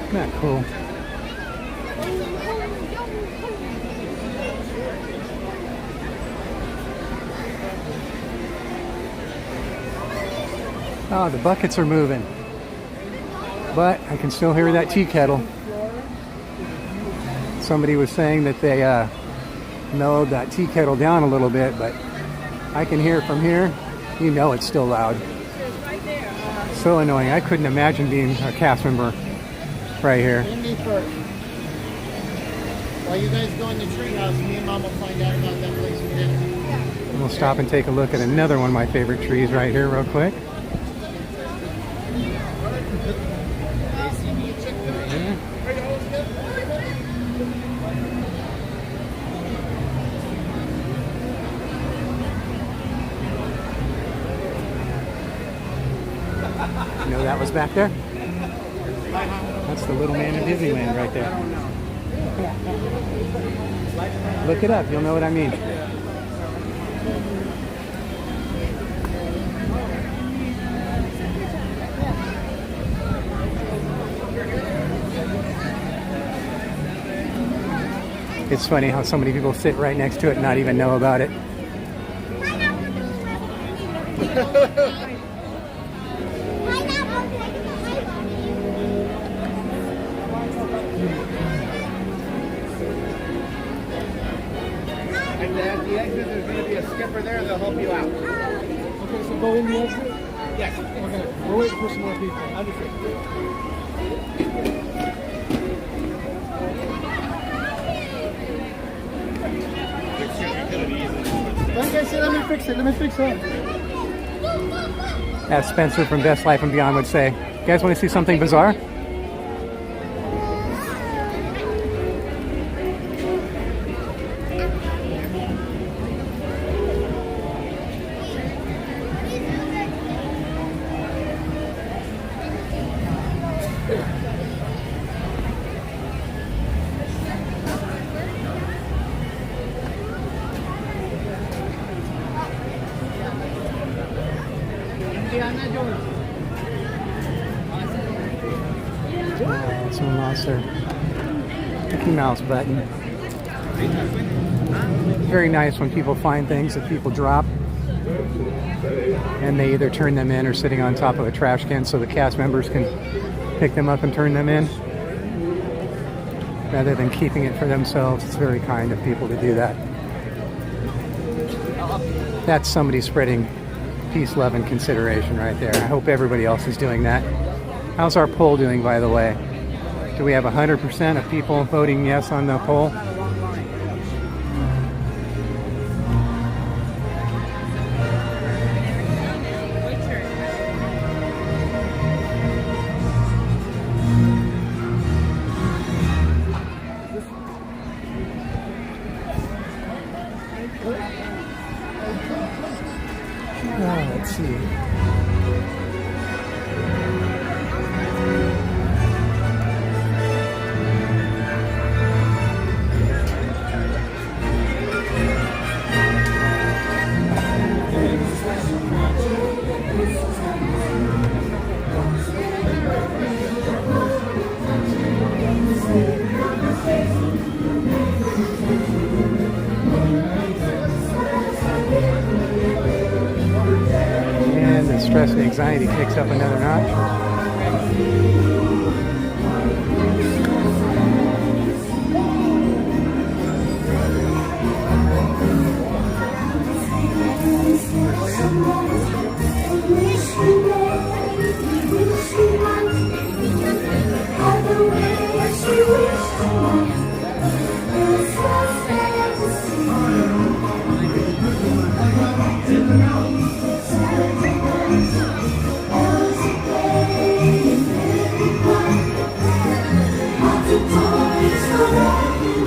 Isn't that cool? Oh, the buckets are moving. But I can still hear that tea kettle. Somebody was saying that they mellowed that tea kettle down a little bit, but I can hear it from here. You know it's still loud. So annoying. I couldn't imagine being a cast member right here. While you guys go in the treehouse, me and Mom will find out about that place we did. And we'll stop and take a look at another one of my favorite trees right here real quick. You know that was back there? That's the little man in Disneyland right there. Look it up, you'll know what I mean. It's funny how so many people sit right next to it and not even know about it. And at the exit, there's going to be a skipper there that'll help you out. Okay, so go in the exit? Yes. Okay, we're waiting for some more people. Understood. Like I said, let me fix it. As Spencer from Best Life and Beyond would say, you guys want to see something bizarre? Someone lost their Mickey Mouse button. It's very nice when people find things that people drop and they either turn them in or sitting on top of a trash can so the cast members can pick them up and turn them in rather than keeping it for themselves. It's very kind of people to do that. That's somebody spreading peace, love, and consideration right there. I hope everybody else is doing that. How's our poll doing, by the way? Do we have 100% of people voting yes on the poll? Let's see. And the stress and anxiety kicks up another notch.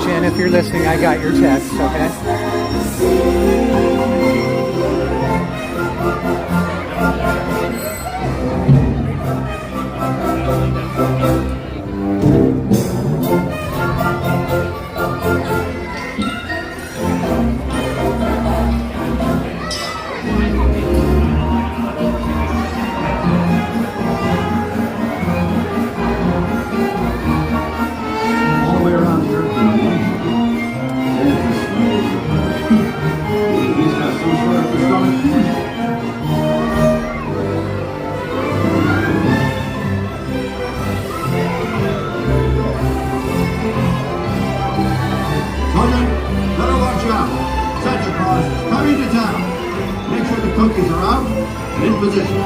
Jen, if you're listening, I got your text, okay? All the way around here. He's got some sort of stomach. Sergeant, better watch out. Santa Claus is coming to town. Make sure the cookies are out and in position.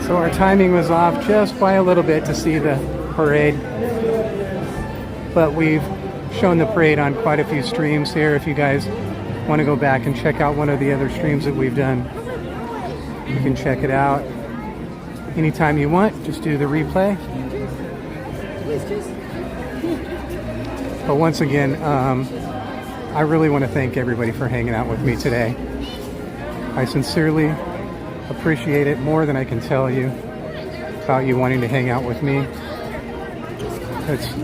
So our timing was off just by a little bit to see the parade. But we've shown the parade on quite a few streams here. If you guys want to go back and check out one of the other streams that we've done, you can check it out anytime you want. Just do the replay. But once again, I really want to thank everybody for hanging out with me today. I sincerely appreciate it more than I can tell you about you wanting to hang out with me.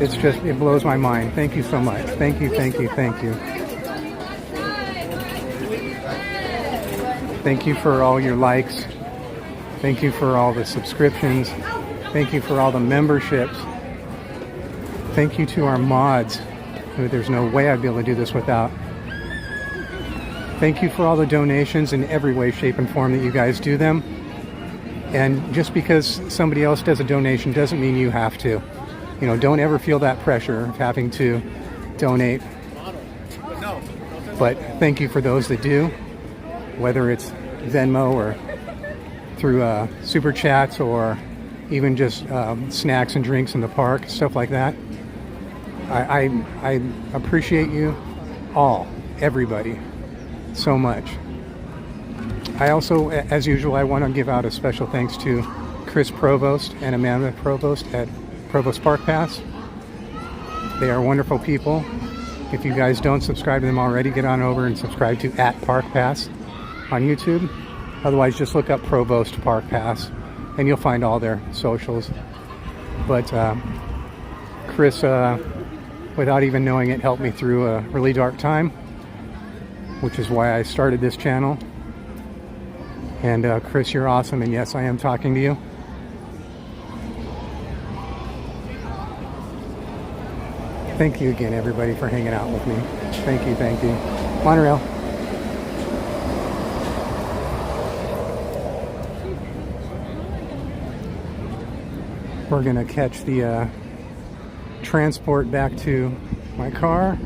It's just, it blows my mind. Thank you so much. Thank you, thank you, thank you. Thank you for all your likes. Thank you for all the subscriptions. Thank you for all the memberships. Thank you to our mods, who there's no way I'd be able to do this without. Thank you for all the donations in every way, shape, and form that you guys do them. And just because somebody else does a donation doesn't mean you have to. You know, don't ever feel that pressure of having to donate. But thank you for those that do, whether it's Venmo or through super chats or even just snacks and drinks in the park, stuff like that. I appreciate you all, everybody, so much. I also, as usual, I want to give out a special thanks to Chris Provost and Amanda Provost at Provost Park Pass. They are wonderful people. If you guys don't subscribe to them already, get on over and subscribe to @ParkPass on YouTube. Otherwise, just look up Provost Park Pass and you'll find all their socials. But Chris, without even knowing it, helped me through a really dark time, which is why I started this channel. And Chris, you're awesome, and yes, I am talking to you. Thank you again, everybody, for hanging out with me. Thank you, thank you. Monorail. We're gonna catch the transport back to my car,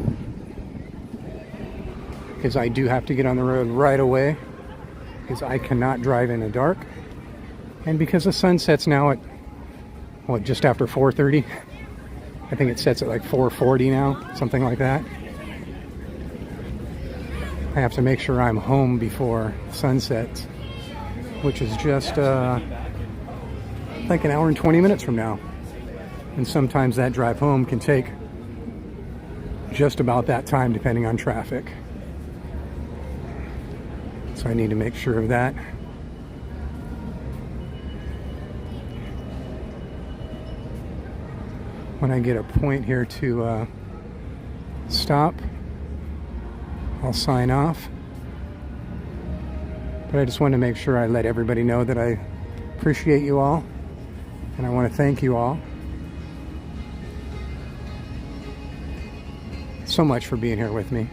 because I do have to get on the road right away, because I cannot drive in the dark, and because the sun sets now at, what, just after 4:30. I think it sets at like 4:40 now, something like that. I have to make sure I'm home before sunset, which is just like an hour and 20 minutes from now. And sometimes that drive home can take just about that time, depending on traffic. So I need to make sure of that. When I get a point here to stop, I'll sign off. But I just want to make sure I let everybody know that I appreciate you all, and I want to thank you all so much for being here with me.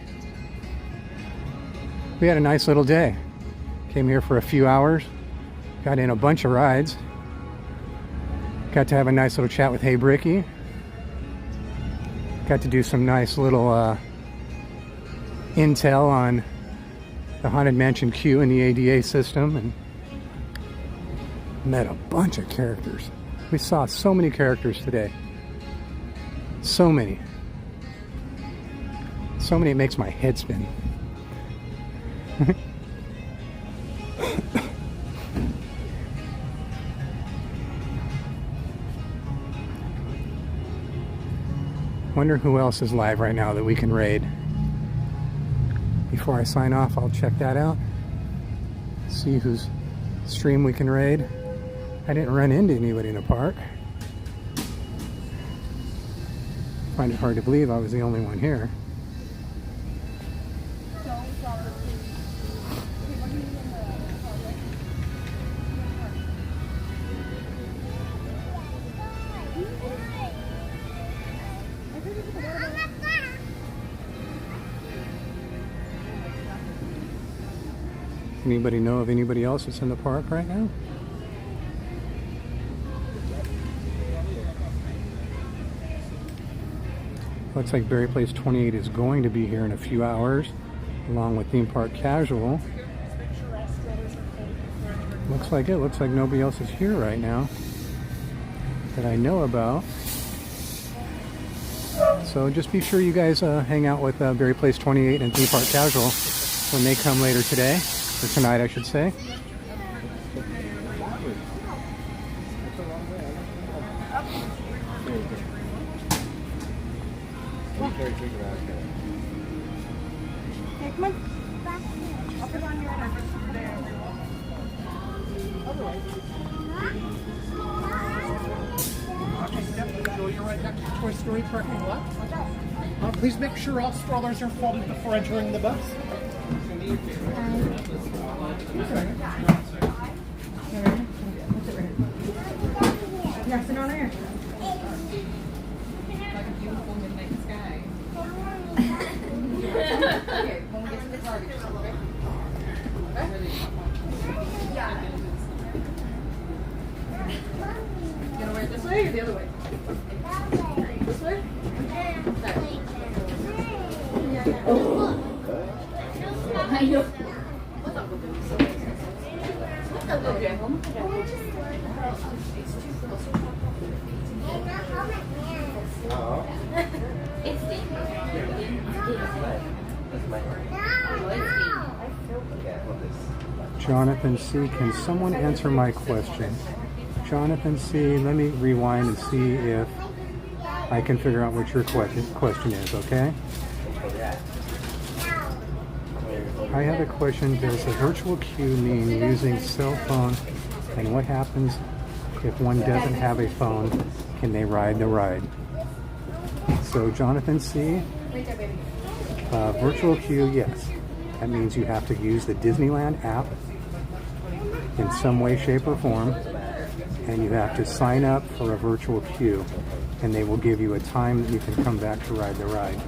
We had a nice little day. Came here for a few hours, got in a bunch of rides, got to have a nice little chat with Hey Bricky, got to do some nice little intel on the Haunted Mansion queue and the ADA system, and met a bunch of characters. We saw so many characters today. So many. So many, it makes my head spin. Wonder who else is live right now that we can raid. Before I sign off, I'll check that out. See whose stream we can raid. I didn't run into anybody in the park. Find it hard to believe I was the only one here. Anybody know of anybody else that's in the park right now? Looks like Berry Place 28 is going to be here in a few hours, along with Theme Park Casual. Looks like it. Looks like nobody else is here right now that I know about. So just be sure you guys hang out with Berry Place 28 and Theme Park Casual when they come later today, or tonight I should say. Hey, come on. I'll put on your address. You're right next to Toy Story parking lot. Please make sure all strollers are folded before entering the bus. Yeah, sit on here. Like a beautiful midnight sky. Okay, when we get to the target, okay? Yeah. You gonna wear it this way or the other way? This way? Oh. I know. What's up with this? What's up with it? It's Jonathan C., can someone answer my question? Jonathan C., let me rewind and see if I can figure out what your question is, okay? I have a question. Does a virtual queue mean using cell phone? And what happens if one doesn't have a phone? Can they ride the ride? So Jonathan C., virtual queue, yes. That means you have to use the Disneyland app in some way, shape, or form, and you have to sign up for a virtual queue, and they will give you a time that you can come back to ride the ride.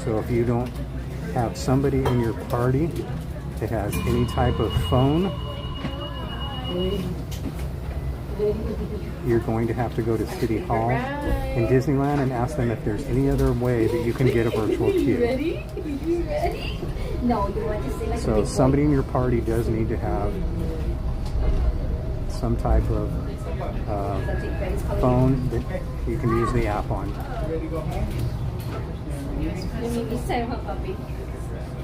So if you don't have somebody in your party that has any type of phone, you're going to have to go to City Hall in Disneyland and ask them if there's any other way that you can get a virtual queue. ready? You ready? No, you want to say like So somebody in your party does need to have some type of phone that you can use the app on.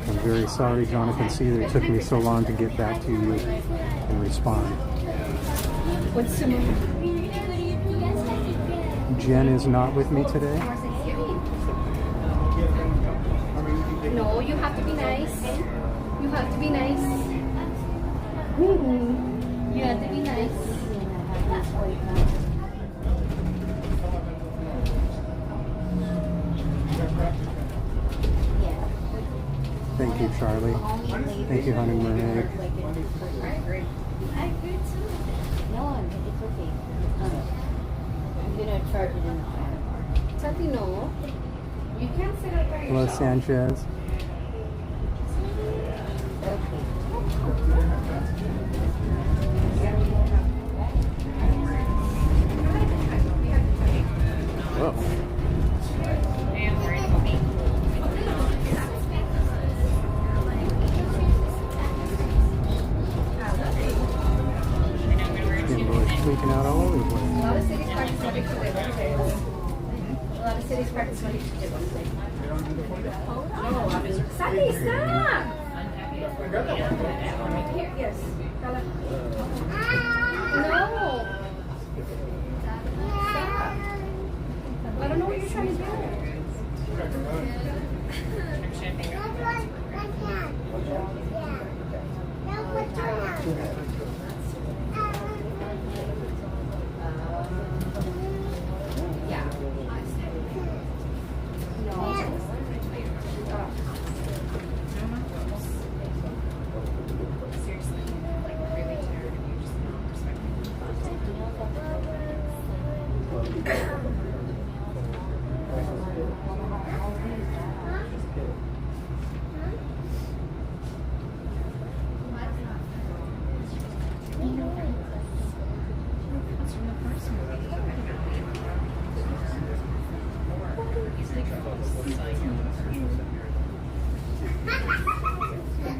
I'm very sorry, Jonathan C., that it took me so long to get back to you and respond. What's the name? Jen is not with me today. No, you have to be nice. You have to be nice. You have to be nice. Thank you, Charlie. Thank you, Honeymoon Egg. I agree too. No, it's okay. I'm gonna charge it in the car. Tati, no. You can't sit up by Hello, yourself. Sanchez. Whoa. Leaking out all over the place. A lot of cities practice Monday to Wednesday. A lot of cities practice Monday to Wednesday. Oh, Sati, stop! Here, yes. No. Stop. I don't know what you're trying to do.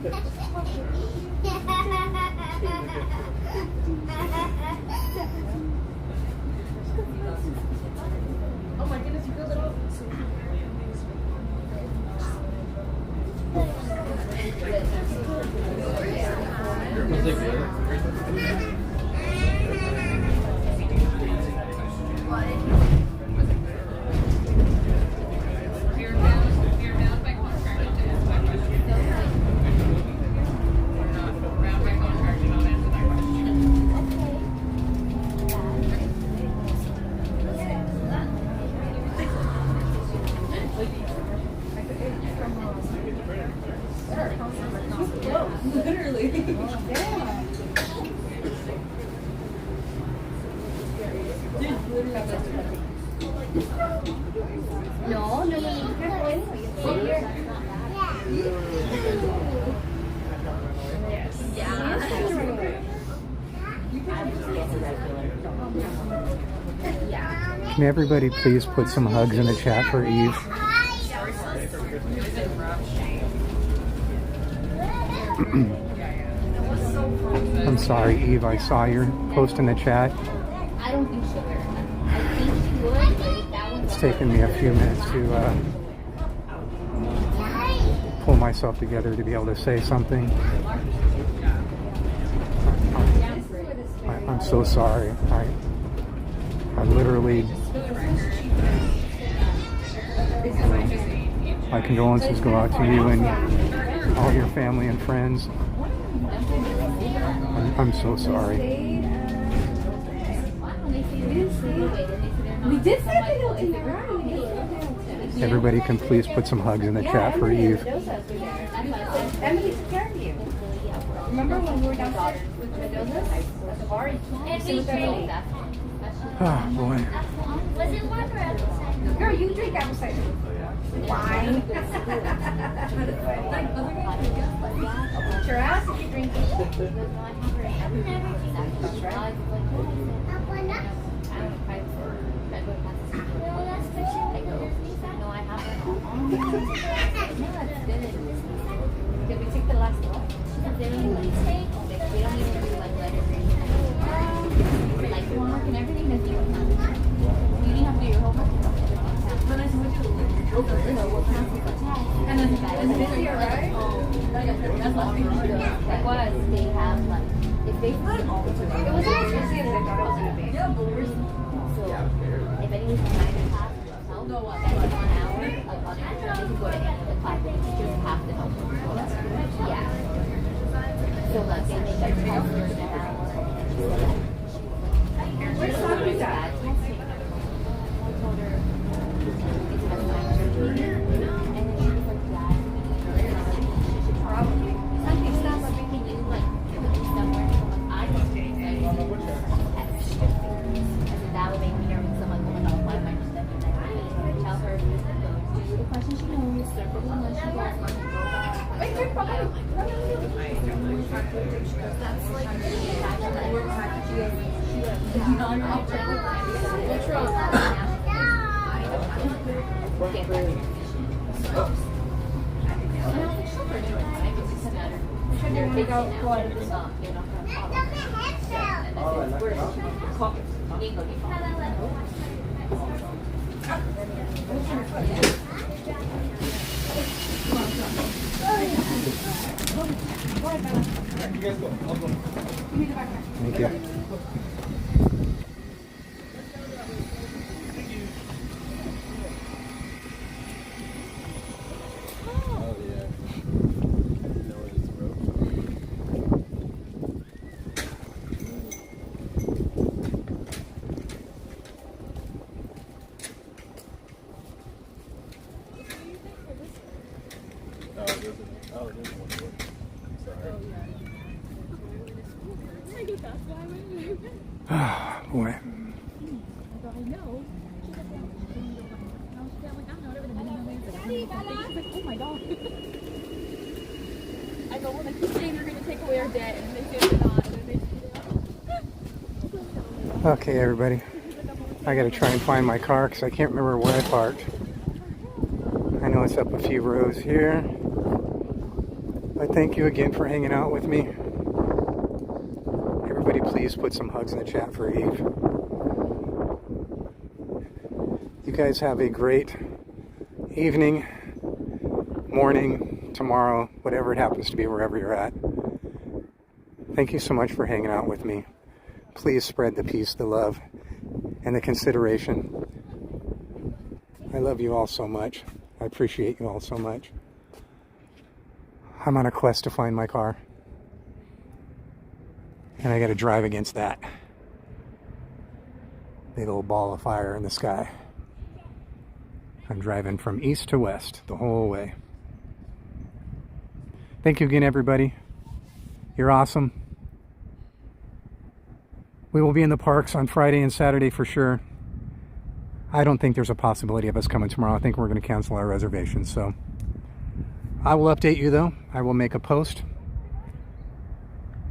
Oh my goodness, you filled it up. Can everybody please put some hugs in the chat for Eve? I'm sorry, Eve, I saw your post in the chat. I don't think she would. I think she would, but that one's It's taken me a few minutes to pull myself together to be able to say something. I'm so sorry. I literally, my condolences go out to you and all your family and friends. I'm so sorry. We did say Everybody can please put some hugs in the chat for Eve. Emily took care of you. Remember when we were downstairs with Mendoza's at the bar? Oh boy. Was it one or outside? Girl, you drink apple cider. Wine. Your ass if you drink it. Did we take the last one? They don't even do like letters or anything. Like homework and everything that you have. You didn't have to do your homework and everything. But I said, and then is it easier, right? That's what it was. They have like, if they put all the time. It was as busy as they thought it was going to be. Yeah, but we're so if anyone's trying to pass themselves, that's 1 hour. Like 1 hour, they can go to any of the classes. Just half the homework. Yeah. So like they make like 12 hours an hour. Where's Sammy's at? I told her it's my surgery. And then she was like, yeah. She should probably. Something stuff like we can do like put this somewhere. I just think that that would make me nervous. I'm like, oh my god, why am I just stepping that? I tell her the question she knows, several ones she wants. Wait, quick, that's like what's wrong? Take out what? You guys go. I'll go. Thank you. Oh, yeah. You know where this road Oh, there's one more. Sorry. Oh boy. Oh my god. I go, well, they keep saying they're going to take away our debt, and they say they're not, and then they Okay, everybody. I gotta try and find my car because I can't remember where I parked. I know it's up a few rows here. But thank you again for hanging out with me. Everybody please put some hugs in the chat for Eve. You guys have a great evening, morning, tomorrow, whatever it happens to be, wherever you're at. Thank you so much for hanging out with me. Please spread the peace, the love, and the consideration. I love you all so much. I appreciate you all so much. I'm on a quest to find my car. And I gotta drive against that big old ball of fire in the sky. I'm driving from east to west the whole way. Thank you again, everybody. You're awesome. We will be in the parks on Friday and Saturday for sure. I don't think there's a possibility of us coming tomorrow. I think we're going to cancel our reservations. So I will update you though. I will make a post.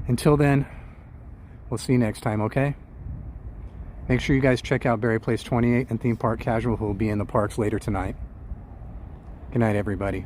Until then, we'll see you next time, okay? Make sure you guys check out Berry Place 28 and Theme Park Casual, who will be in the parks later tonight. Good night, everybody.